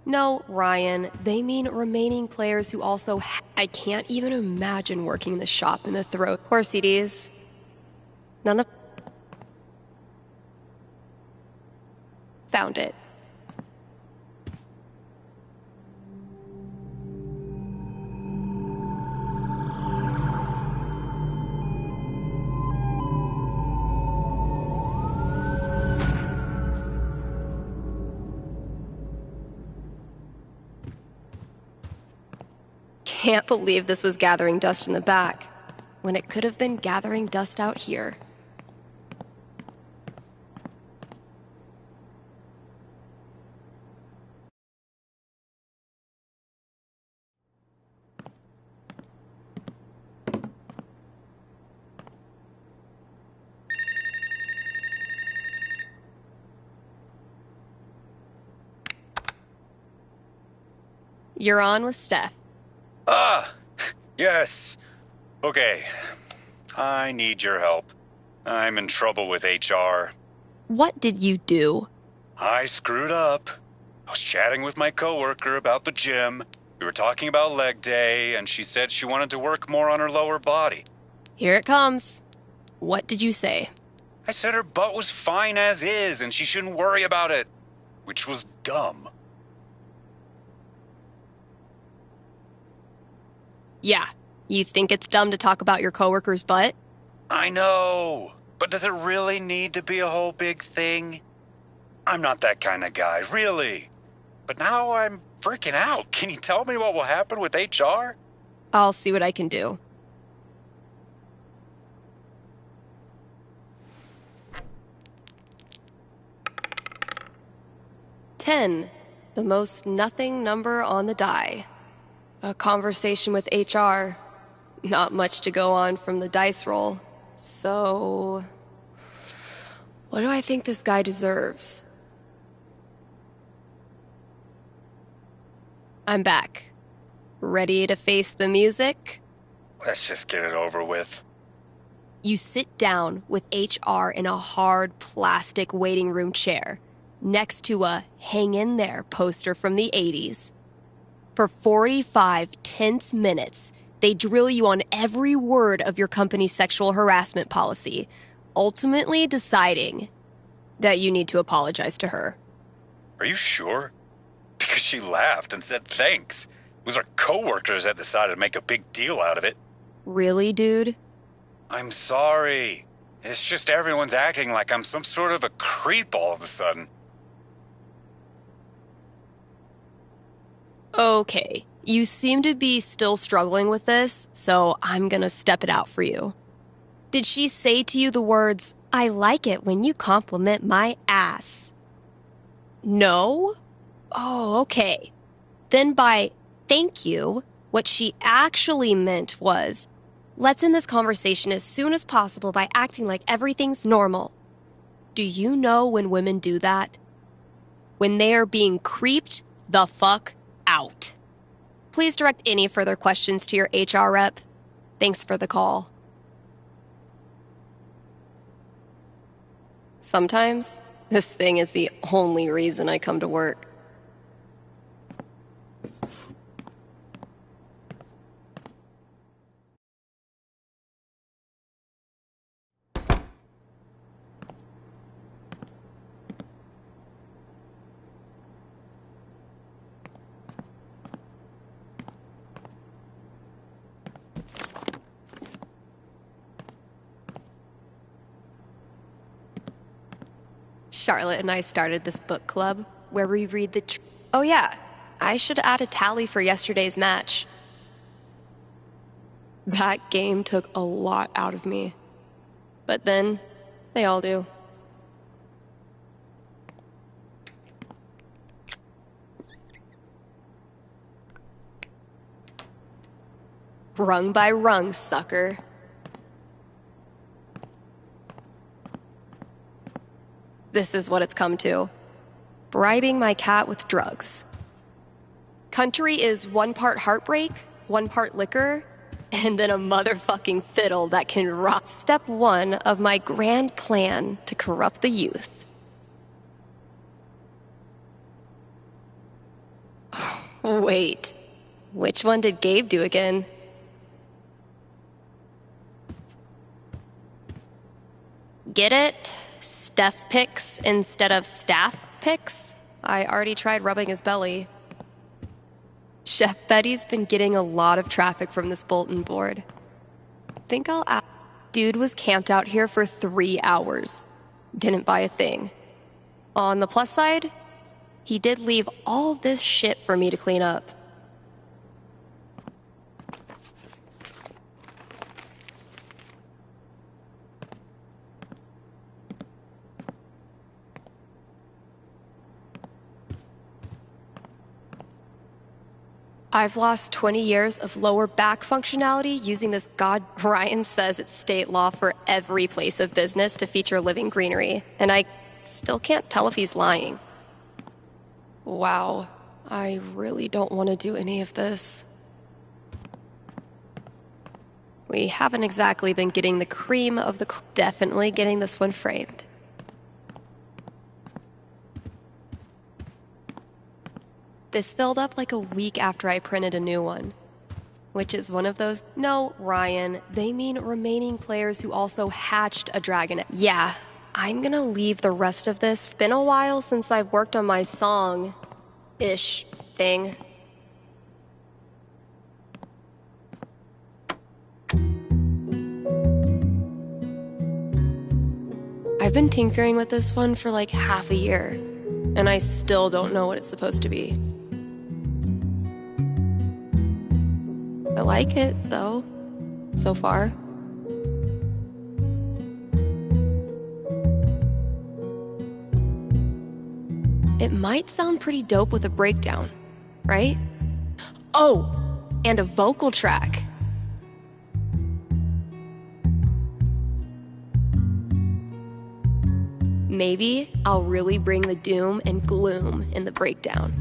No, Ryan, they mean remaining players who also I can't even imagine working the shop in the throat. Poor CDs. None of... Found it. Can't believe this was gathering dust in the back, when it could have been gathering dust out here. You're on with Steph. Ah, yes. Okay. I need your help. I'm in trouble with HR. What did you do? I screwed up. I was chatting with my coworker about the gym. We were talking about leg day, and she said she wanted to work more on her lower body. Here it comes. What did you say? I said her butt was fine as is, and she shouldn't worry about it. Which was dumb. Yeah, you think it's dumb to talk about your coworker's butt? I know, but does it really need to be a whole big thing? I'm not that kind of guy, really. But now I'm freaking out. Can you tell me what will happen with HR? I'll see what I can do. $10, the most nothing number on the die. A conversation with HR. Not much to go on from the dice roll. So... what do I think this guy deserves? I'm back. Ready to face the music? Let's just get it over with. You sit down with HR in a hard plastic waiting room chair next to a hang in there poster from the 80s. For 45 tense minutes, they drill you on every word of your company's sexual harassment policy, ultimately deciding that you need to apologize to her. Are you sure? Because she laughed and said thanks. It was our coworkers that decided to make a big deal out of it. Really, dude? I'm sorry. It's just everyone's acting like I'm some sort of a creep all of a sudden. Okay, you seem to be still struggling with this, so I'm gonna step it out for you. Did she say to you the words, "I like it when you compliment my ass"? No? Oh, okay. Then by thank you, what she actually meant was, let's end this conversation as soon as possible by acting like everything's normal. Do you know when women do that? When they are being creeped the fuck out. Please direct any further questions to your HR rep. Thanks for the call. Sometimes, this thing is the only reason I come to work. Charlotte and I started this book club where we read oh yeah, I should add a tally for yesterday's match. That game took a lot out of me. But then, they all do. Rung by rung, sucker. This is what it's come to. Bribing my cat with drugs. Country is 1 part heartbreak, 1 part liquor, and then a motherfucking fiddle that can rock. Step 1 of my grand plan to corrupt the youth. Wait, which one did Gabe do again? Get it? Steph picks instead of staff picks? I already tried rubbing his belly. Chef Betty's been getting a lot of traffic from this bulletin board. Think I'll ask. Dude was camped out here for 3 hours. Didn't buy a thing. On the plus side, he did leave all this shit for me to clean up. I've lost 20 years of lower back functionality using this god. Ryan says it's state law for every place of business to feature living greenery, and I still can't tell if he's lying. Wow, I really don't want to do any of this. We haven't exactly been getting the cream of the definitely getting this one framed. This filled up like a week after I printed a new one. Which is one of those... No, Ryan, they mean remaining players who also hatched a dragon. Yeah, I'm gonna leave the rest of this. It's been a while since I've worked on my song-ish thing. I've been tinkering with this one for like half a year, and I still don't know what it's supposed to be. I like it, though, so far. It might sound pretty dope with a breakdown, right? Oh, and a vocal track. Maybe I'll really bring the doom and gloom in the breakdown.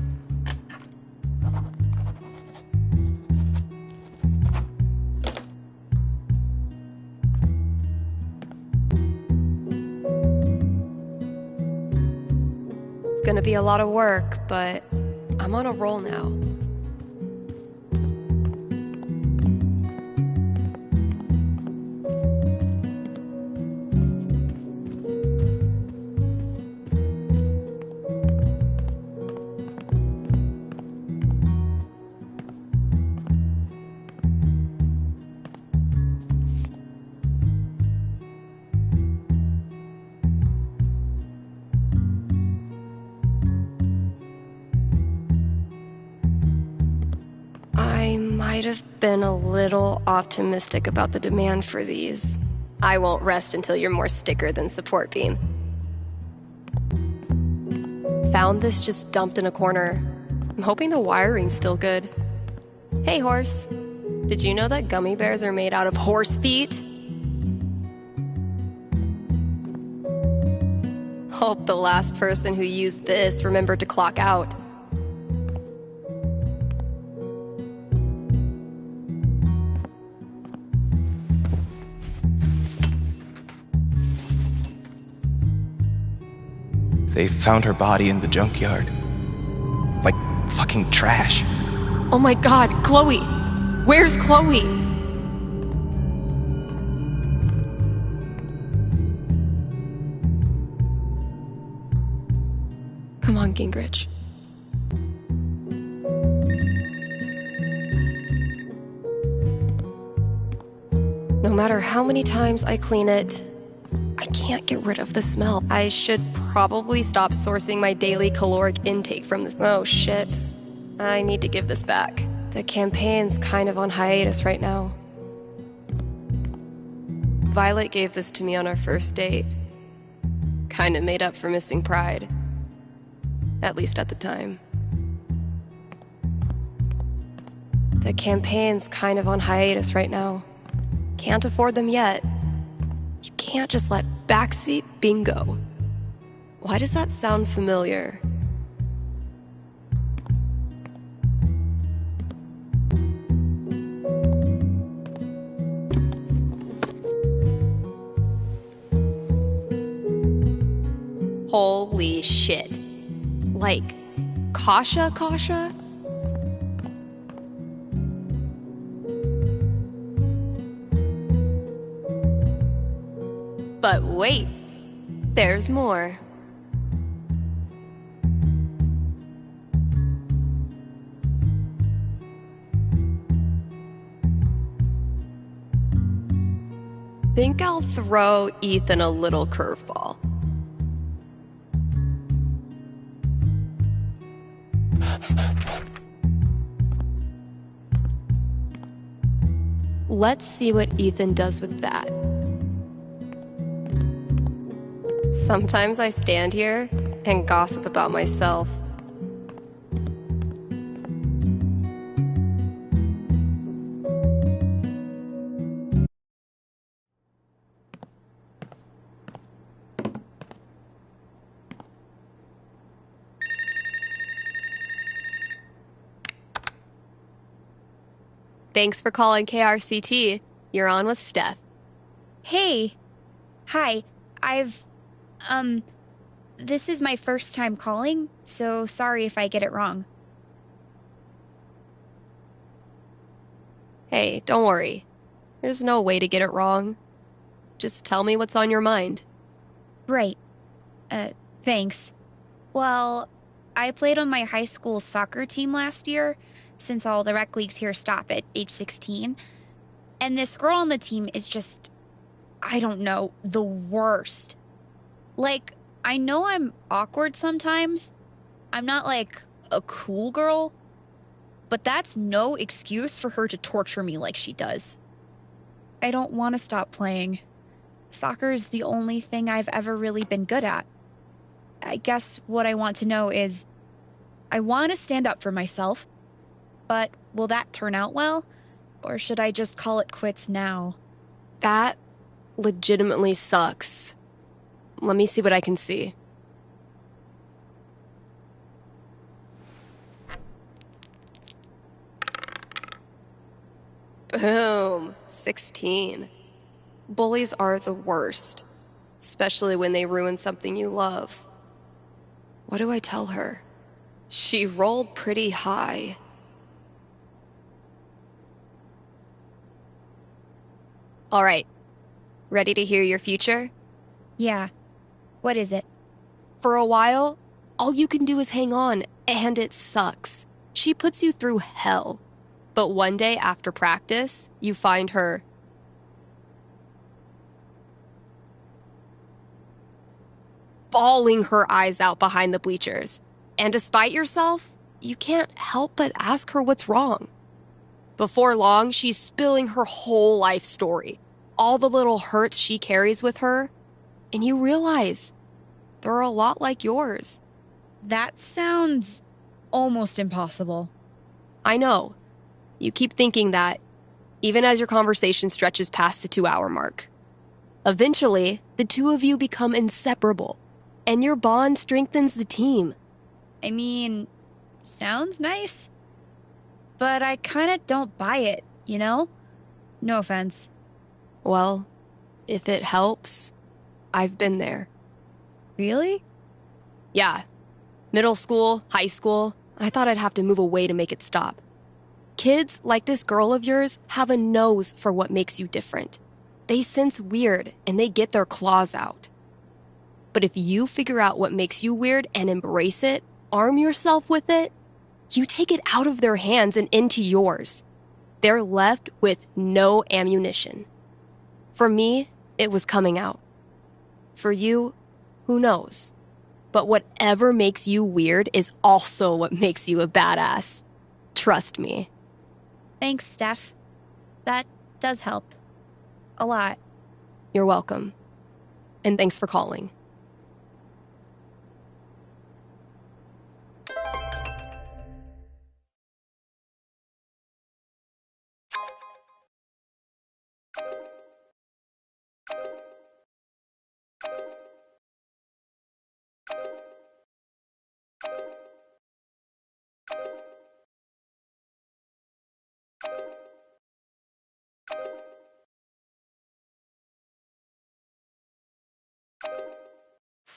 It's gonna be a lot of work, but I'm on a roll now. I might have been a little optimistic about the demand for these. I won't rest until you're more sticker than support beam. Found this just dumped in a corner. I'm hoping the wiring's still good. Hey, horse. Did you know that gummy bears are made out of horse feet? Hope the last person who used this remembered to clock out. They found her body in the junkyard. Like fucking trash. Oh my god, Chloe! Where's Chloe? Come on, Gingrich. No matter how many times I clean it, I can't get rid of the smell. I should probably stop sourcing my daily caloric intake from this. Oh shit. I need to give this back. The campaign's kind of on hiatus right now. Violet gave this to me on our first date. Kind of made up for missing Pride. At least at the time. The campaign's kind of on hiatus right now. Can't afford them yet. You can't just let backseat bingo. Why does that sound familiar? Holy shit. Like, Kasha? But wait, there's more. Think I'll throw Ethan a little curveball. Let's see what Ethan does with that. Sometimes I stand here and gossip about myself. Thanks for calling KRCT. You're on with Steph. Hey. Hi. This is my first time calling, so sorry if I get it wrong. Hey, don't worry. There's no way to get it wrong. Just tell me what's on your mind. Right. Thanks. Well, I played on my high school soccer team last year, since all the rec leagues here stop at age 16. And this girl on the team is just, I don't know, the worst. Like, I know I'm awkward sometimes. I'm not like a cool girl. But that's no excuse for her to torture me like she does. I don't want to stop playing. Soccer's the only thing I've ever really been good at. I guess what I want to know is, I want to stand up for myself, but will that turn out well? Or should I just call it quits now? That legitimately sucks. Let me see what I can see. Boom. 16. Bullies are the worst, especially when they ruin something you love. What do I tell her? She rolled pretty high. All right. Ready to hear your future? Yeah. What is it? For a while, all you can do is hang on, and it sucks. She puts you through hell. But one day after practice, you find her bawling her eyes out behind the bleachers. And despite yourself, you can't help but ask her what's wrong. Before long, she's spilling her whole life story, all the little hurts she carries with her, and you realize they're a lot like yours. That sounds almost impossible. I know. You keep thinking that, even as your conversation stretches past the 2-hour mark. Eventually, the two of you become inseparable, and your bond strengthens the team. I mean, sounds nice. But I kind of don't buy it, you know? No offense. Well, if it helps, I've been there. Really? Yeah. Middle school, high school, I thought I'd have to move away to make it stop. Kids like this girl of yours have a nose for what makes you different. They sense weird and they get their claws out. But if you figure out what makes you weird and embrace it, arm yourself with it, you take it out of their hands and into yours. They're left with no ammunition. For me, it was coming out. For you, who knows? But whatever makes you weird is also what makes you a badass. Trust me. Thanks, Steph. That does help. A lot. You're welcome. And thanks for calling.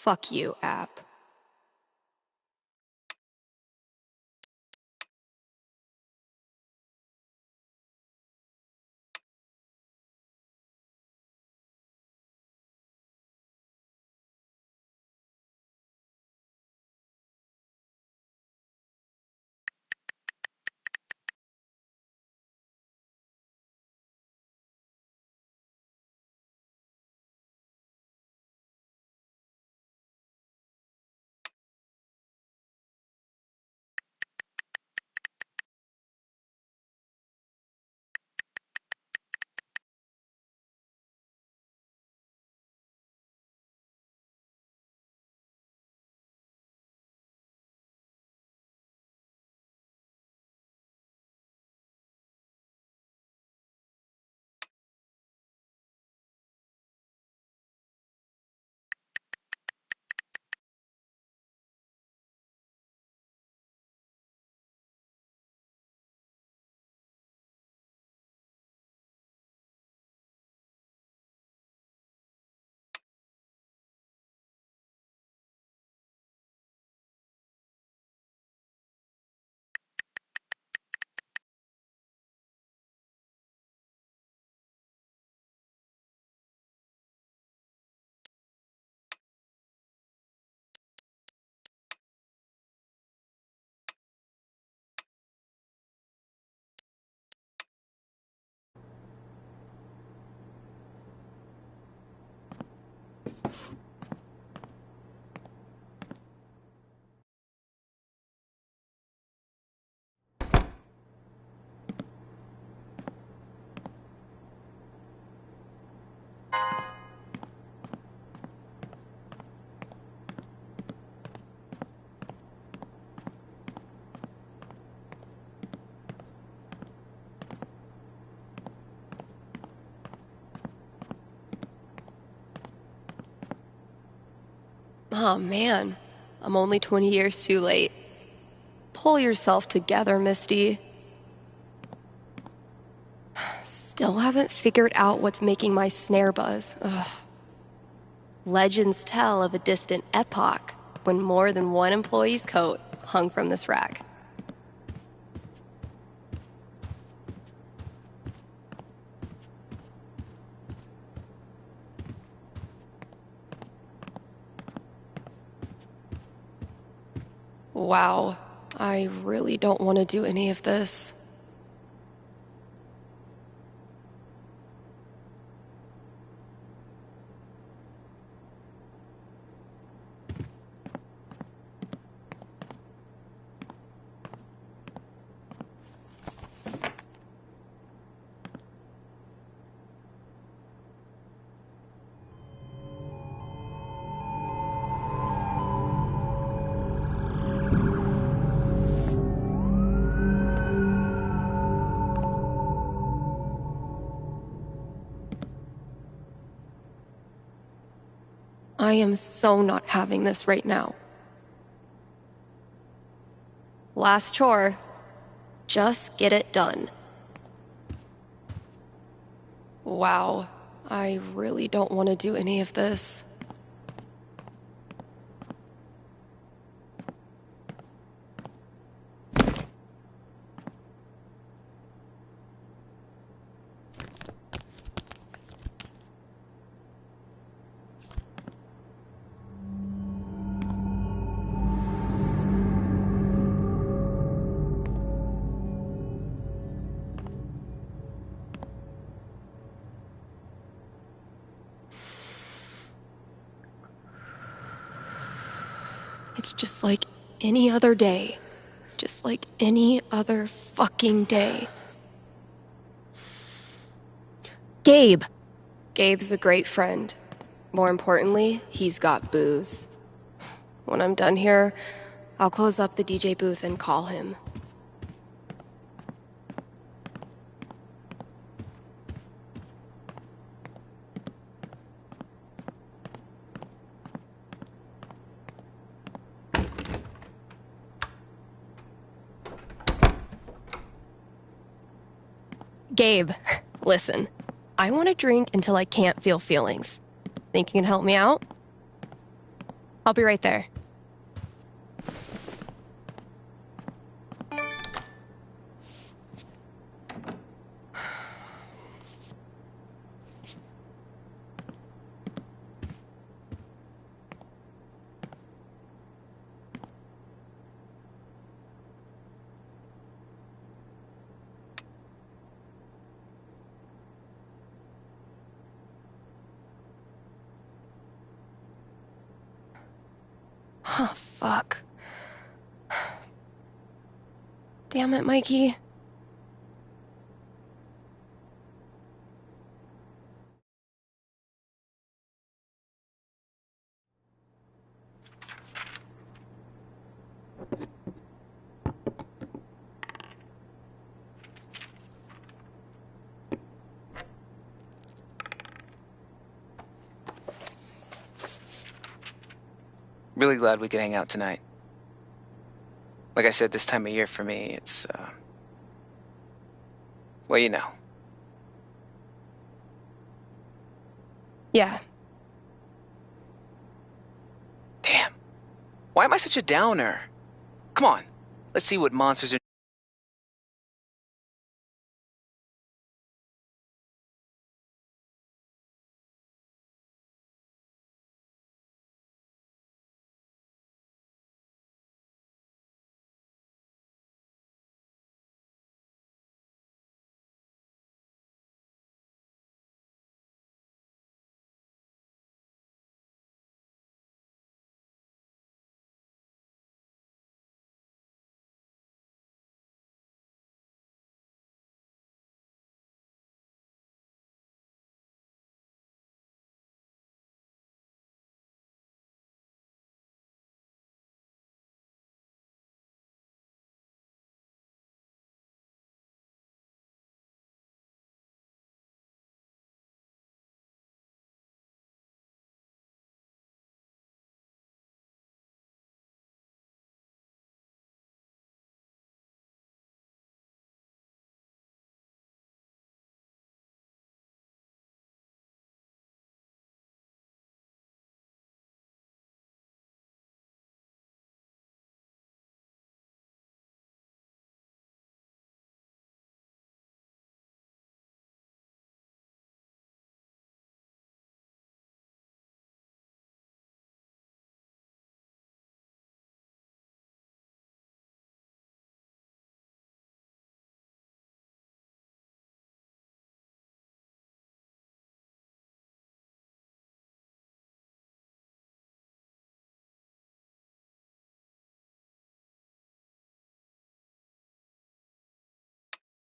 Fuck you, app. Oh man, I'm only 20 years too late. Pull yourself together, Misty. Still haven't figured out what's making my snare buzz. Ugh. Legends tell of a distant epoch when more than one employee's coat hung from this rack. Wow, I really don't want to do any of this. I am so not having this right now. Last chore. Just get it done. Wow, I really don't want to do any of this. It's just like any other day. just like any other fucking day. Gabe! Gabe's a great friend. More importantly, he's got booze. When I'm done here, I'll close up the DJ booth and call him. Gabe, listen. I want to drink until I can't feel feelings. Think you can help me out? I'll be right there. Oh, fuck. Damn it, Mikey. Really glad we could hang out tonight. Like I said, this time of year for me, it's, well, you know. Yeah. Damn. Why am I such a downer? Come on, let's see what monsters are.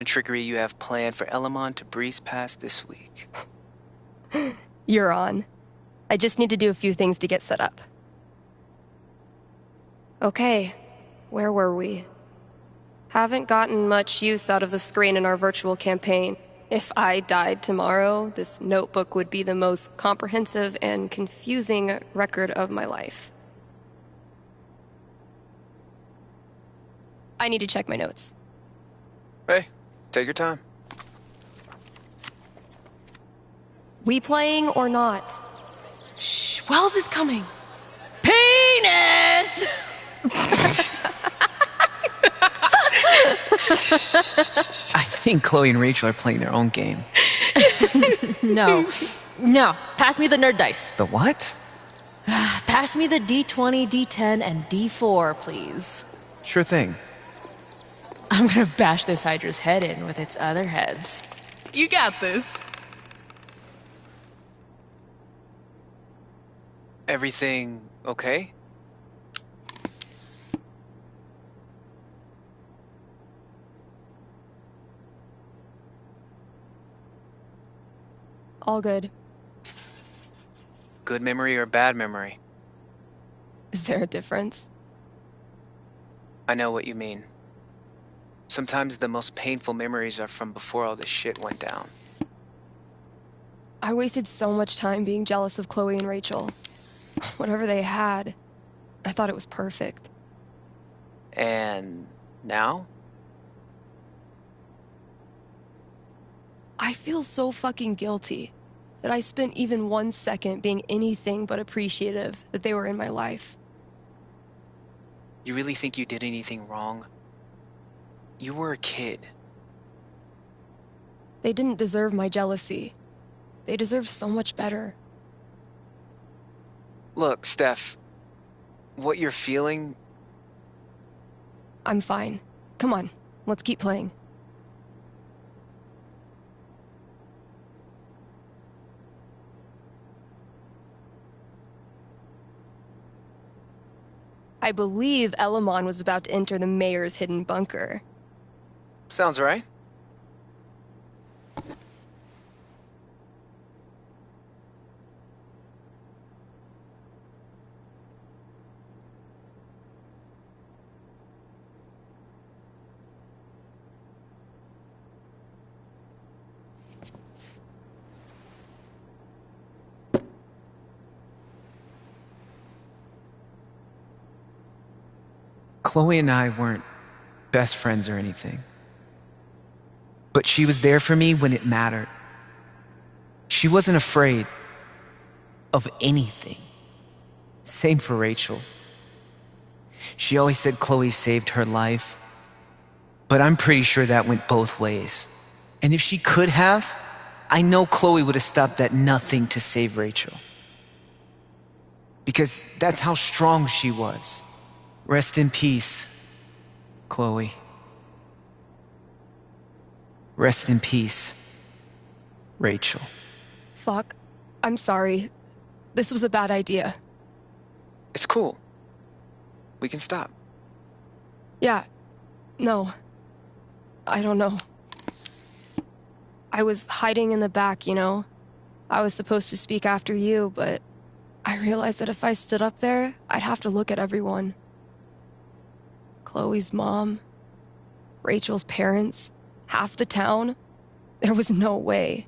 Trickery you have planned for Elamon to breeze past this week. You're on. I just need to do a few things to get set up. Okay, where were we? Haven't gotten much use out of the screen in our virtual campaign. If I died tomorrow, this notebook would be the most comprehensive and confusing record of my life. I need to check my notes. Hey, take your time. We playing or not? Shh, Wells is coming. Penis! I think Chloe and Rachel are playing their own game. No. Pass me the nerd dice. The what? Pass me the D20, D10, and D4, please. Sure thing. I'm gonna bash this Hydra's head in with its other heads. You got this. Everything okay? All good. Good memory or bad memory? Is there a difference? I know what you mean. Sometimes the most painful memories are from before all this shit went down. I wasted so much time being jealous of Chloe and Rachel. Whatever they had, I thought it was perfect. And now? I feel so fucking guilty that I spent even 1 second being anything but appreciative that they were in my life. You really think you did anything wrong? You were a kid. They didn't deserve my jealousy. They deserve so much better. Look, Steph, what you're feeling... I'm fine. Come on, let's keep playing. I believe Elamon was about to enter the mayor's hidden bunker. Sounds right. Chloe and I weren't best friends or anything. But she was there for me when it mattered. She wasn't afraid of anything. Same for Rachel. She always said Chloe saved her life. But I'm pretty sure that went both ways. And if she could have, I know Chloe would have stopped at nothing to save Rachel. Because that's how strong she was. Rest in peace, Chloe. Rest in peace, Rachel. Fuck. I'm sorry. This was a bad idea. It's cool. We can stop. Yeah. No. I don't know. I was hiding in the back, you know? I was supposed to speak after you, but I realized that if I stood up there, I'd have to look at everyone. Chloe's mom, Rachel's parents, half the town. There was no way.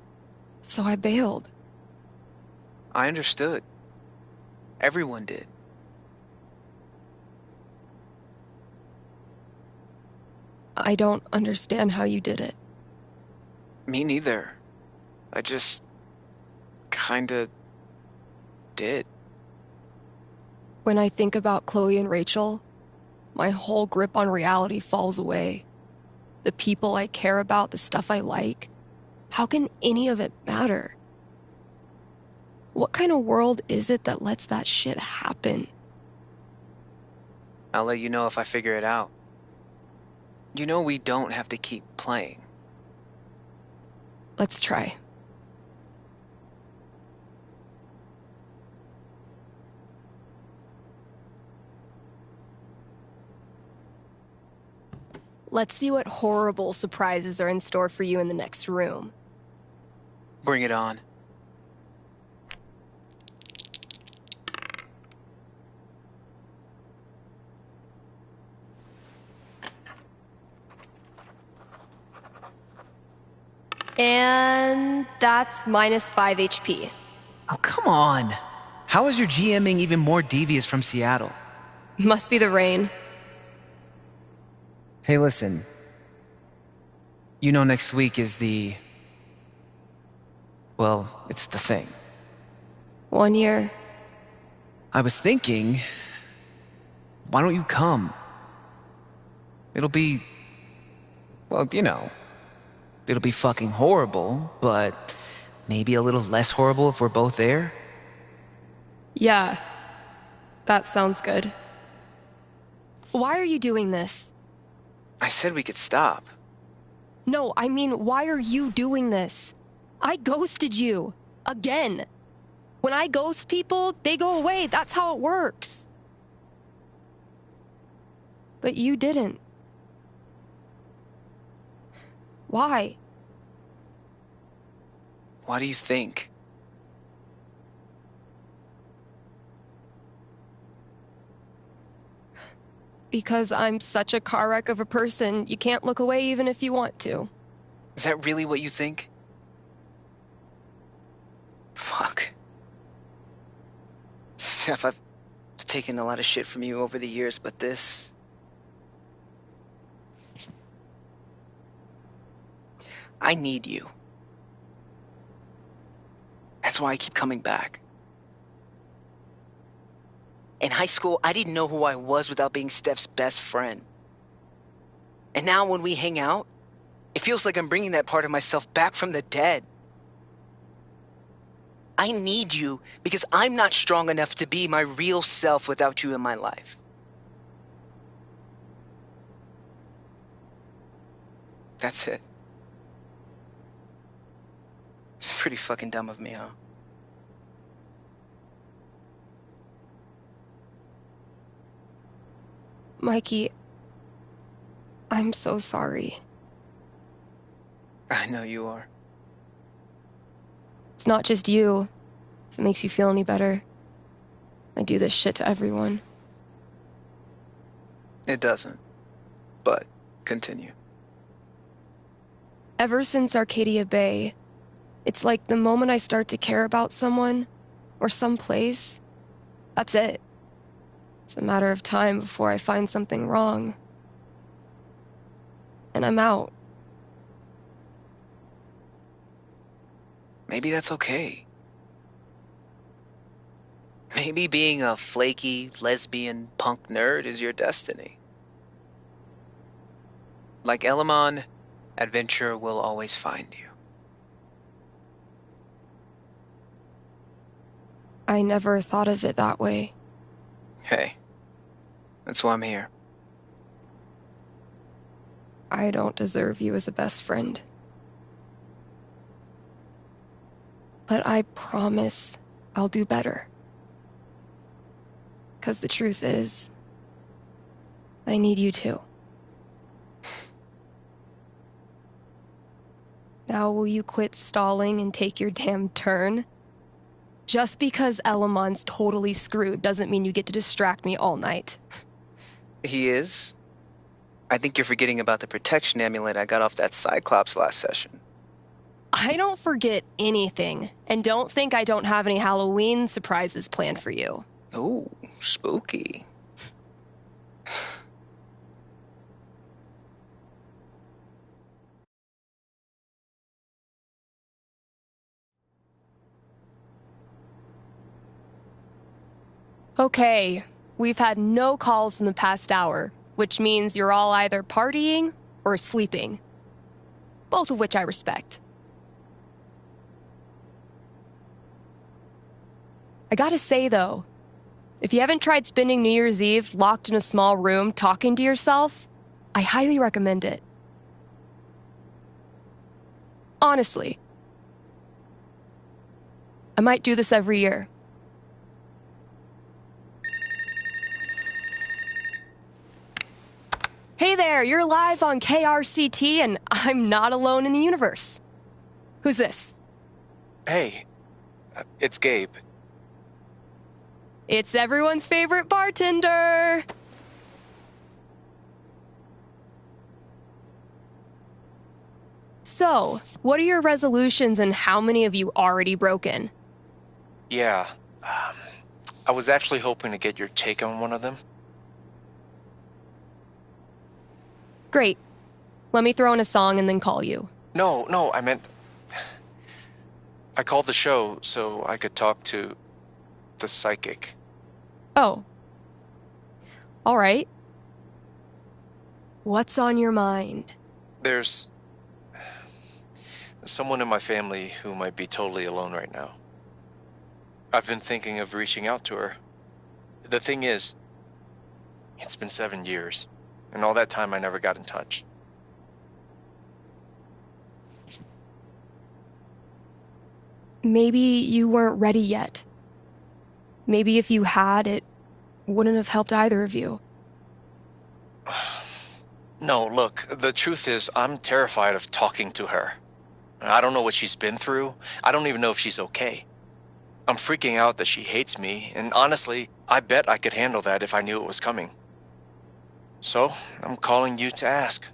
So I bailed. I understood. Everyone did. I don't understand how you did it. Me neither. I just... kinda... did. When I think about Chloe and Rachel, my whole grip on reality falls away. The people I care about, the stuff I like. How can any of it matter? What kind of world is it that lets that shit happen? I'll let you know if I figure it out. You know we don't have to keep playing. Let's try. Let's see what horrible surprises are in store for you in the next room. Bring it on. And that's -5 HP. Oh, come on. How is your GMing even more devious from Seattle? Must be the rain. Hey, listen. You know next week is the... well, it's the thing. 1 year. I was thinking... why don't you come? It'll be... well, you know... it'll be fucking horrible, but... maybe a little less horrible if we're both there? Yeah. That sounds good. Why are you doing this? I said we could stop. No, I mean, why are you doing this? I ghosted you. Again. When I ghost people, they go away. That's how it works. But you didn't. Why? Why do you think? Because I'm such a car wreck of a person, you can't look away even if you want to. Is that really what you think? Fuck. Steph, I've taken a lot of shit from you over the years, but this... I need you. That's why I keep coming back. In high school, I didn't know who I was without being Steph's best friend. And now when we hang out, it feels like I'm bringing that part of myself back from the dead. I need you because I'm not strong enough to be my real self without you in my life. That's it. It's pretty fucking dumb of me, huh? Mikey, I'm so sorry. I know you are. It's not just you. If it makes you feel any better. I do this shit to everyone. It doesn't. But continue. Ever since Arcadia Bay, it's like the moment I start to care about someone or someplace, that's it. It's a matter of time before I find something wrong. And I'm out. Maybe that's okay. Maybe being a flaky, lesbian, punk nerd is your destiny. Like Elamon, adventure will always find you. I never thought of it that way. Hey, that's why I'm here. I don't deserve you as a best friend. But I promise I'll do better. 'Cause the truth is, I need you too. Now will you quit stalling and take your damn turn? Just because Elamon's totally screwed doesn't mean you get to distract me all night. He is? I think you're forgetting about the protection amulet I got off that Cyclops last session. I don't forget anything, and don't think I don't have any Halloween surprises planned for you. Ooh, spooky. Okay, we've had no calls in the past hour, which means you're all either partying or sleeping. Both of which I respect. I gotta say, though, if you haven't tried spending New Year's Eve locked in a small room talking to yourself, I highly recommend it. Honestly. I might do this every year. Hey there, you're live on KRCT, and I'm not alone in the universe. Who's this? Hey, it's Gabe. It's everyone's favorite bartender. So, what are your resolutions and how many have you already broken? Yeah, I was actually hoping to get your take on one of them. Great. Let me throw in a song and then call you. No, I meant... I called the show so I could talk to the psychic. Oh. All right. What's on your mind? There's someone in my family who might be totally alone right now. I've been thinking of reaching out to her. The thing is, it's been 7 years, and all that time I never got in touch. Maybe you weren't ready yet. Maybe if you had, it wouldn't have helped either of you. No, look, the truth is I'm terrified of talking to her. I don't know what she's been through. I don't even know if she's okay. I'm freaking out that she hates me, and honestly, I bet I could handle that if I knew it was coming. So, I'm calling you to ask.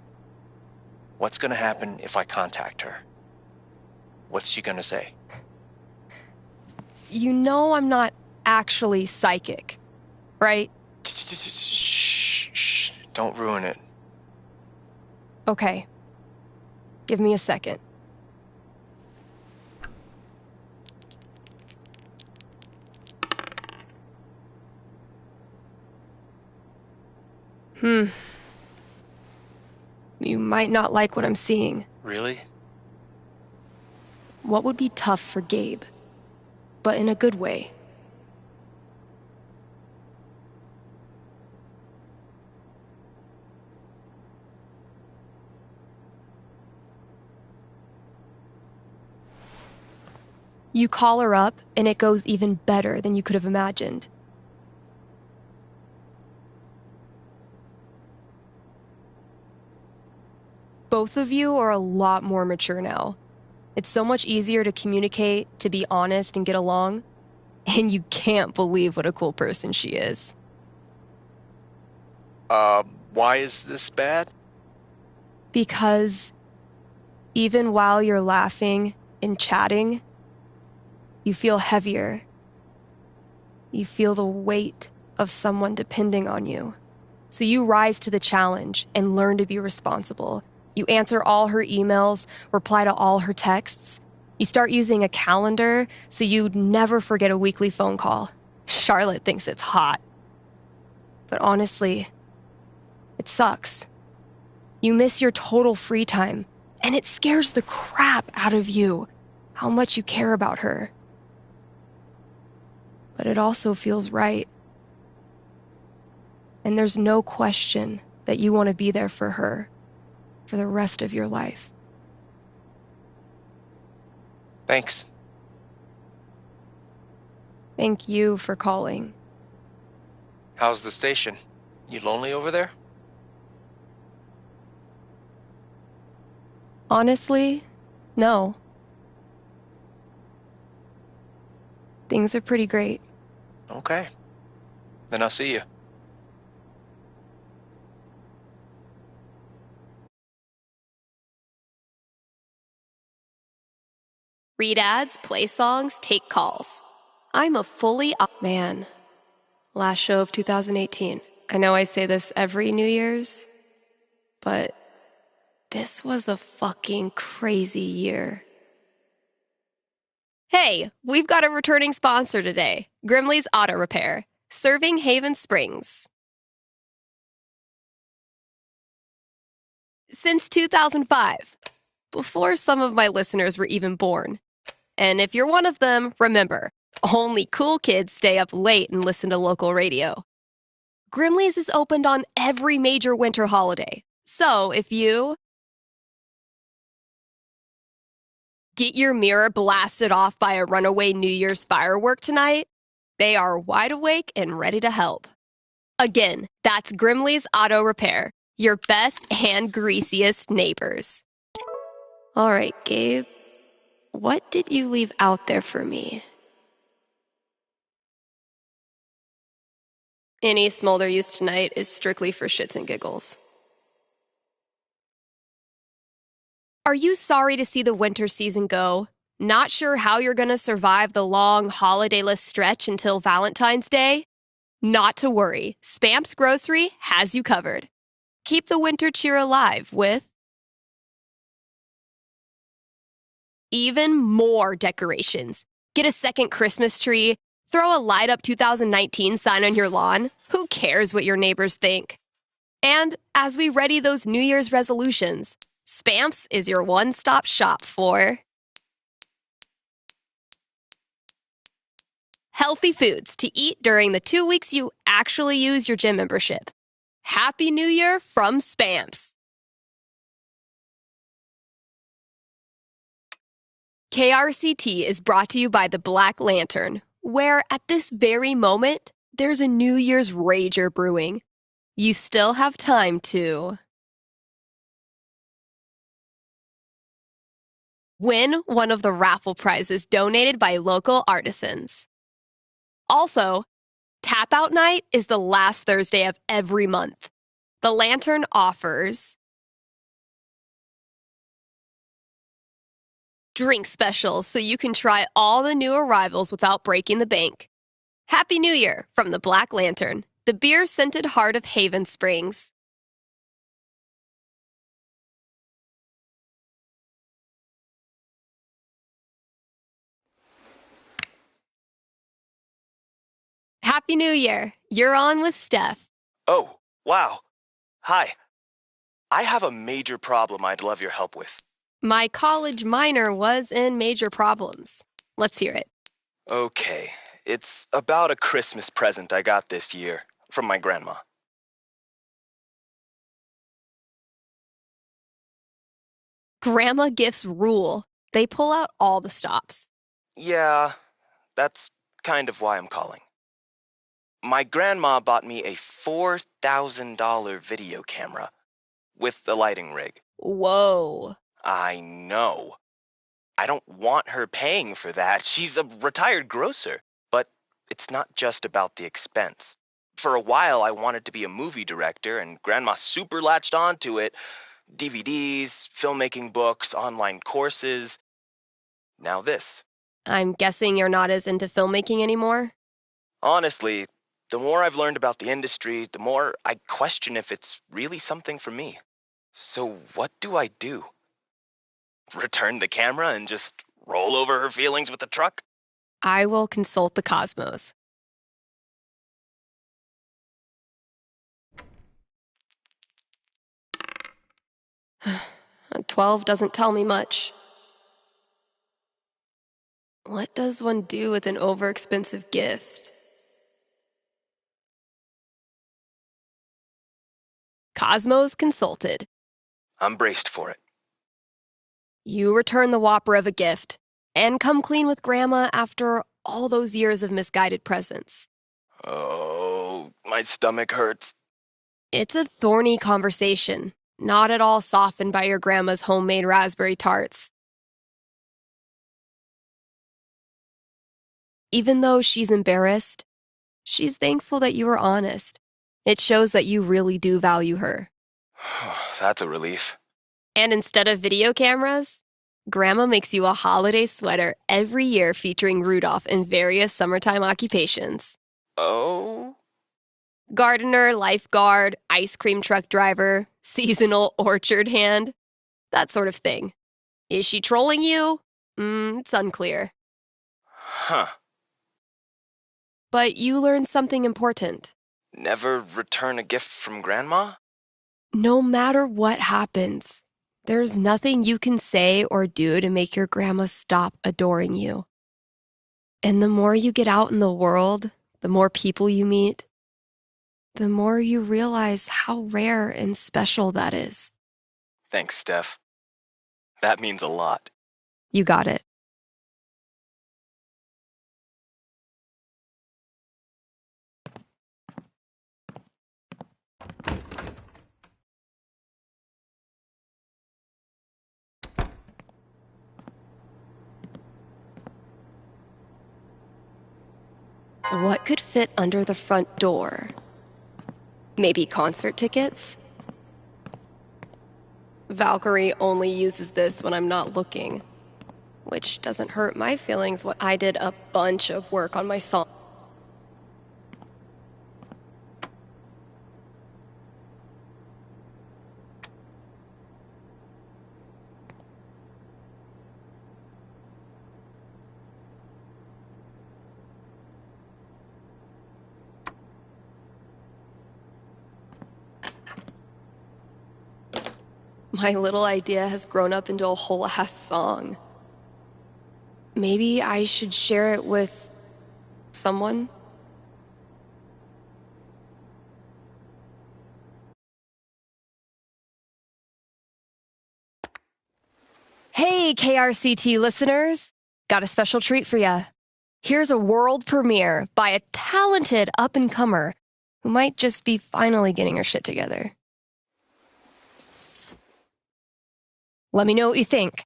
What's gonna happen if I contact her? What's she gonna say? You know I'm not actually psychic, right? Shh. Don't ruin it. Okay. Give me a second. You might not like what I'm seeing. Really? What would be tough for Gabe, but in a good way. You call her up, and it goes even better than you could have imagined. Both of you are a lot more mature now. It's so much easier to communicate, to be honest, and get along. And you can't believe what a cool person she is. Why is this bad? Because even while you're laughing and chatting, you feel heavier. You feel the weight of someone depending on you. So you rise to the challenge and learn to be responsible. You answer all her emails, reply to all her texts. You start using a calendar so you never forget a weekly phone call. Charlotte thinks it's hot. But honestly, it sucks. You miss your total free time, and it scares the crap out of you how much you care about her. But it also feels right. And there's no question that you want to be there for her for the rest of your life. Thanks. Thank you for calling. How's the station? You lonely over there? Honestly, no. Things are pretty great. Okay. Then I'll see you. Read ads, play songs, take calls. I'm a fully Man, last show of 2018. I know I say this every New Year's, but this was a fucking crazy year. Hey, we've got a returning sponsor today, Grimley's Auto Repair, serving Haven Springs. Since 2005, before some of my listeners were even born. And if you're one of them, remember, only cool kids stay up late and listen to local radio. Grimley's is opened on every major winter holiday. So if you get your mirror blasted off by a runaway New Year's firework tonight, they are wide awake and ready to help. Again, that's Grimley's Auto Repair, your best and greasiest neighbors. All right, Gabe, what did you leave out there for me? Any smolder used tonight is strictly for shits and giggles. Are you sorry to see the winter season go? Not sure how you're going to survive the long holidayless stretch until Valentine's Day? Not to worry, Spamps Grocery has you covered. Keep the winter cheer alive with even more decorations. Get a second Christmas tree, throw a light up 2019 sign on your lawn. Who cares what your neighbors think? And as we ready those New Year's resolutions, Spamps is your one-stop shop for healthy foods to eat during the 2 weeks you actually use your gym membership. Happy New Year from Spamps. KRCT is brought to you by the Black Lantern, where at this very moment, there's a New Year's rager brewing. You still have time to Win one of the raffle prizes donated by local artisans. Also, Tap Out Night is the last Thursday of every month. The Lantern offers drink specials so you can try all the new arrivals without breaking the bank. Happy New Year from the Black Lantern, the beer-scented heart of Haven Springs. Happy New Year. You're on with Steph. Oh, wow. Hi. I have a major problem I'd love your help with. My college minor was in major problems. Let's hear it. Okay. It's about a Christmas present I got this year from my grandma. Grandma gifts rule. They pull out all the stops. Yeah, that's kind of why I'm calling. My grandma bought me a $4,000 video camera with the lighting rig. Whoa. I know. I don't want her paying for that. She's a retired grocer. But it's not just about the expense. For a while, I wanted to be a movie director, and Grandma super latched onto it. DVDs, filmmaking books, online courses. Now this. I'm guessing you're not as into filmmaking anymore? Honestly, the more I've learned about the industry, the more I question if it's really something for me. So what do I do? Return the camera and just roll over her feelings with the truck? I will consult the cosmos. A 12 doesn't tell me much. What does one do with an overexpensive gift? Cosmos consulted. I'm braced for it. You return the whopper of a gift and come clean with Grandma after all those years of misguided presents. Oh, my stomach hurts. It's a thorny conversation, not at all softened by your grandma's homemade raspberry tarts. Even though she's embarrassed, she's thankful that you were honest. It shows that you really do value her. That's a relief. And instead of video cameras, Grandma makes you a holiday sweater every year featuring Rudolph in various summertime occupations. Oh? Gardener, lifeguard, ice cream truck driver, seasonal orchard hand, that sort of thing. Is she trolling you? It's unclear. Huh. But you learned something important. Never return a gift from Grandma? No matter what happens, there's nothing you can say or do to make your grandma stop adoring you. And the more you get out in the world, the more people you meet, the more you realize how rare and special that is. Thanks, Steph. That means a lot. You got it. What could fit under the front door? Maybe concert tickets? Valkyrie only uses this when I'm not looking, which doesn't hurt my feelings when I did a bunch of work on my song. My little idea has grown up into a whole ass song. Maybe I should share it with someone? Hey, KRCT listeners! Got a special treat for ya. Here's a world premiere by a talented up-and-comer who might just be finally getting her shit together. Let me know what you think.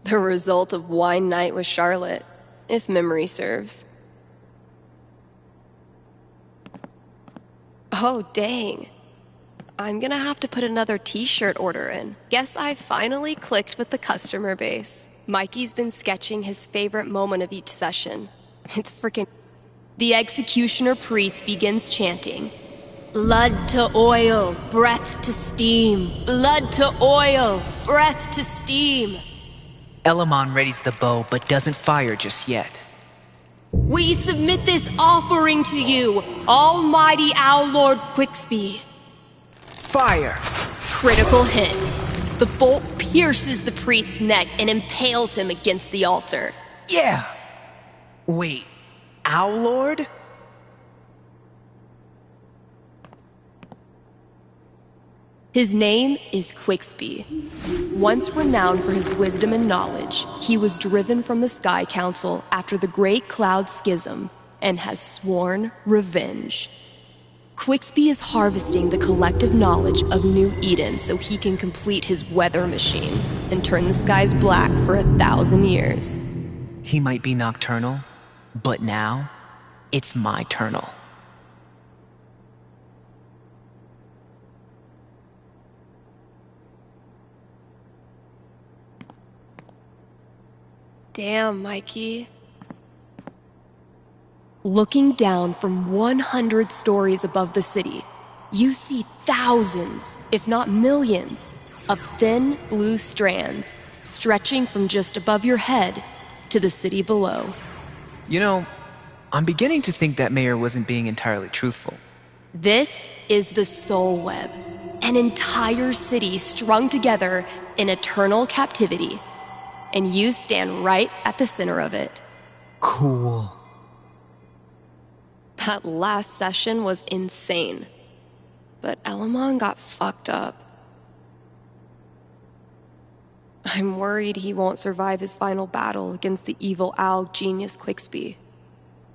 The result of wine night with Charlotte, if memory serves. Oh, dang. I'm gonna have to put another t-shirt order in. Guess I finally clicked with the customer base. Mikey's been sketching his favorite moment of each session. It's freaking... The executioner priest begins chanting, "Blood to oil, breath to steam. Blood to oil, breath to steam." Elamon readies the bow, but doesn't fire just yet. "We submit this offering to you, Almighty Owl Lord Quicksby." Fire! Critical hit. The bolt pierces the priest's neck and impales him against the altar. Yeah! Wait, Owl Lord? His name is Quicksby. Once renowned for his wisdom and knowledge, he was driven from the Sky Council after the Great Cloud Schism and has sworn revenge. Quicksby is harvesting the collective knowledge of New Eden so he can complete his weather machine and turn the skies black for 1,000 years. He might be nocturnal, but now, it's my turnal. Damn, Mikey. Looking down from 100 stories above the city, you see thousands, if not millions, of thin blue strands stretching from just above your head to the city below. You know, I'm beginning to think that mayor wasn't being entirely truthful. This is the Soul Web, an entire city strung together in eternal captivity. And you stand right at the center of it. Cool. That last session was insane. But Elamon got fucked up. I'm worried he won't survive his final battle against the evil owl genius Quicksby.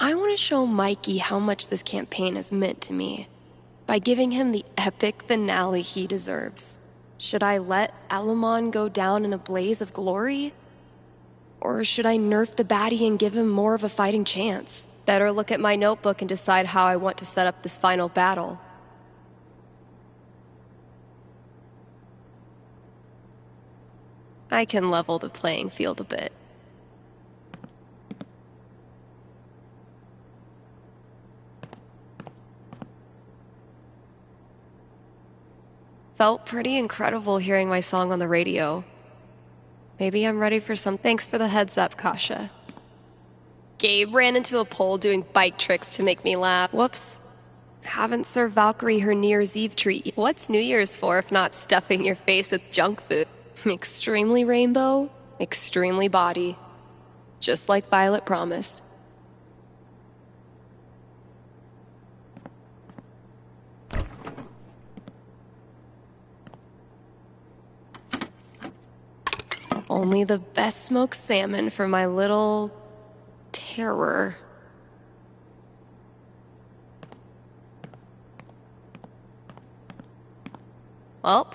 I want to show Mikey how much this campaign has meant to me by giving him the epic finale he deserves. Should I let Elamon go down in a blaze of glory? Or should I nerf the baddie and give him more of a fighting chance? Better look at my notebook and decide how I want to set up this final battle. I can level the playing field a bit. Felt pretty incredible hearing my song on the radio. Maybe I'm ready for some... Thanks for the heads up, Kasha. Gabe ran into a pole doing bike tricks to make me laugh. Whoops. Haven't served Valkyrie her New Year's Eve treat. What's New Year's for if not stuffing your face with junk food? Extremely rainbow, extremely body. Just like Violet promised. Only the best smoked salmon for my little... terror. Well,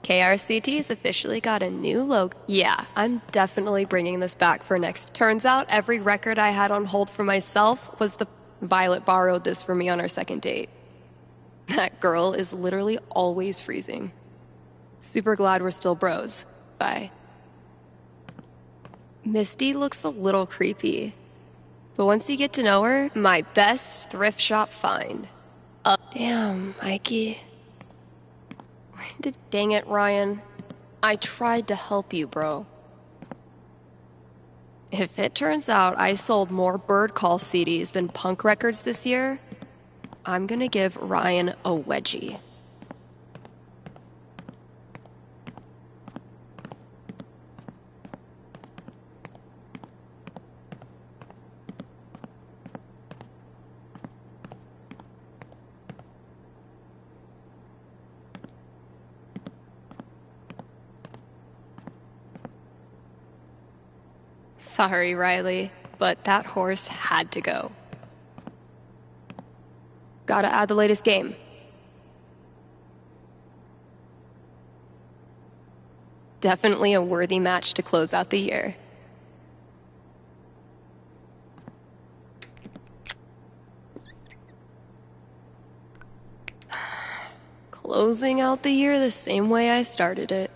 KRCT's officially got a new logo. Yeah, I'm definitely bringing this back for next. Turns out every record I had on hold for myself was the... Violet borrowed this for me on our second date. That girl is literally always freezing. Super glad we're still bros. Bye. Misty looks a little creepy. But once you get to know her, my best thrift shop find. Damn, Mikey. Dang it, Ryan. I tried to help you, bro. If it turns out I sold more Bird Call CDs than punk records this year, I'm gonna give Ryan a wedgie. Sorry, Riley, but that horse had to go. Gotta add the latest game. Definitely a worthy match to close out the year. Closing out the year the same way I started it.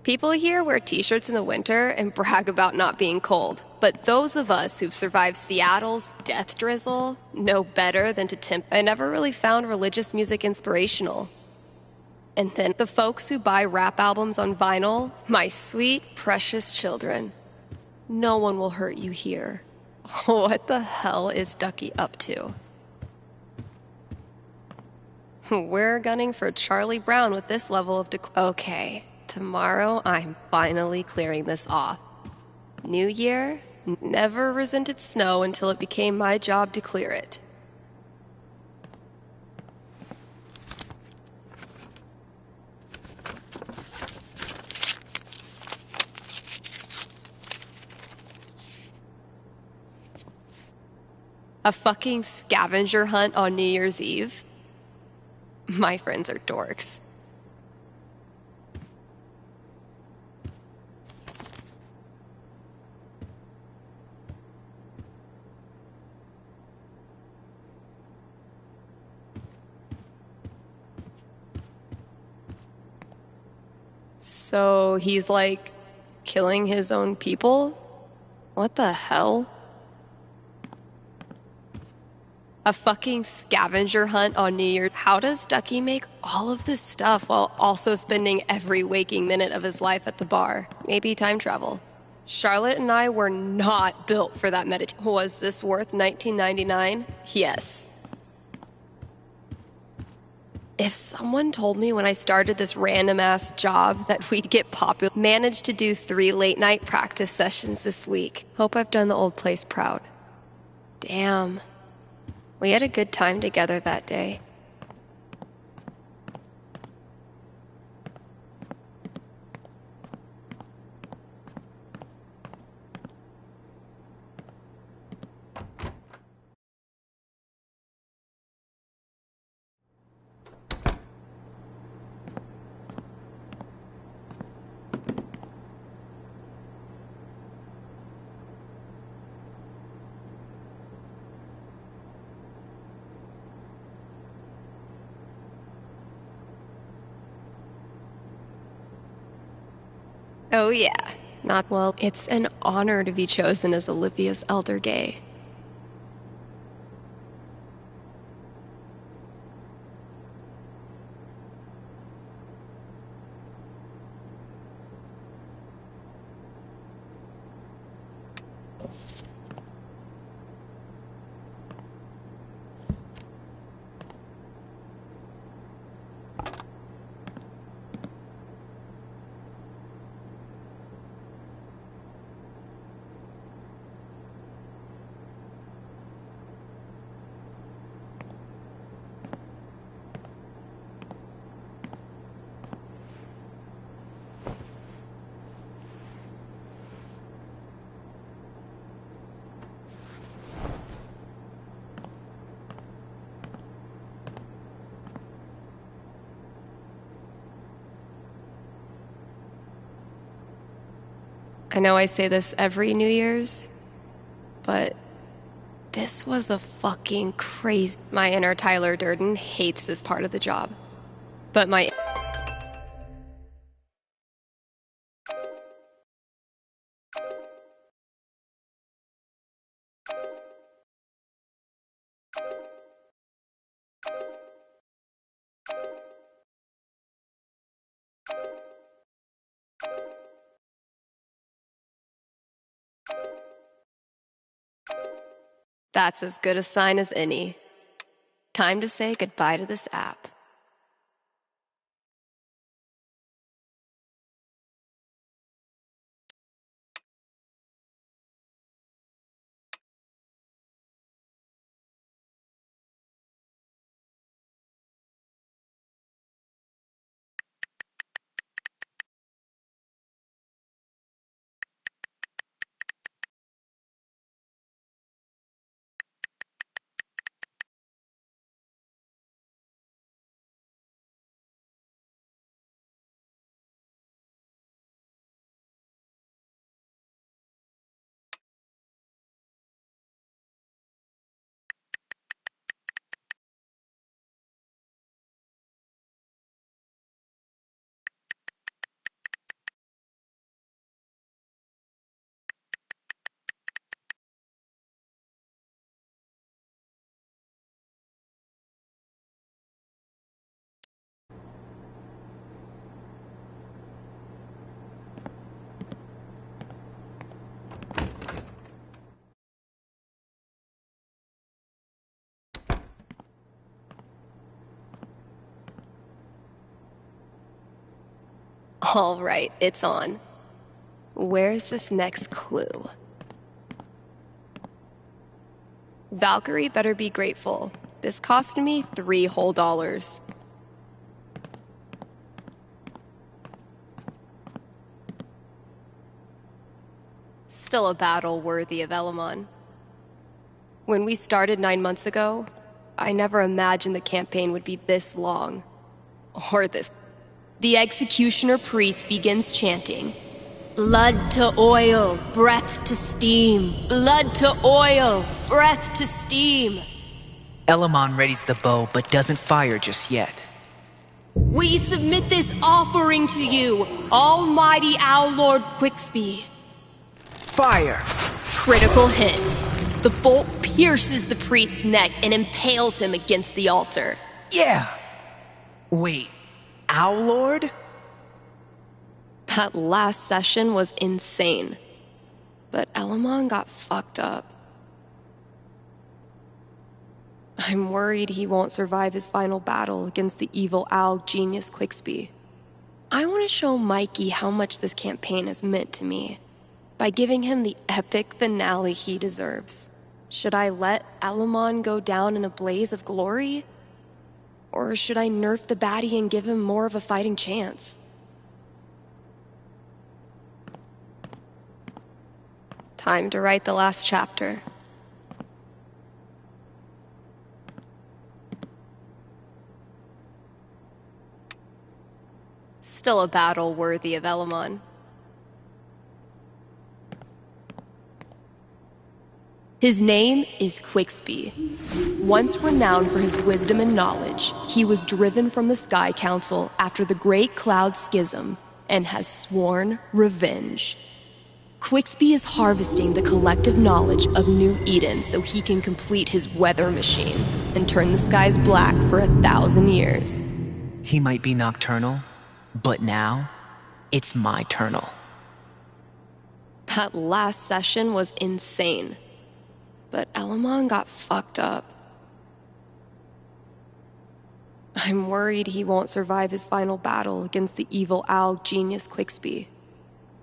People here wear t-shirts in the winter and brag about not being cold. But those of us who've survived Seattle's death drizzle know better than to tempt. I never really found religious music inspirational. And then the folks who buy rap albums on vinyl, my sweet, precious children. No one will hurt you here. What the hell is Ducky up to? We're gunning for Charlie Brown with this level of Okay, tomorrow I'm finally clearing this off. New Year? Never resented snow until it became my job to clear it. A fucking scavenger hunt on New Year's Eve? My friends are dorks. So he's like killing his own people? What the hell? A fucking scavenger hunt on New Year's. How does Ducky make all of this stuff while also spending every waking minute of his life at the bar? Maybe time travel. Charlotte and I were not built for that meditation. Was this worth $19.99? Yes. If someone told me when I started this random-ass job that we'd get popular, managed to do 3 late-night practice sessions this week. Hope I've done the old place proud. Damn. We had a good time together that day. Oh yeah. Not well. It's an honor to be chosen as Olivia's elder gay. I know I say this every New Year's, but this was a fucking crazy. My inner Tyler Durden hates this part of the job. But my... That's as good a sign as any. Time to say goodbye to this app. All right, it's on. Where's this next clue? Valkyrie better be grateful. This cost me $3 whole. Still a battle worthy of Elamon. When we started 9 months ago, I never imagined the campaign would be this long. Or this. The executioner priest begins chanting, "Blood to oil, breath to steam. Blood to oil, breath to steam." Elamon readies the bow, but doesn't fire just yet. We submit this offering to you, Almighty Owl Lord Quicksby. Fire! Critical hit. The bolt pierces the priest's neck and impales him against the altar. Yeah! Wait, Owl Lord? That last session was insane. But Elamon got fucked up. I'm worried he won't survive his final battle against the evil owl genius Quicksby. I want to show Mikey how much this campaign has meant to me by giving him the epic finale he deserves. Should I let Elamon go down in a blaze of glory? Or should I nerf the baddie and give him more of a fighting chance? Time to write the last chapter. Still a battle worthy of Elamon. His name is Quicksby. Once renowned for his wisdom and knowledge, he was driven from the Sky Council after the Great Cloud Schism and has sworn revenge. Quicksby is harvesting the collective knowledge of New Eden so he can complete his weather machine and turn the skies black for 1,000 years. He might be nocturnal, but now, it's my turnal. That last session was insane. But Elamon got fucked up. I'm worried he won't survive his final battle against the evil owl genius Quicksby.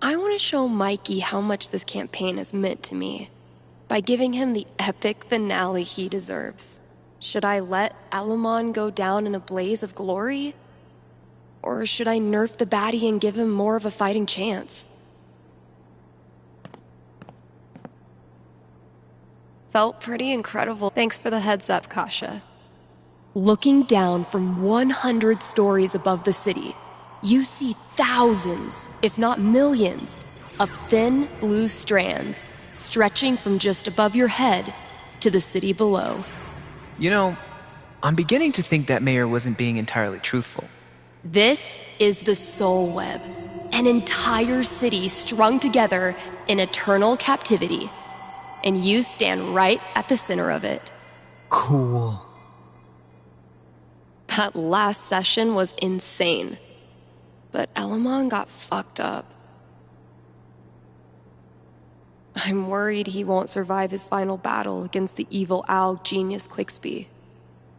I want to show Mikey how much this campaign has meant to me by giving him the epic finale he deserves. Should I let Elamon go down in a blaze of glory? Or should I nerf the baddie and give him more of a fighting chance? Felt pretty incredible. Thanks for the heads up, Kasha. Looking down from 100 stories above the city, you see thousands, if not millions, of thin blue strands stretching from just above your head to the city below. You know, I'm beginning to think that mayor wasn't being entirely truthful. This is the Soul Web, an entire city strung together in eternal captivity. And you stand right at the center of it. Cool. That last session was insane. But Elamon got fucked up. I'm worried he won't survive his final battle against the evil owl genius Quicksby.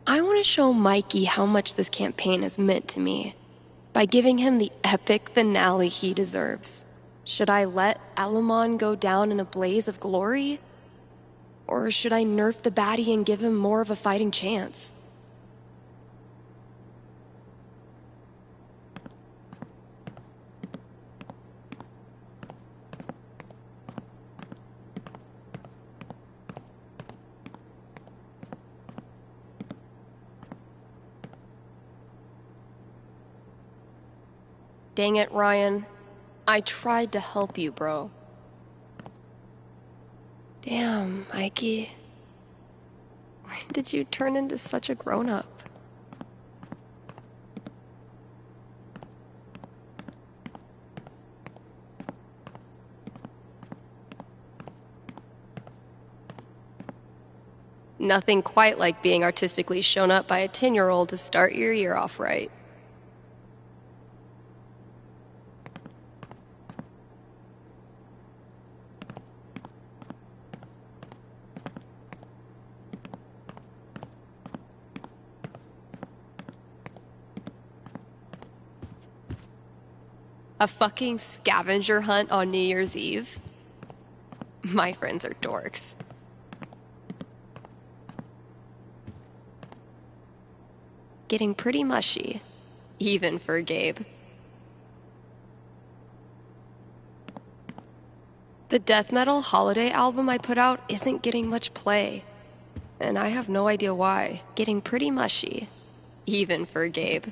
I want to show Mikey how much this campaign has meant to me by giving him the epic finale he deserves. Should I let Elamon go down in a blaze of glory? Or should I nerf the baddie and give him more of a fighting chance? Dang it, Ryan. I tried to help you, bro. Damn, Mikey. When did you turn into such a grown-up? Nothing quite like being artistically shown up by a 10-year-old to start your year off right. A fucking scavenger hunt on New Year's Eve? My friends are dorks. Getting pretty mushy, even for Gabe. The death metal holiday album I put out isn't getting much play, and I have no idea why. Getting pretty mushy, even for Gabe.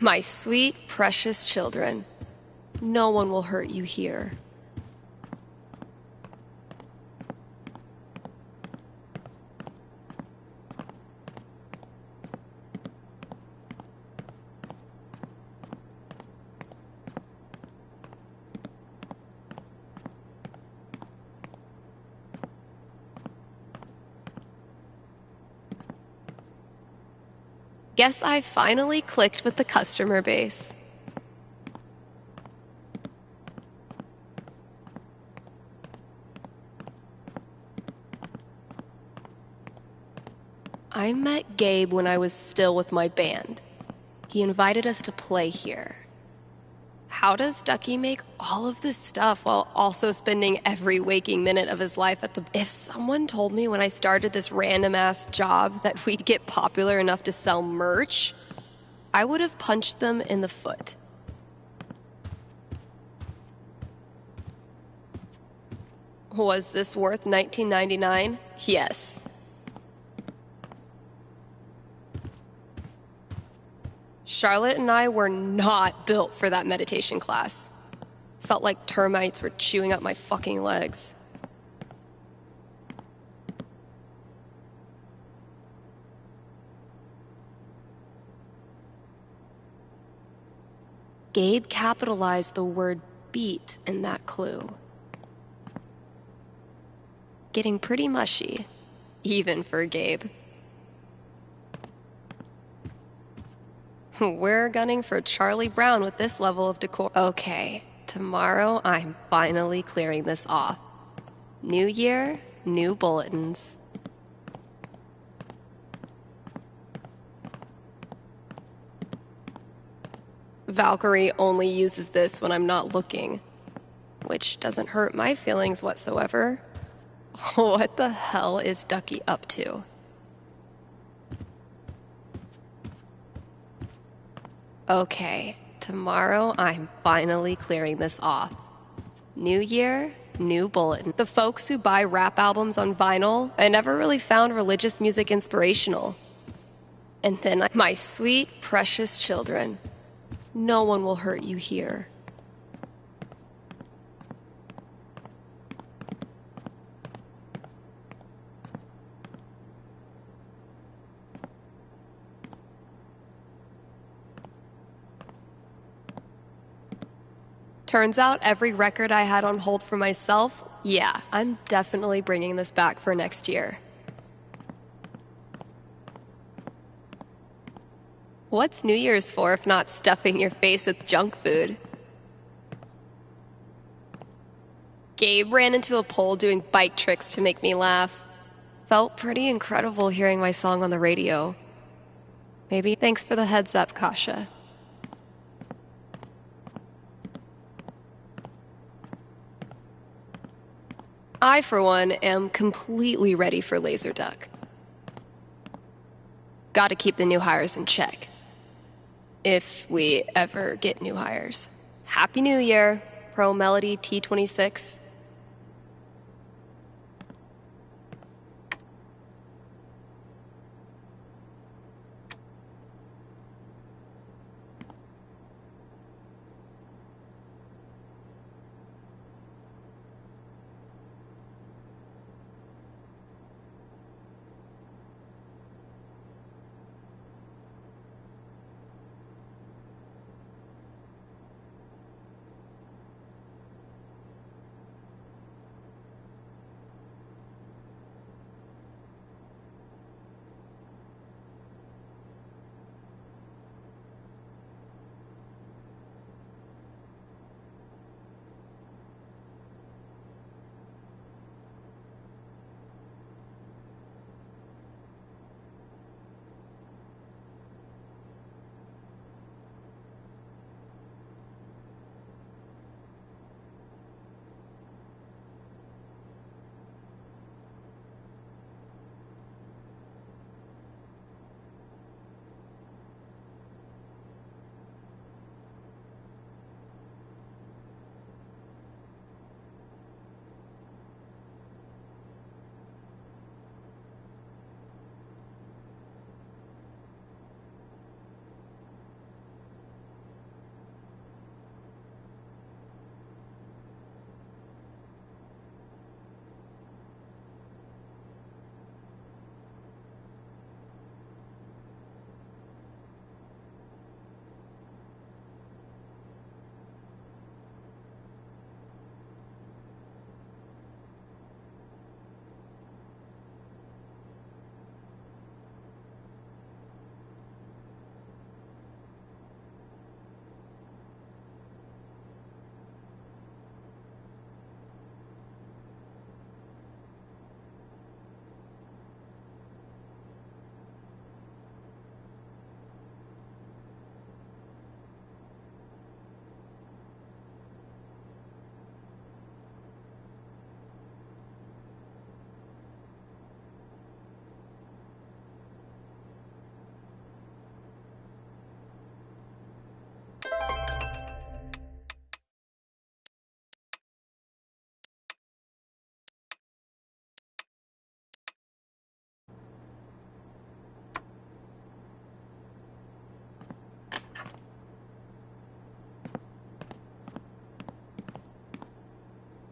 My sweet, precious children, no one will hurt you here. Guess I finally clicked with the customer base. I met Gabe when I was still with my band. He invited us to play here. How does Ducky make all of this stuff while also spending every waking minute of his life at the... If someone told me when I started this random-ass job that we'd get popular enough to sell merch, I would have punched them in the foot. Was this worth $19.99? Yes. Charlotte and I were not built for that meditation class. Felt like termites were chewing up my fucking legs. Gabe capitalized the word beat in that clue. Getting pretty mushy, even for Gabe. We're gunning for Charlie Brown with this level of decor. Okay, tomorrow I'm finally clearing this off. New year, new bulletins. Valkyrie only uses this when I'm not looking, which doesn't hurt my feelings whatsoever. What the hell is Ducky up to? Okay, tomorrow I'm finally clearing this off. New year, new bulletin. The folks who buy rap albums on vinyl, I never really found religious music inspirational. And then my sweet, precious children, no one will hurt you here. Turns out every record I had on hold for myself, yeah, I'm definitely bringing this back for next year. What's New Year's for if not stuffing your face with junk food? Gabe ran into a pole doing bike tricks to make me laugh. Felt pretty incredible hearing my song on the radio. Maybe thanks for the heads up, Kasha. I, for one, am completely ready for Laserduck. Gotta keep the new hires in check. If we ever get new hires. Happy New Year, Pro Melody T26.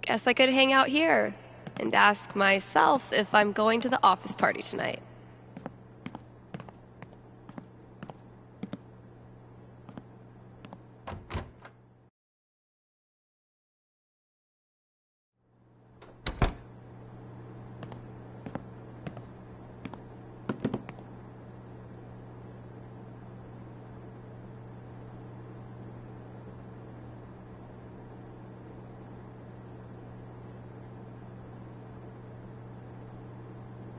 Guess I could hang out here and ask myself if I'm going to the office party tonight.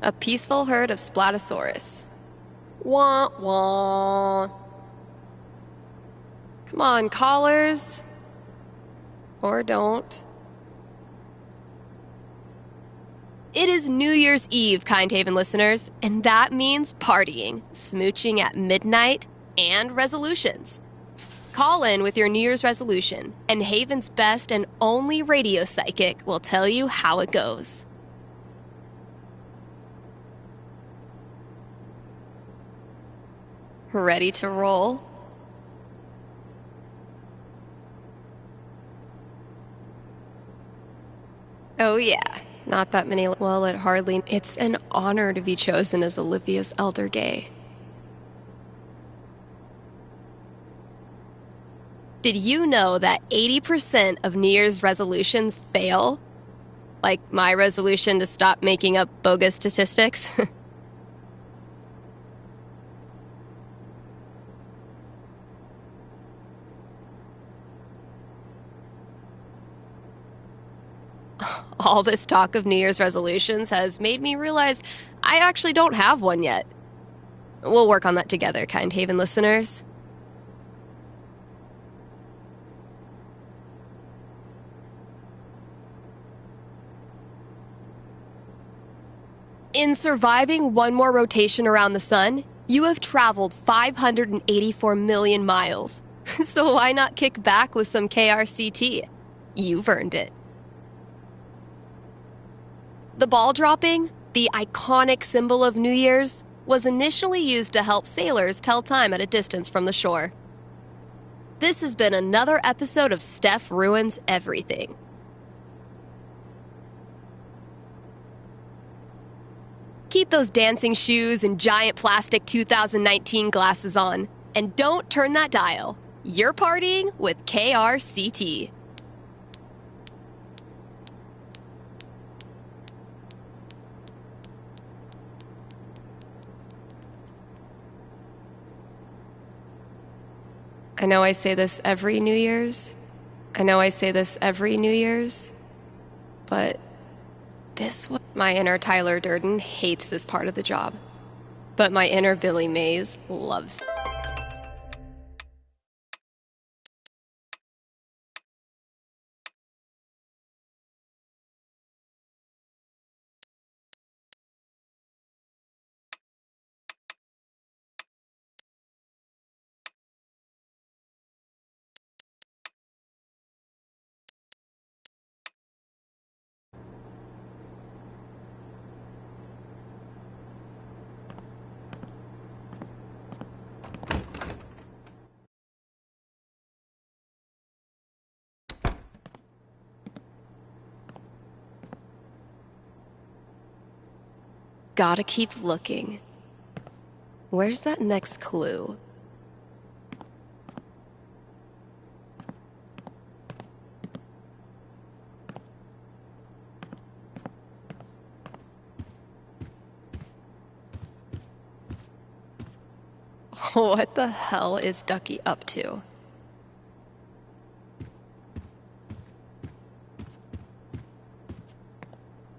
A peaceful herd of Splatosaurus. Wah wah. Come on, callers. Or don't. It is New Year's Eve, Kind Haven listeners, and that means partying, smooching at midnight, and resolutions. Call in with your New Year's resolution, and Haven's best and only radio psychic will tell you how it goes. Ready to roll? Oh yeah, not that many. Well, it hardly. It's an honor to be chosen as Olivia's elder gay. Did you know that 80% of New Year's resolutions fail? Like my resolution to stop making up bogus statistics? All this talk of New Year's resolutions has made me realize I actually don't have one yet. We'll work on that together, Kind Haven listeners. In surviving one more rotation around the sun, you have traveled 584 million miles. So why not kick back with some KRCT? You've earned it. The ball dropping, the iconic symbol of New Year's, was initially used to help sailors tell time at a distance from the shore. This has been another episode of Steph Ruins Everything. Keep those dancing shoes and giant plastic 2019 glasses on, and don't turn that dial. You're partying with KRCT. I know I say this every New Year's. But this one, my inner Tyler Durden hates this part of the job. But my inner Billy Mays loves it. Gotta keep looking. Where's that next clue? What the hell is Ducky up to?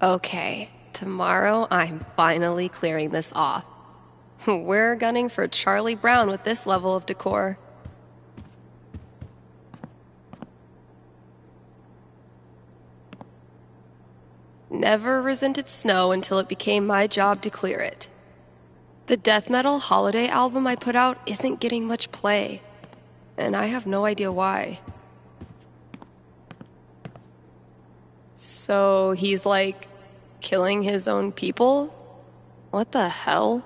Okay, tomorrow I'm finally clearing this off. We're gunning for Charlie Brown with this level of decor. Never resented snow until it became my job to clear it. The death metal holiday album I put out isn't getting much play, and I have no idea why. So he's like killing his own people? What the hell?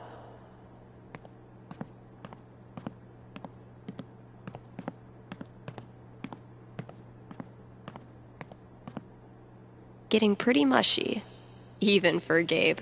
getting pretty mushy. Even for Gabe.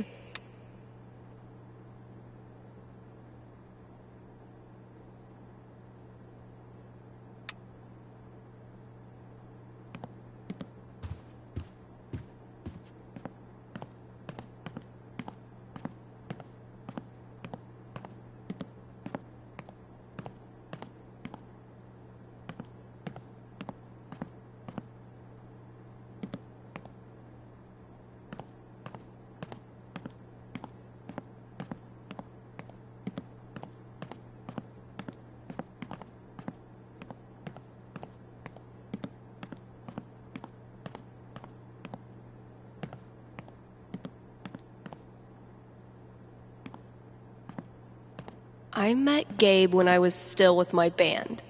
I met Gabe when I was still with my band.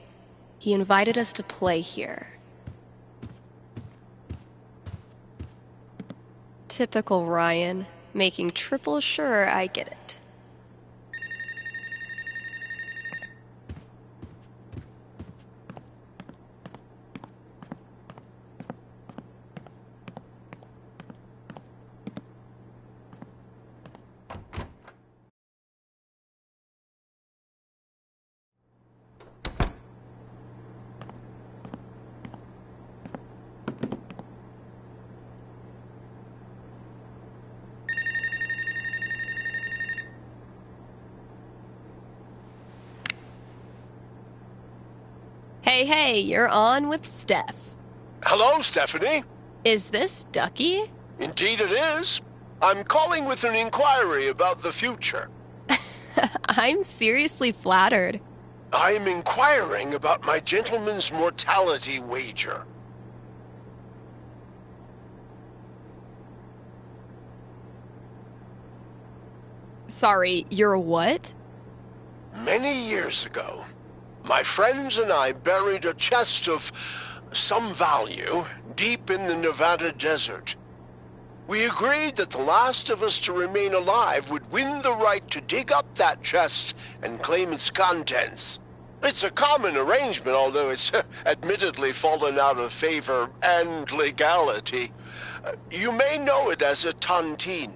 He invited us to play here. Typical Ryan, making triple sure I get it. Hey, you're on with Steph. Hello, Stephanie. Is this Ducky? Indeed it is. I'm calling with an inquiry about the future. I'm seriously flattered. I'm inquiring about my gentleman's mortality wager. Sorry, you're what? Many years ago, my friends and I buried a chest of some value deep in the Nevada desert. We agreed that the last of us to remain alive would win the right to dig up that chest and claim its contents. It's a common arrangement, although it's admittedly fallen out of favor and legality. You may know it as a tontine.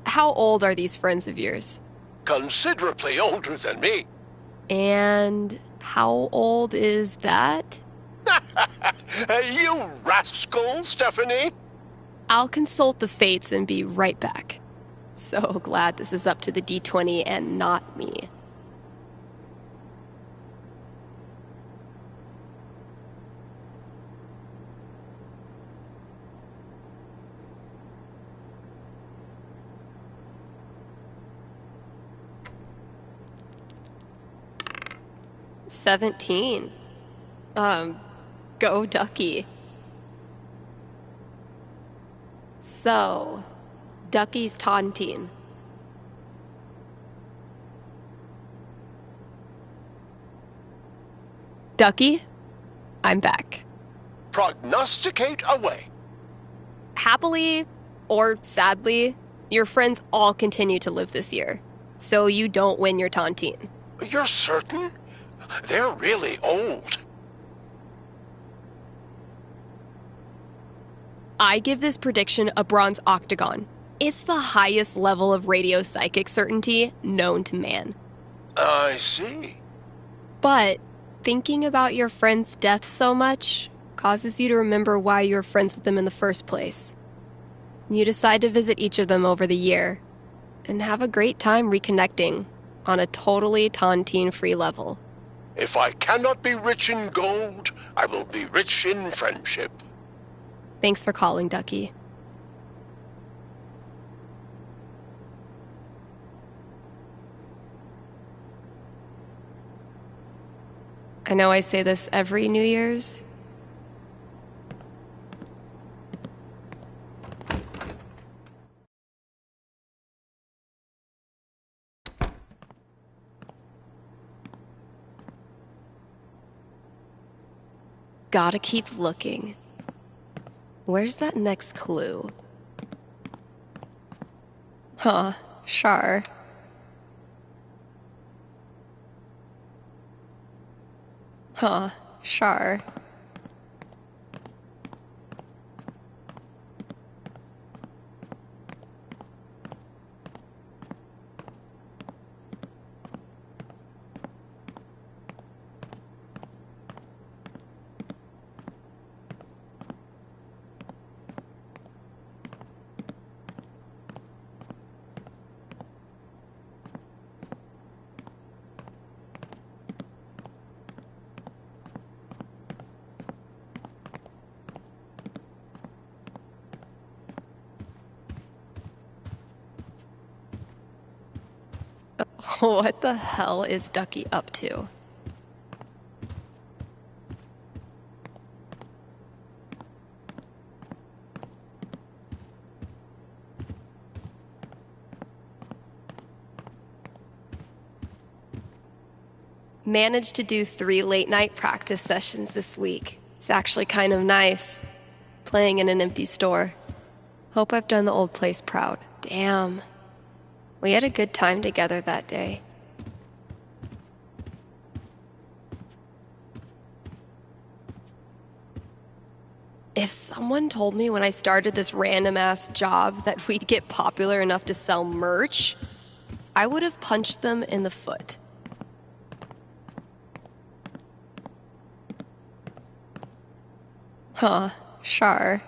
How old are these friends of yours? Considerably older than me. And how old is that? You rascal, Stephanie! I'll consult the fates and be right back. So glad this is up to the D20 and not me. $17. Go Ducky. So, Ducky's tontine. Ducky, I'm back. Prognosticate away. Happily, or sadly, your friends all continue to live this year, so you don't win your tontine. You're certain? They're really old. I give this prediction a bronze octagon. It's the highest level of radio psychic certainty known to man. I see. But thinking about your friend's death so much causes you to remember why you were friends with them in the first place. You decide to visit each of them over the year and have a great time reconnecting on a totally tontine-free level. If I cannot be rich in gold, I will be rich in friendship. Thanks for calling, Ducky. I know I say this every New Year's. Gotta keep looking. Where's that next clue? Huh, sure. Huh, sure. What the hell is Ducky up to? Managed to do 3 late-night practice sessions this week. It's actually kind of nice, playing in an empty store. Hope I've done the old place proud. Damn. We had a good time together that day. If someone told me when I started this random-ass job that we'd get popular enough to sell merch, I would have punched them in the foot. Huh, sure.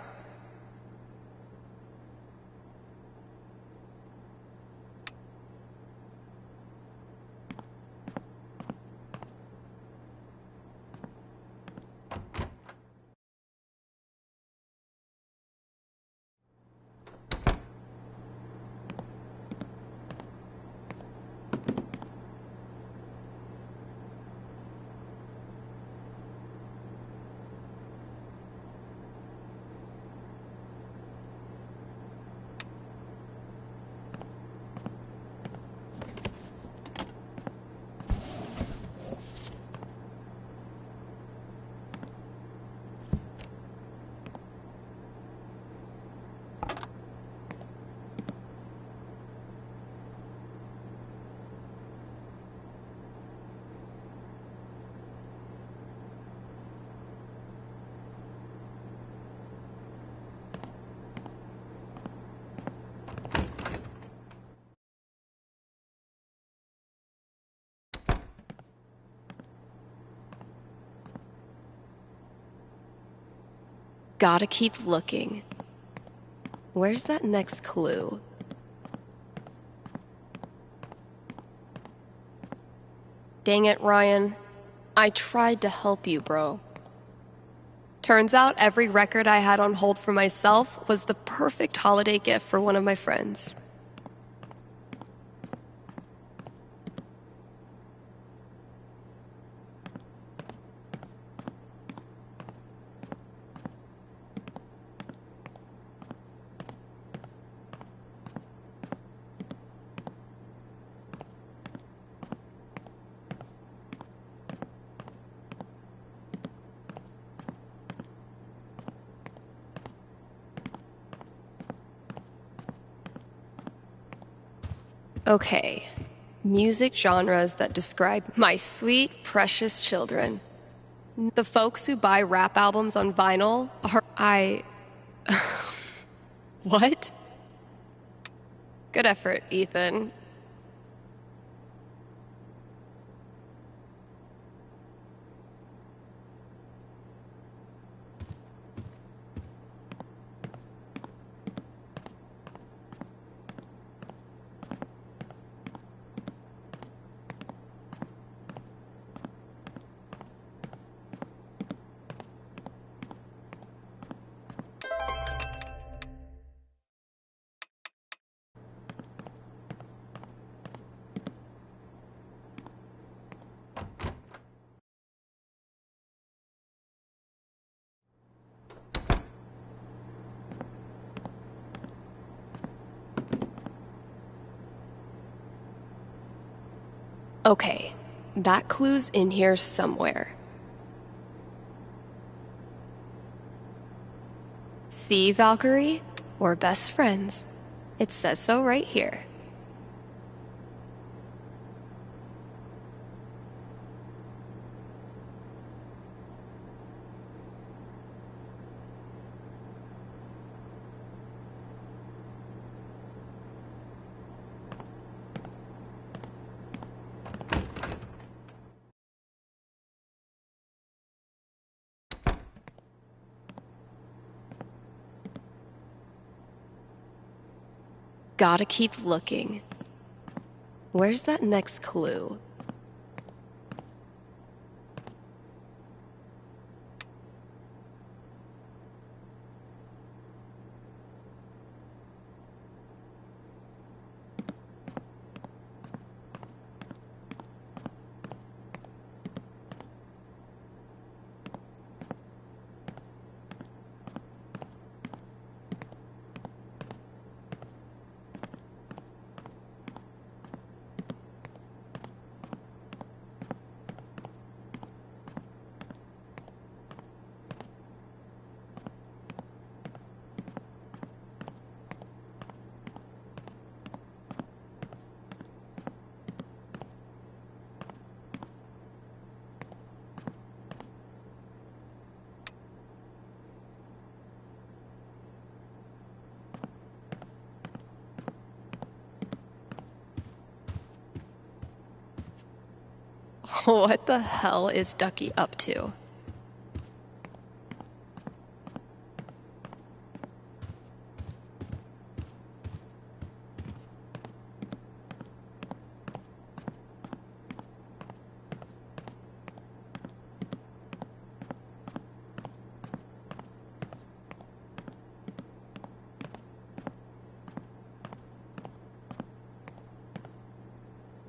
Gotta keep looking. Where's that next clue? Dang it, Ryan. I tried to help you, bro. Turns out every record I had on hold for myself was the perfect holiday gift for one of my friends. Okay, music genres that describe my sweet, precious children. The folks who buy rap albums on vinyl are... What? Good effort, Ethan. Okay, that clue's in here somewhere. See, Valkyrie? We're best friends. It says so right here. Gotta keep looking. Where's that next clue? What the hell is Ducky up to?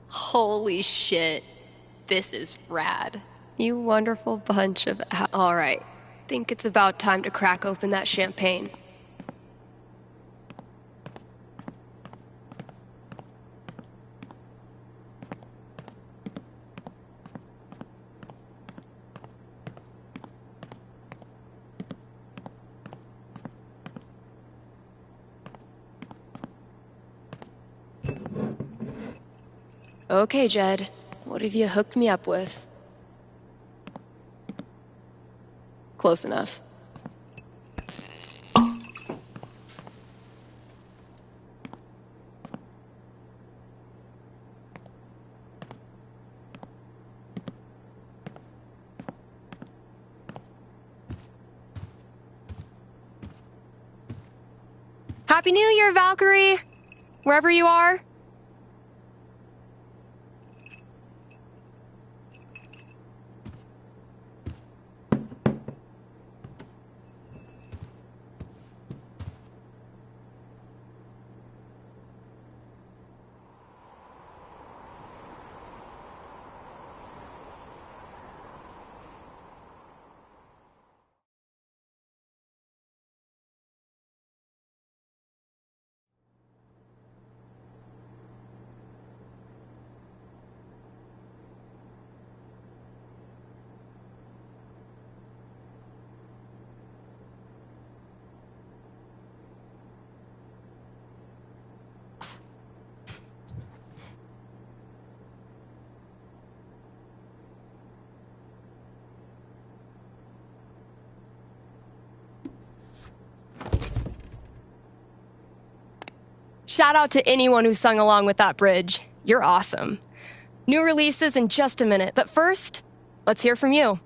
Holy shit. This is rad. You wonderful bunch of... All right. Think it's about time to crack open that champagne. Okay, Jed. What have you hooked me up with? Close enough. Happy New Year, Valkyrie! Wherever you are. Shout out to anyone who sung along with that bridge. You're awesome. New releases in just a minute, but first, let's hear from you.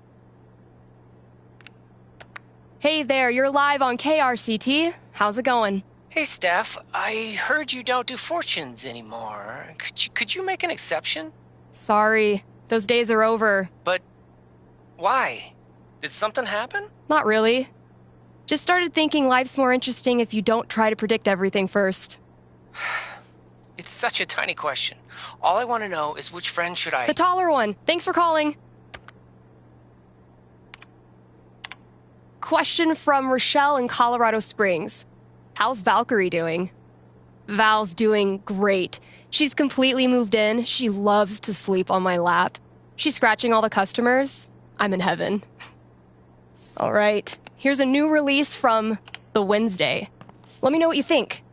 Hey there, you're live on KRCT. How's it going? Hey, Steph. I heard you don't do fortunes anymore. Could you make an exception? Sorry, those days are over. But why? Did something happen? Not really. Just started thinking life's more interesting if you don't try to predict everything first. It's such a tiny question. All I want to know is which friend should I... The taller one. Thanks for calling. Question from Rochelle in Colorado Springs. How's Valkyrie doing? Val's doing great. She's completely moved in. She loves to sleep on my lap. She's scratching all the customers. I'm in heaven. All right. Here's a new release from The Wednesday. Let me know what you think.